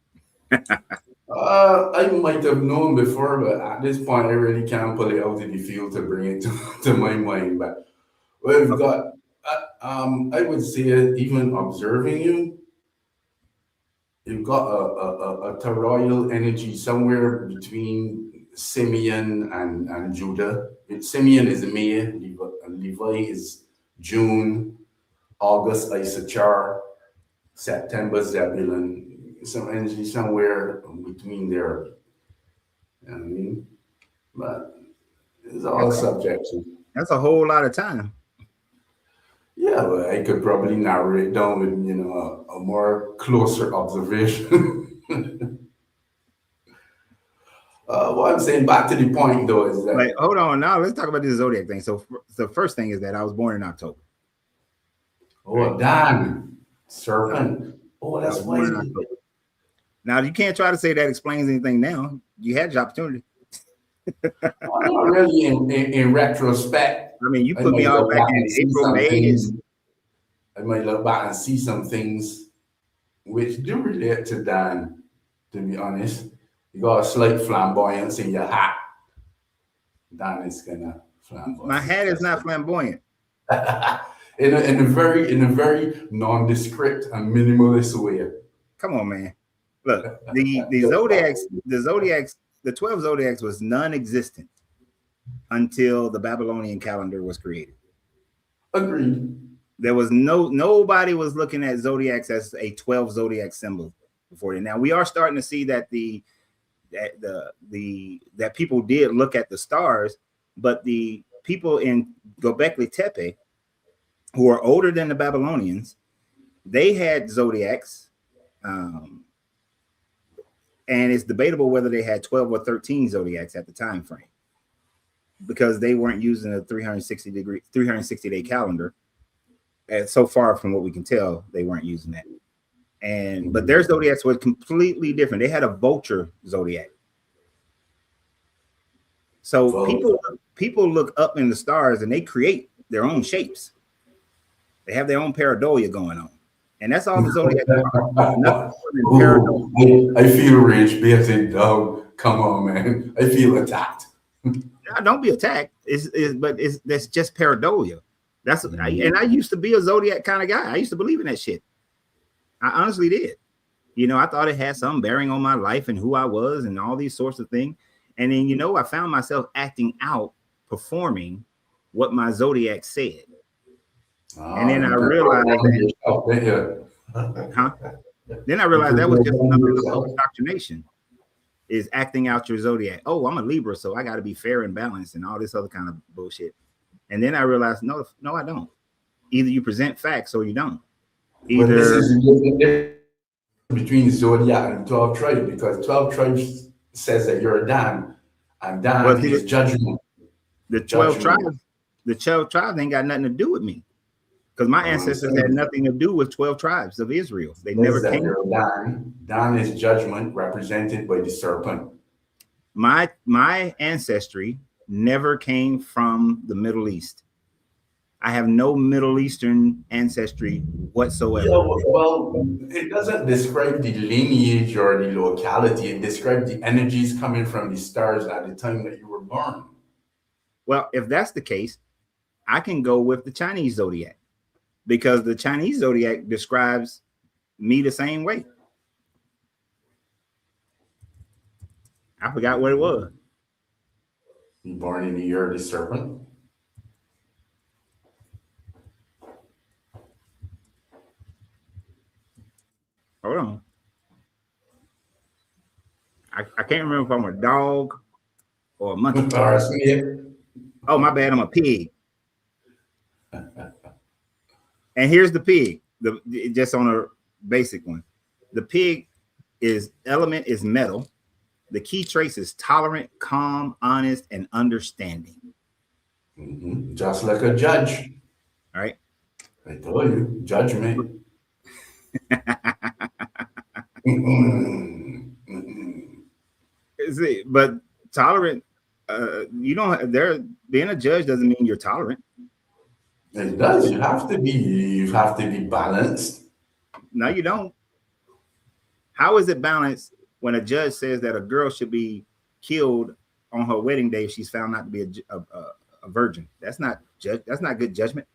I might have known before, but at this point, I really can't pull it out of the field to bring it to my mind. But we've Okay. got, I would say, even observing you, you've got a toroidal energy somewhere between Simeon and Judah. Simeon is May, Levi is June, August Issachar, September Zebulun. Some energy somewhere between there. You know what I mean? But it's all subjective. That's a whole lot of time. Yeah, but I could probably narrow it down with a more closer observation. What I'm saying, back to the point though, is Wait, that hold on. Now let's talk about this zodiac thing. So the first thing is that I was born in October. oh Dan, serpent. Oh, I that's was why. born in October. Now you can't try to say that explains anything now. You had your opportunity. Well, not really in retrospect. I mean, you I put me might all look back back in and see April, some May, things. and I might look back and see some things which do relate to Dan, to be honest. You got a slight flamboyance in your hat. Dan is kind of my flamboyant. hat is not flamboyant. in a very nondescript and minimalist way. Come on, man. Look, the zodiacs, the 12 zodiacs was non-existent until the Babylonian calendar was created. Agreed. There was nobody was looking at zodiacs as a 12 zodiac symbol before then. Now we are starting to see that that people did look at the stars, but the people in Göbekli Tepe, who are older than the Babylonians, they had zodiacs, and it's debatable whether they had 12 or 13 zodiacs at the time frame, because they weren't using a 360 day calendar. And so far from what we can tell, they weren't using that. But their zodiacs were completely different. They had a vulture zodiac. So people look up in the stars and they create their own shapes. They have their own pareidolia going on, and that's all the zodiacs are. I feel rage baited, dog. Come on, man. I feel attacked. Don't be attacked. That's just pareidolia. And I used to be a zodiac kind of guy. I used to believe in that shit. I honestly did. You know, I thought it had some bearing on my life and who I was and all these sorts of things. And then, you know, I found myself acting out, performing what my zodiac said. And then I realized that was just another indoctrination, is acting out your zodiac. Oh, I'm a Libra, so I got to be fair and balanced and all this other kind of bullshit. And then I realized, no, I don't. Either you present facts or you don't. Either this is between zodiac and 12 tribes, because 12 tribes says that you're a Dan, and Dan is judgment. The 12 tribes ain't got nothing to do with me, because my ancestors had nothing to do with 12 tribes of Israel. They never came. Dan is judgment, represented by the serpent. My ancestry never came from the Middle East. I have no Middle Eastern ancestry whatsoever. Yeah, well, it doesn't describe the lineage or the locality. It describes the energies coming from the stars at the time that you were born. Well, if that's the case, I can go with the Chinese zodiac, because the Chinese zodiac describes me the same way. I forgot what it was. You born in the year of the serpent. Hold on. I can't remember if I'm a dog or a monkey. Oh, my bad. I'm a pig. And here's the pig. Just on a basic one. The pig element is metal. The key trace is tolerant, calm, honest, and understanding. Mm-hmm. Just like a judge. All right. I told you, judgment. But tolerant, you don't. Being a judge doesn't mean you're tolerant. It does. You have to be balanced. No, you don't. How is it balanced when a judge says that a girl should be killed on her wedding day if she's found not to be a virgin? That's not good judgment.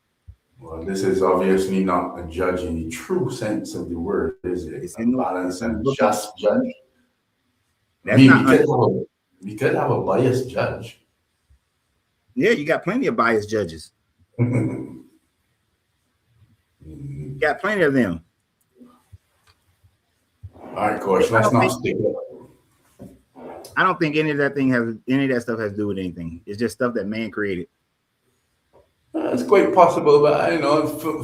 Well, this is obviously not a judge in the true sense of the word, is it? It's a balanced and just judge. We could have a biased judge. Yeah, you got plenty of biased judges. Got plenty of them. All right, Coach, let's not stick it. I don't think any of that stuff has to do with anything. It's just stuff that man created. It's quite possible, but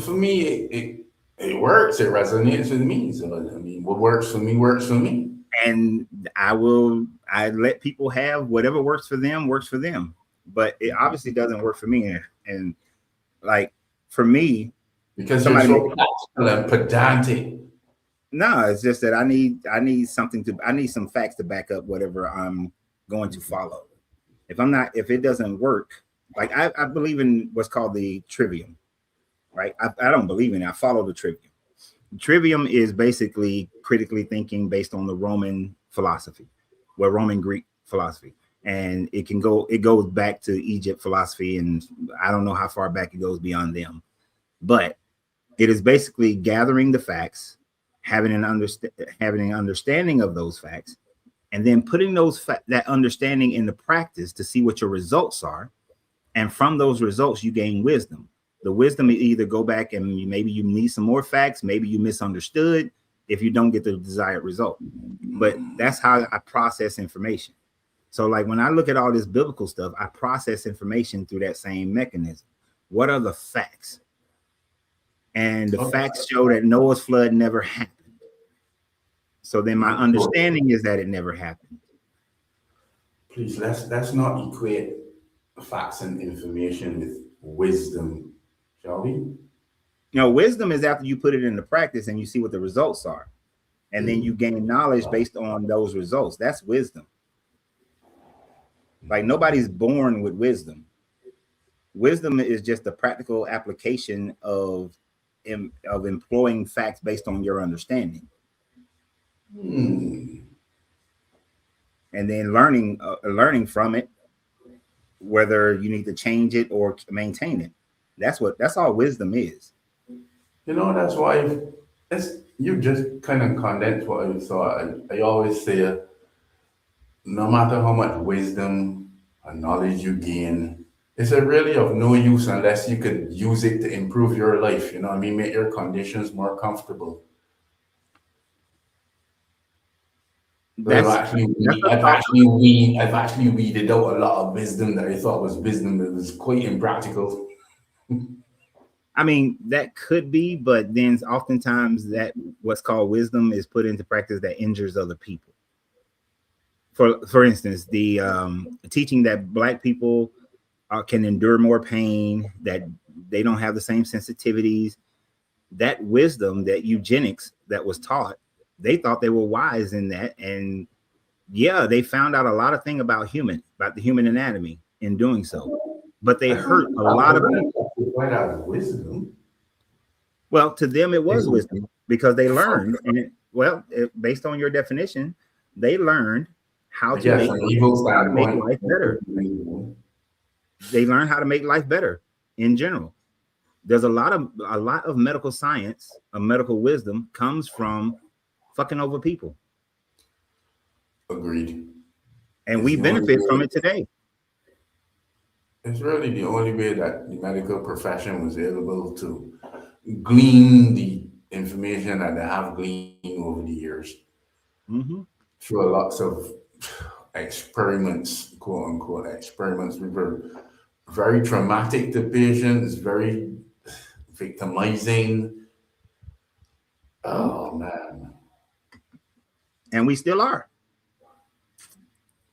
for me, it works. It resonates with me. So I mean, what works for me works for me. And I let people have whatever works for them. But it obviously doesn't work for me. And like for me, because you're so practical and pedantic. No, it's just that I need some facts to back up whatever I'm going to follow. If it doesn't work, like I believe in what's called the trivium, right? I don't believe in it. I follow the trivium. Trivium is basically critically thinking based on the Roman philosophy, Roman Greek philosophy. And it goes back to Egypt philosophy, and I don't know how far back it goes beyond them. But it is basically gathering the facts, having an understanding of those facts, and then putting that understanding into practice to see what your results are. And from those results, you gain wisdom. The wisdom is either go back and maybe you need some more facts, maybe you misunderstood if you don't get the desired result. But that's how I process information. So like when I look at all this biblical stuff, I process information through that same mechanism. What are the facts? And the facts show that Noah's flood never happened. So then my understanding is that it never happened. Please, let's not equate facts and information with wisdom, shall we? You know, wisdom is after you put it into practice and you see what the results are. And then you gain knowledge based on those results. That's wisdom. Like nobody's born with wisdom. Wisdom is just the practical application of employing facts based on your understanding. And then learning from it, whether you need to change it or maintain it. That's all wisdom is. You know, that's why you just kind of condensed what I thought. I always say, no matter how much wisdom and knowledge you gain, it's really of no use unless you could use it to improve your life. You know what I mean? Make your conditions more comfortable. I've actually weeded out a lot of wisdom that I thought was wisdom that was quite impractical. I mean, that could be, but then oftentimes that what's called wisdom is put into practice that injures other people. For instance, the teaching that Black people can endure more pain, that they don't have the same sensitivities, that wisdom, that eugenics that was taught, they thought they were wise in that. And yeah, they found out a lot of things about the human anatomy in doing so, but they hurt a lot of people. Wisdom. Well, to them it was wisdom because they learned, and based on your definition, they learned how to make life better. They learned how to make life better in general. There's a lot of medical science, medical wisdom comes from fucking over people. Agreed. And we benefit from it today. It's really the only way that the medical profession was able to glean the information that they have gleaned over the years through lots of experiments, quote unquote experiments, which were very traumatic to patients, very victimizing. Oh man. And we still are.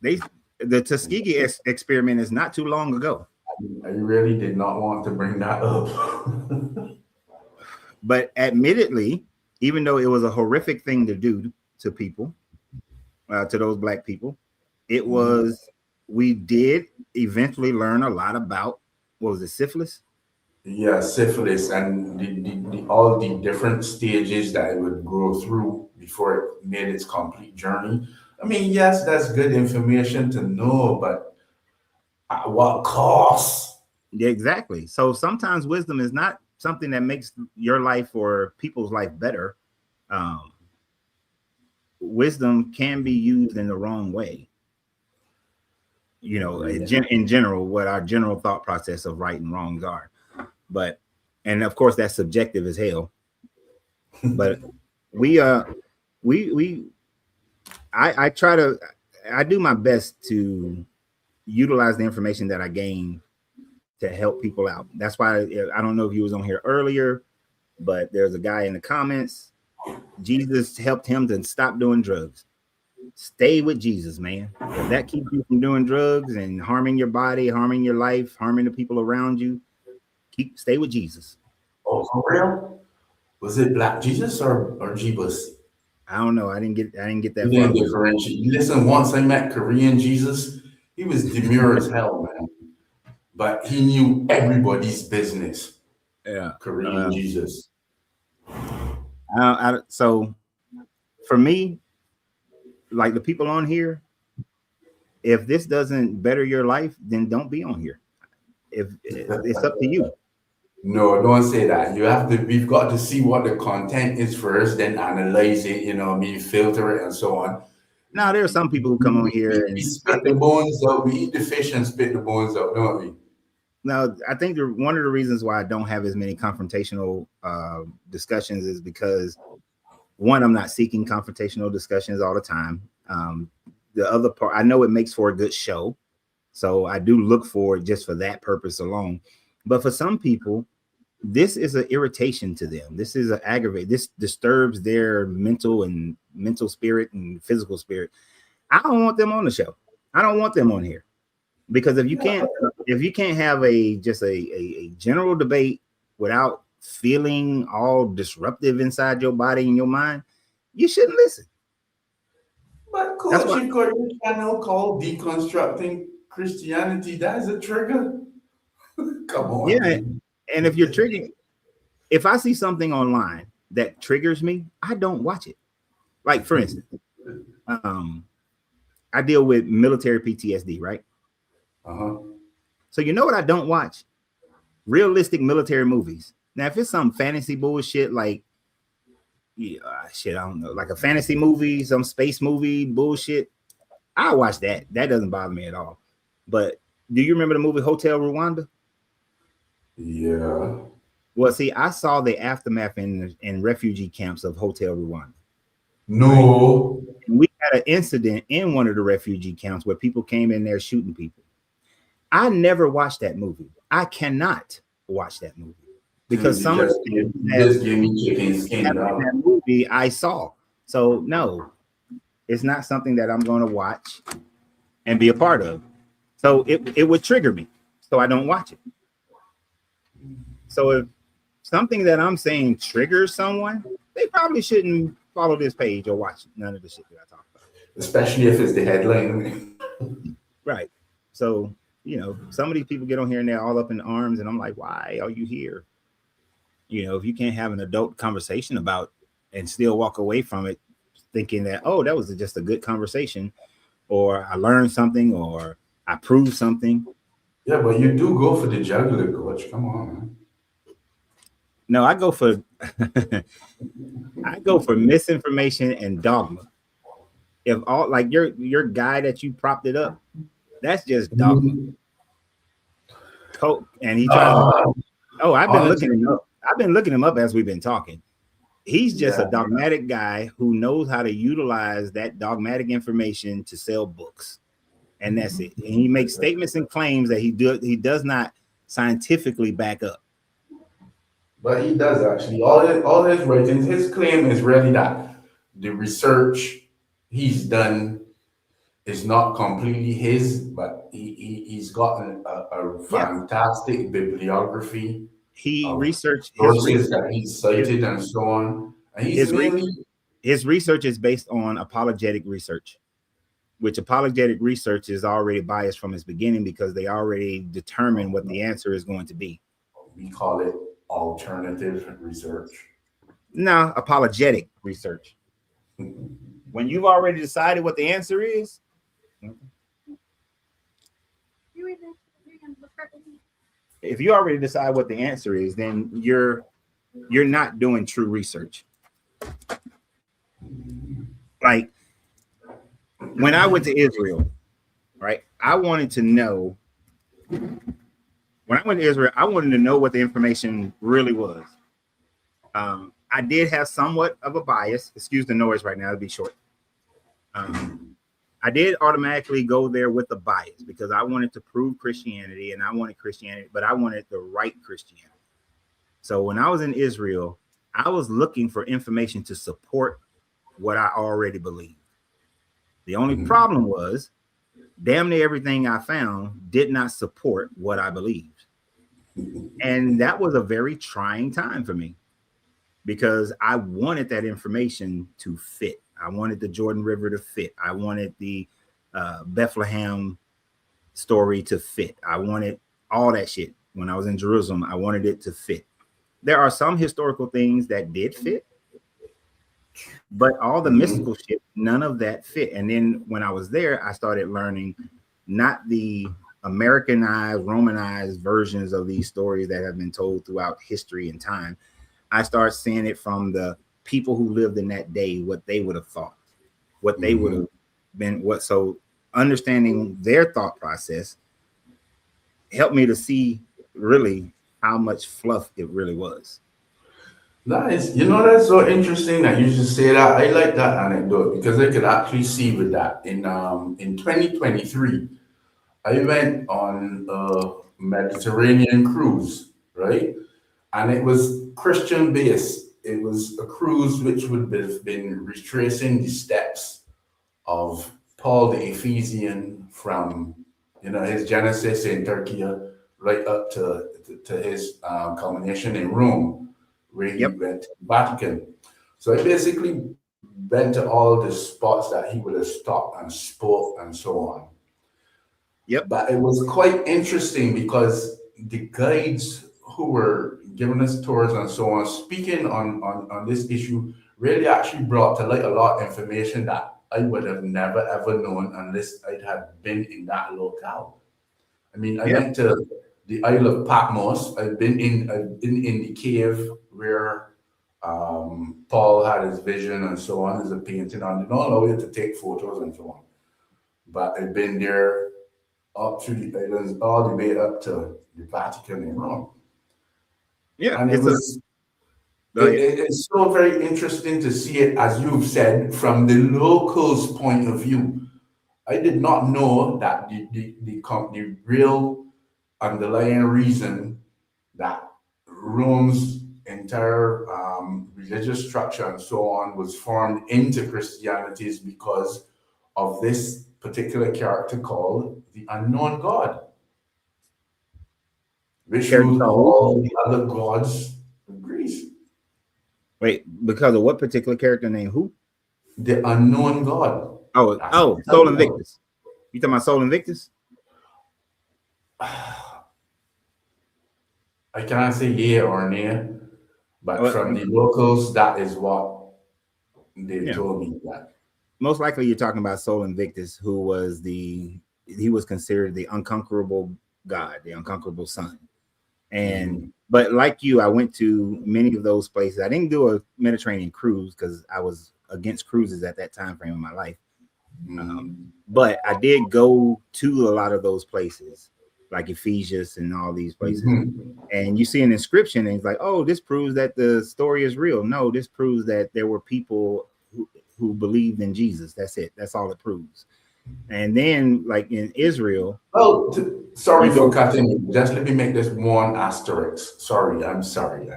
The Tuskegee experiment is not too long ago. I really did not want to bring that up. But admittedly, even though it was a horrific thing to do to people, to those Black people, we did eventually learn a lot about, what was it, syphilis? Yeah, syphilis and all the different stages that it would go through before it made its complete journey. I mean, yes, that's good information to know, but at what cost? Yeah, exactly. So sometimes wisdom is not something that makes your life or people's life better. Wisdom can be used in the wrong way. You know, in general, what our general thought process of right and wrongs are. And of course, that's subjective as hell. But I do my best to utilize the information that I gain to help people out. That's why I don't know if you was on here earlier, but there's a guy in the comments. Jesus helped him to stop doing drugs. Stay with Jesus, man. If that keeps you from doing drugs and harming your body, harming your life, harming the people around you, stay with Jesus. Oh, for real? Was it Black Jesus or Jeebus? I don't know. I didn't get that. He didn't differentiate. Listen, once I met Korean Jesus, he was demure as hell, man. But he knew everybody's business. Yeah, Korean Jesus. So for me, like the people on here, if this doesn't better your life, then don't be on here. If it's up to you. No, don't say that. We've got to see what the content is first, then analyze it, filter it and so on. Now, there are some people who come on here, We and I spit the think bones out. We eat the fish and spit the bones out, don't we? now I think one of the reasons why I don't have as many confrontational discussions is because, one, I'm not seeking confrontational discussions all the time. The other part, I know it makes for a good show, so I do look for it just for that purpose alone. But for some people, this is an irritation to them. This is an aggravate. This disturbs their mental spirit and physical spirit. I don't want them on the show. I don't want them on here, because if you can't have a general debate without feeling all disruptive inside your body and your mind, you shouldn't listen. But coach, you've got your channel called Deconstructing Christianity. That is a trigger. Come on. Yeah, and if you're triggered, if I see something online that triggers me, I don't watch it. Like, for instance, I deal with military PTSD, right? So you know what I don't watch? Realistic military movies. Now, if it's some fantasy bullshit, like, I don't know, like a fantasy movie, some space movie bullshit, I watch that. That doesn't bother me at all. But do you remember the movie Hotel Rwanda? Yeah. Well, see, I saw the aftermath in refugee camps of Hotel Rwanda. No. Right? And we had an incident in one of the refugee camps where people came in there shooting people. I never watched that movie. I cannot watch that movie because some of the things that that movie I saw. So no, it's not something that I'm going to watch and be a part of. So it would trigger me. So I don't watch it. So if something that I'm saying triggers someone, they probably shouldn't follow this page or watch none of the shit that I talk about. Especially if it's the headline. Right. So, some of these people get on here and they're all up in arms, and I'm like, why are you here? If you can't have an adult conversation about and still walk away from it thinking that, oh, that was just a good conversation, or I learned something, or I proved something. Yeah, but you do go for the jugular, coach. Come on, man. No, I go for misinformation and dogma. If all, like, your guy that you propped it up, that's just dogma. And he tries to. Oh, I've been looking him up. I've been looking him up as we've been talking. He's just a dogmatic guy who knows how to utilize that dogmatic information to sell books, and that's it. And he makes statements and claims that he does not scientifically back up. But he does actually. All his writings, his claim is really that the research he's done is not completely his, but he's got a fantastic bibliography. He researched sources that he's cited and so on. And his research is based on apologetic research, which apologetic research is already biased from its beginning because they already determine what the answer is going to be. We call it alternative research. No, apologetic research. When you've already decided what the answer is, if you already decide what the answer is, then you're not doing true research. Like, when I went to Israel, right? I wanted to know. When I went to Israel, I wanted to know what the information really was. I did have somewhat of a bias. Excuse the noise right now, it'll be short. I did automatically go there with a bias because I wanted to prove Christianity, and I wanted Christianity, but I wanted the right Christianity. So when I was in Israel, I was looking for information to support what I already believed. The only problem was damn near everything I found did not support what I believed. And that was a very trying time for me because I wanted that information to fit. I wanted the Jordan River to fit. I wanted the Bethlehem story to fit. I wanted all that shit. When I was in Jerusalem, I wanted it to fit. There are some historical things that did fit, but all the mystical shit, none of that fit. And then when I was there, I started learning not the Americanized, Romanized versions of these stories that have been told throughout history and time. I start seeing it from the people who lived in that day, what they would have thought, what they would have been, what. So understanding their thought process helped me to see really how much fluff it really was. Nice. You know, that's so interesting that you just say that. I like that anecdote because I could actually see with that in 2023. I went on a Mediterranean cruise, right? And it was Christian based. It was a cruise which would have been retracing the steps of Paul the Ephesian from, his Genesis in Turkey right up to his culmination in Rome, where he Yep. went to the Vatican. So I basically went to all the spots that he would have stopped and spoke and so on. Yep. But it was quite interesting because the guides who were giving us tours and so on, speaking on this issue, really actually brought to light a lot of information that I would have never ever known unless I had been in that locale. I mean, I Yep. went to the Isle of Patmos. I've been in the cave where Paul had his vision and so on. There's a painting on. They don't allow you to take photos and so on. But I've been there up through the islands, all the way up to the Vatican in Rome. Yeah. And it's so very interesting to see it, as you've said, from the locals' point of view. I did not know that the real underlying reason that Rome's entire religious structure and so on was formed into Christianity is because of this particular character called the unknown God, which ruled all the other gods of Greece. Wait, because of what particular character named who? The unknown God. Oh, Sol Invictus. You talking about Sol Invictus? I cannot say yeah or nay, but from the locals, that is what they told me that. Most likely you're talking about Sol Invictus, who was he was considered the unconquerable God, the unconquerable sun. And but like you, I went to many of those places. I didn't do a Mediterranean cruise because I was against cruises at that time frame in my life. But I did go to a lot of those places, like Ephesus and all these places. And you see an inscription and it's like, oh, this proves that the story is real. No, this proves that there were people who believed in Jesus. That's it. That's all it proves. And then, like in Israel. Well, sorry for cutting you. Just let me make this one asterisk. I'm sorry.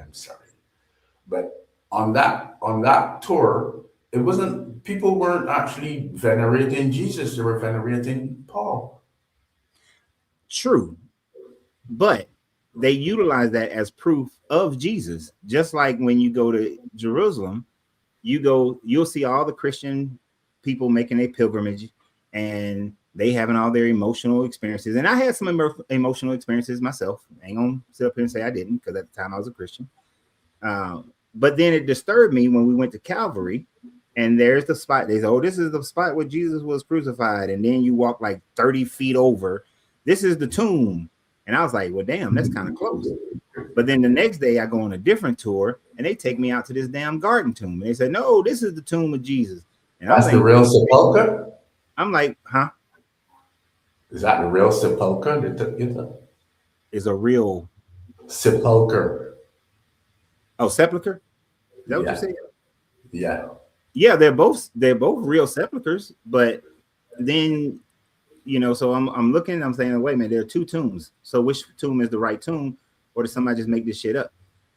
But on that tour, it wasn't, people weren't actually venerating Jesus. They were venerating Paul. True. But they utilize that as proof of Jesus. Just like when you go to Jerusalem, you'll see all the Christian people making a pilgrimage and they having all their emotional experiences. And I had some emotional experiences myself. I ain't gonna sit up here and say I didn't, because at the time I was a Christian. But then it disturbed me when we went to Calvary and there's the spot. They said, oh, this is the spot where Jesus was crucified. And then you walk like 30 feet over. This is the tomb. And I was like, well, damn, that's kind of close. But then the next day I go on a different tour and they take me out to this damn garden tomb. And they said, no, this is the tomb of Jesus. And that's the real sepulcher? I'm like, huh? Is that the real sepulcher? Is a real sepulcher. Oh, sepulcher? Is that what you said? Yeah. Yeah, they're both real sepulchers, but then so I'm looking, I'm saying, wait a minute, there are two tombs. So which tomb is the right tomb, or did somebody just make this shit up?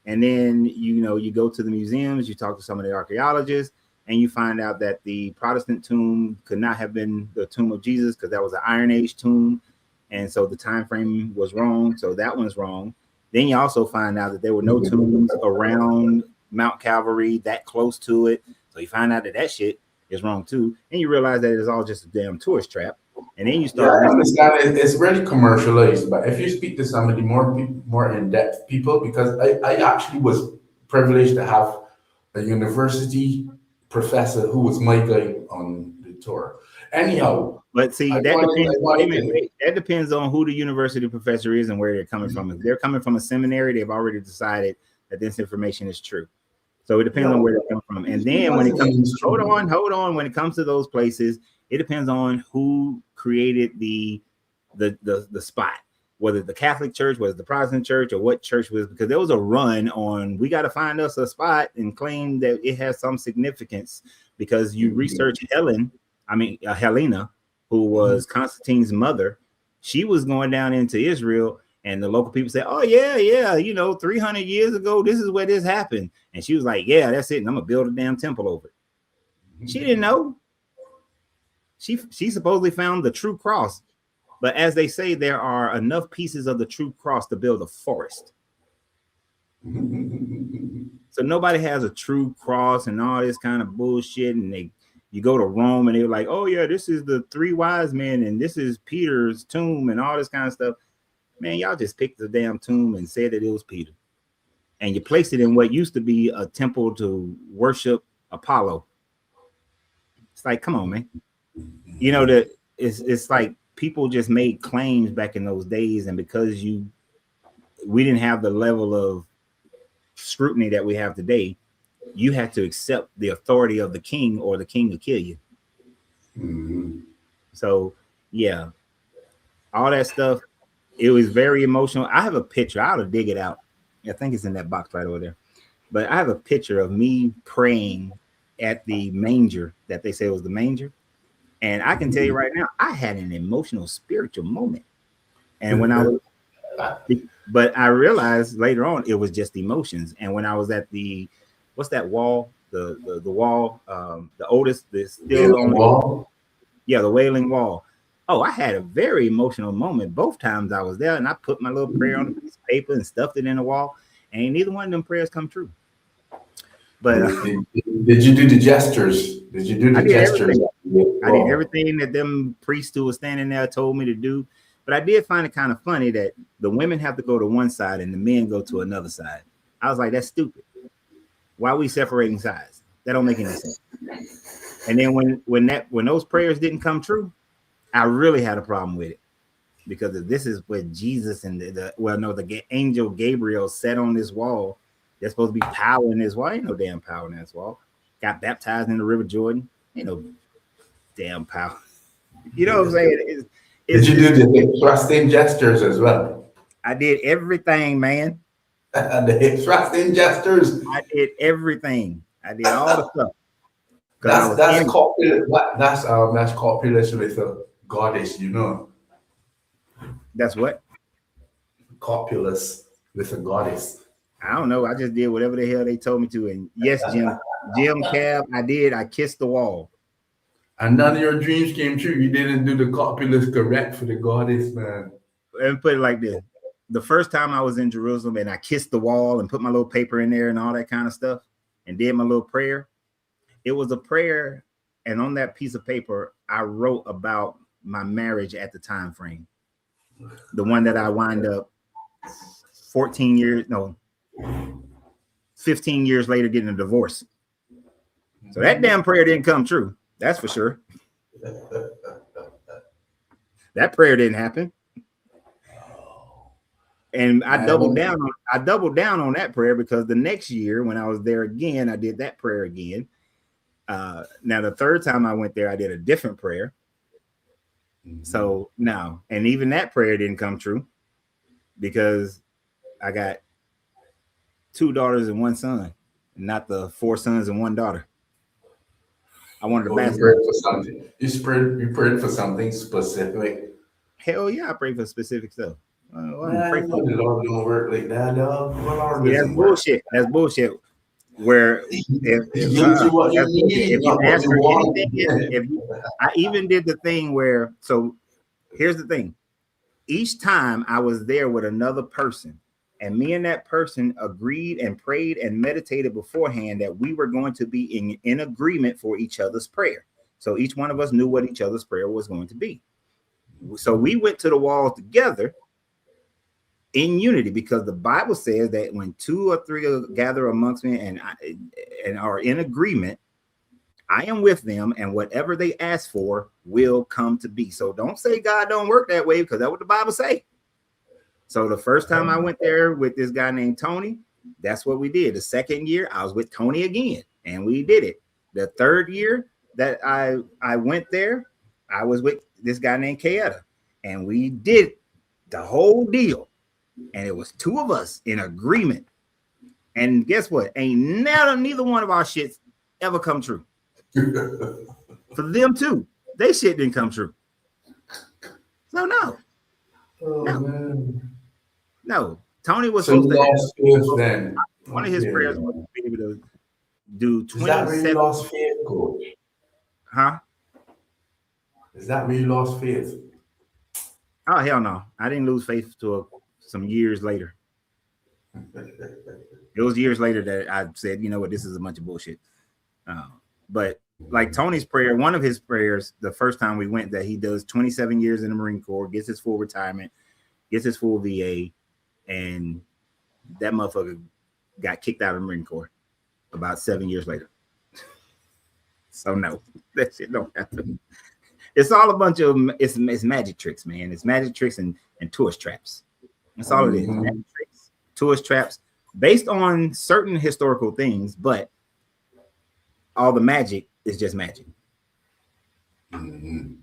And then you go to the museums, you talk to some of the archaeologists, and you find out that the Protestant tomb could not have been the tomb of Jesus because that was an Iron Age tomb, and so the time frame was wrong. So that one's wrong. Then you also find out that there were no tombs around Mount Calvary that close to it. So you find out that shit is wrong too, and you realize that it's all just a damn tourist trap. And then you start. I understand it's really commercialized, but if you speak to some of the more in-depth people, because I actually was privileged to have a university professor who was my guide on the tour. Anyhow, But see, I that depends. wanted to, That depends on who the university professor is and where they're coming from. If they're coming from a seminary, they've already decided that this information is true. So it depends on where they come from. And then when it comes, hold on. When it comes to those places, it depends on who created the spot, whether the Catholic Church, whether the Protestant Church, or what church was, because there was a run on we got to find us a spot and claim that it has some significance because you research Helena, who was Constantine's mother. She was going down into Israel, and the local people said, "Oh yeah, 300 years ago, this is where this happened." And she was like, "Yeah, that's it. And I'm gonna build a damn temple over it." She didn't know. She supposedly found the true cross, but as they say, there are enough pieces of the true cross to build a forest. So nobody has a true cross and all this kind of bullshit. And you go to Rome and they're like, "Oh yeah, this is the three wise men and this is Peter's tomb and all this kind of stuff." Man, y'all just picked the damn tomb and said that it was Peter, and you placed it in what used to be a temple to worship Apollo. It's like, come on, man. That it's like people just made claims back in those days, and because we didn't have the level of scrutiny that we have today, you had to accept the authority of the king, or the king would kill you. So yeah, all that stuff, it was very emotional. I have a picture. I ought to dig it out. I think it's in that box right over there. But I have a picture of me praying at the manger that they say was the manger. And I can tell you right now, I had an emotional, spiritual moment. And when but I realized later on it was just emotions. And when I was at what's that wall? The wall, the oldest, the still on wall. Yeah, the Wailing Wall. Oh, I had a very emotional moment both times I was there, and I put my little prayer on a piece of paper and stuffed it in the wall, and neither one of them prayers come true. But did you do the gestures? Did you do the gestures? I did everything that them priests who were standing there told me to do. But I did find it kind of funny that the women have to go to one side and the men go to another side. I was like, that's stupid. Why are we separating sides? That don't make any sense. And then when those prayers didn't come true, I really had a problem with it, because if this is where Jesus and the angel Gabriel sat on this wall, there's supposed to be power in this wall. Ain't no damn power in this wall. Got baptized in the River Jordan. Ain't no damn power. You know what I'm saying? Did you do the thrusting gestures as well? I did everything, man. The thrusting gestures. I did everything. I did all the stuff. That's copulation with a goddess, That's what? Copulous with a goddess. I don't know. I just did whatever the hell they told me to. And yes, Jim Cab, I did. I kissed the wall. And none of your dreams came true. You didn't do the copulous correct for the goddess, man. And put it like this. The first time I was in Jerusalem and I kissed the wall and put my little paper in there and all that kind of stuff and did my little prayer, it was a prayer. And on that piece of paper, I wrote about my marriage at the time frame. The one that I wind up 15 years later getting a divorce. So that damn prayer didn't come true. That's for sure. That prayer didn't happen. And I doubled down on that prayer, because the next year when I was there again, I did that prayer again. Now the third time I went there, I did a different prayer. So now, and even that prayer didn't come true, because I got 2 daughters and 1 son, not the 4 sons and 1 daughter. I wanted to You prayed for something. You prayed for something specific. Hell yeah, I pray for specific stuff. Pray for the Lord don't work like that, dog. That's bullshit. That's bullshit. Where if you ask for anything, I even did the thing where, so here's the thing. Each time I was there with another person, and me and that person agreed and prayed and meditated beforehand that we were going to be in agreement for each other's prayer. So each one of us knew what each other's prayer was going to be. So we went to the wall together in unity, because the Bible says that when 2 or 3 gather amongst me and are in agreement, I am with them, and whatever they ask for will come to be. So don't say God don't work that way, because that's what the Bible say. So the first time I went there with this guy named Tony, that's what we did. The second year, I was with Tony again, and we did it. The third year that I went there, I was with this guy named Kayetta, and we did the whole deal. And it was two of us in agreement. And guess what? Neither one of our shits ever come true. For them too, they shit didn't come true. So no. Tony was so supposed to then. One of his prayers was to be able to do 27. Is that where you lost faith, Coach? Huh? Is that where you lost faith? Oh, hell no. I didn't lose faith till some years later. It was years later that I said, you know what, this is a bunch of bullshit. But like Tony's prayer, one of his prayers, the first time we went, that he does 27 years in the Marine Corps, gets his full retirement, gets his full VA, and that motherfucker got kicked out of the Marine Corps about 7 years later. So no, that shit don't happen. It's all a bunch of it's magic tricks, man. It's magic tricks and tourist traps. That's all it is. Magic tricks, tourist traps, based on certain historical things, but all the magic is just magic. Mm-hmm.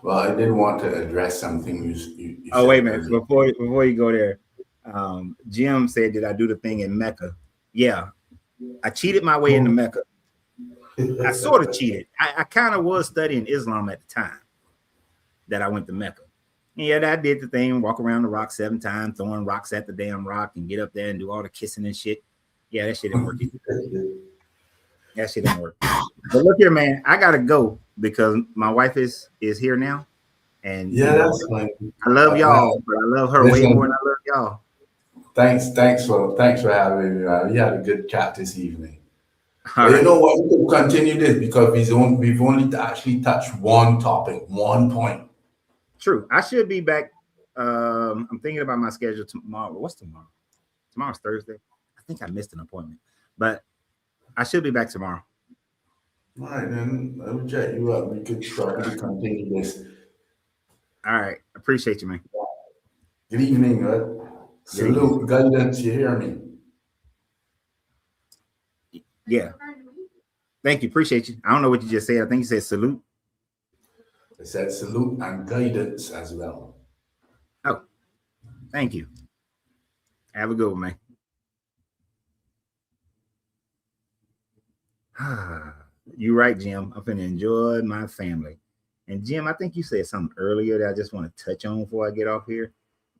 Well, I did want to address something you oh, wait a minute. Before you go there, Jim said, did I do the thing in Mecca? Yeah, I cheated my way into Mecca. I sort of cheated. I kind of was studying Islam at the time that I went to Mecca. Yeah, I did the thing, walk around the rock 7 times, throwing rocks at the damn rock and get up there and do all the kissing and shit. Yeah, that shit didn't work either. That shit didn't work. But look here, man, I gotta go because my wife is here now. And yeah, that's fine. I love y'all, but I love her way more than I love y'all. Thanks for having me. We had a good chat this evening. You know what? We can continue this because we've only actually touched one topic, one point. True. I should be back. I'm thinking about my schedule tomorrow. What's tomorrow? Tomorrow's Thursday. I think I missed an appointment, but I should be back tomorrow. All right, then I'll check you up. We could probably continue this. All right. Appreciate you, man. Good evening, good. Salute, guidance. You hear me? Yeah. Thank you. Appreciate you. I don't know what you just said. I think you said salute. I said salute and guidance as well. Oh, thank you. Have a good one, man. You're right, Jim. I'm going to enjoy my family. And Jim, I think you said something earlier that I just want to touch on before I get off here.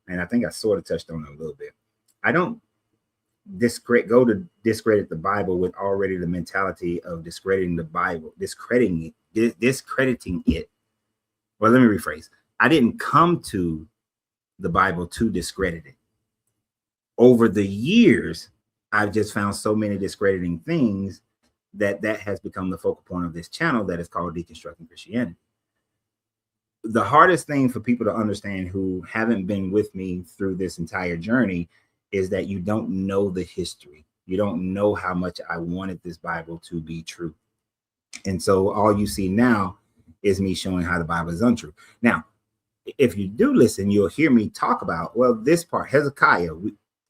And I think I sort of touched on it a little bit. I don't go to discredit the Bible with already the mentality of discrediting the Bible, discrediting it. Well, let me rephrase. I didn't come to the Bible to discredit it. Over the years, I've just found so many discrediting things that has become the focal point of this channel that is called Deconstructing Christianity. The hardest thing for people to understand who haven't been with me through this entire journey is that you don't know the history. You don't know how much I wanted this Bible to be true. And so all you see now is me showing how the Bible is untrue. Now, if you do listen, you'll hear me talk about, well, this part, Hezekiah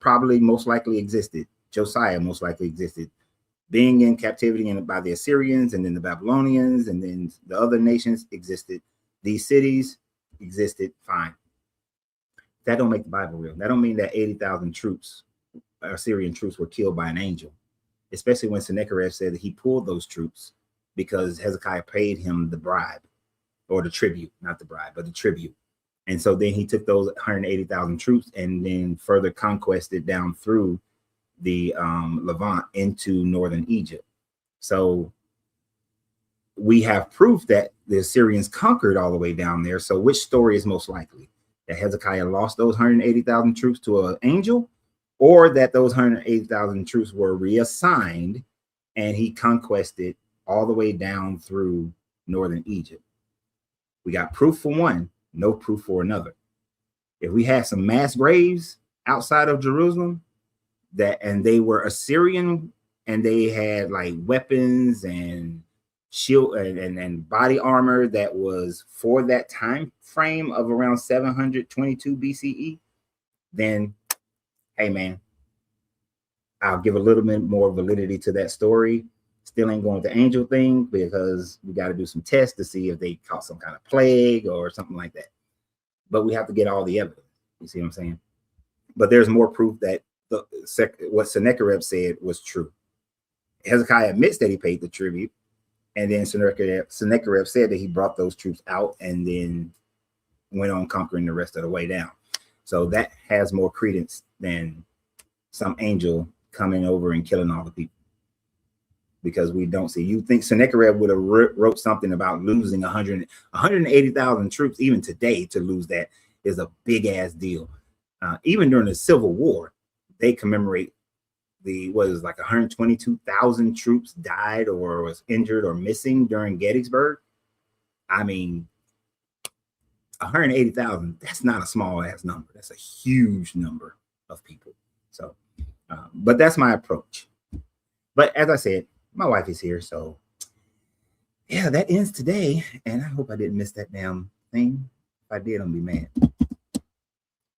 probably most likely existed. Josiah most likely existed. Being in captivity by the Assyrians and then the Babylonians and then the other nations existed. These cities existed, fine. That don't make the Bible real. That don't mean that 80,000 troops, Assyrian troops, were killed by an angel, especially when Sennacherib said that he pulled those troops because Hezekiah paid him the bribe or the tribute, not the bribe, but the tribute. And so then he took those 180,000 troops and then further conquested down through the Levant into northern Egypt. So we have proof that the Assyrians conquered all the way down there. So which story is most likely? That Hezekiah lost those 180,000 troops to an angel, or that those 180,000 troops were reassigned and he conquested all the way down through northern Egypt? We got proof for one, no proof for another. If we had some mass graves outside of Jerusalem and they were Assyrian and they had like weapons and shield and body armor that was for that time frame of around 722 BCE, then hey man, I'll give a little bit more validity to that story. Still ain't going with the angel thing because we got to do some tests to see if they caught some kind of plague or something like that. But we have to get all the evidence. You see what I'm saying? But there's more proof that what Sennacherib said was true. Hezekiah admits that he paid the tribute, and then Sennacherib said that he brought those troops out and then went on conquering the rest of the way down. So that has more credence than some angel coming over and killing all the people. Because we don't see, you think Sennacherib would have wrote something about losing 180,000 troops. Even today, to lose that is a big ass deal. Even during the Civil War, they commemorate what is like 122,000 troops died or was injured or missing during Gettysburg. I mean, 180,000, that's not a small ass number. That's a huge number of people. So, but that's my approach. But as I said, my wife is here. So yeah, that ends today. And I hope I didn't miss that damn thing. If I did, I'm gonna be mad.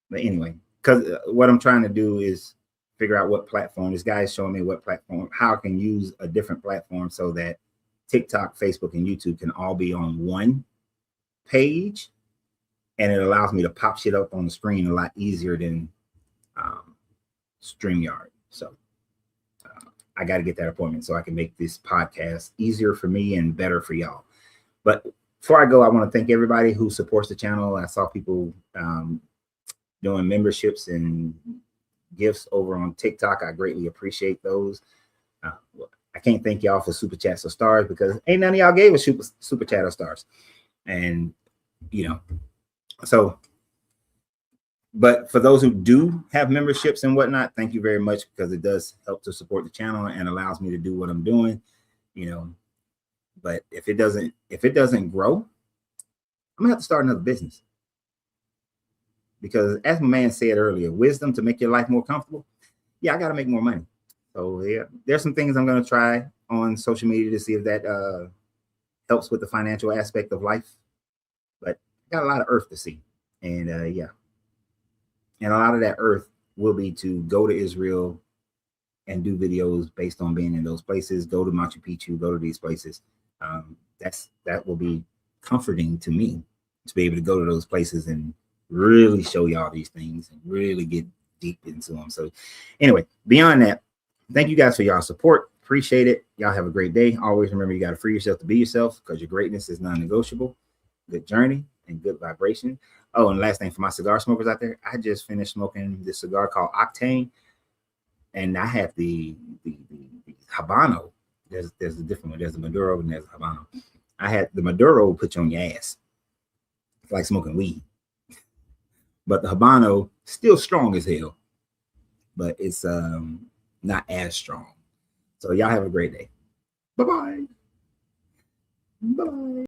But anyway, because what I'm trying to do is figure out what platform. This guy is showing me what platform, how I can use a different platform so that TikTok, Facebook, and YouTube can all be on one page. And it allows me to pop shit up on the screen a lot easier than StreamYard. So I got to get that appointment so I can make this podcast easier for me and better for y'all. But before I go, I want to thank everybody who supports the channel. I saw people doing memberships and gifts over on TikTok. I greatly appreciate those. I can't thank y'all for super chats or stars because ain't none of y'all gave us super chat or stars. And, you know, so, but for those who do have memberships and whatnot, thank you very much because it does help to support the channel and allows me to do what I'm doing, you know. But if it doesn't grow, I'm gonna have to start another business. Because as my man said earlier, wisdom to make your life more comfortable. Yeah, I got to make more money. So yeah, there's some things I'm going to try on social media to see if that helps with the financial aspect of life. But I got a lot of earth to see. And yeah. And a lot of that earth will be to go to Israel and do videos based on being in those places, go to Machu Picchu, go to these places. That will be comforting to me to be able to go to those places and really show y'all these things and really get deep into them. So anyway, beyond that, thank you guys for y'all support. Appreciate it. Y'all have a great day. Always remember you got to free yourself to be yourself because your greatness is non-negotiable. Good journey and good vibration. Oh, and last thing for my cigar smokers out there, I just finished smoking this cigar called Octane, and I have the Habano. There's a different one. There's a Maduro and there's a Habano. I had the Maduro put you on your ass. It's like smoking weed. But the Habano still strong as hell, but it's not as strong. So y'all have a great day. Bye-bye. Bye-bye.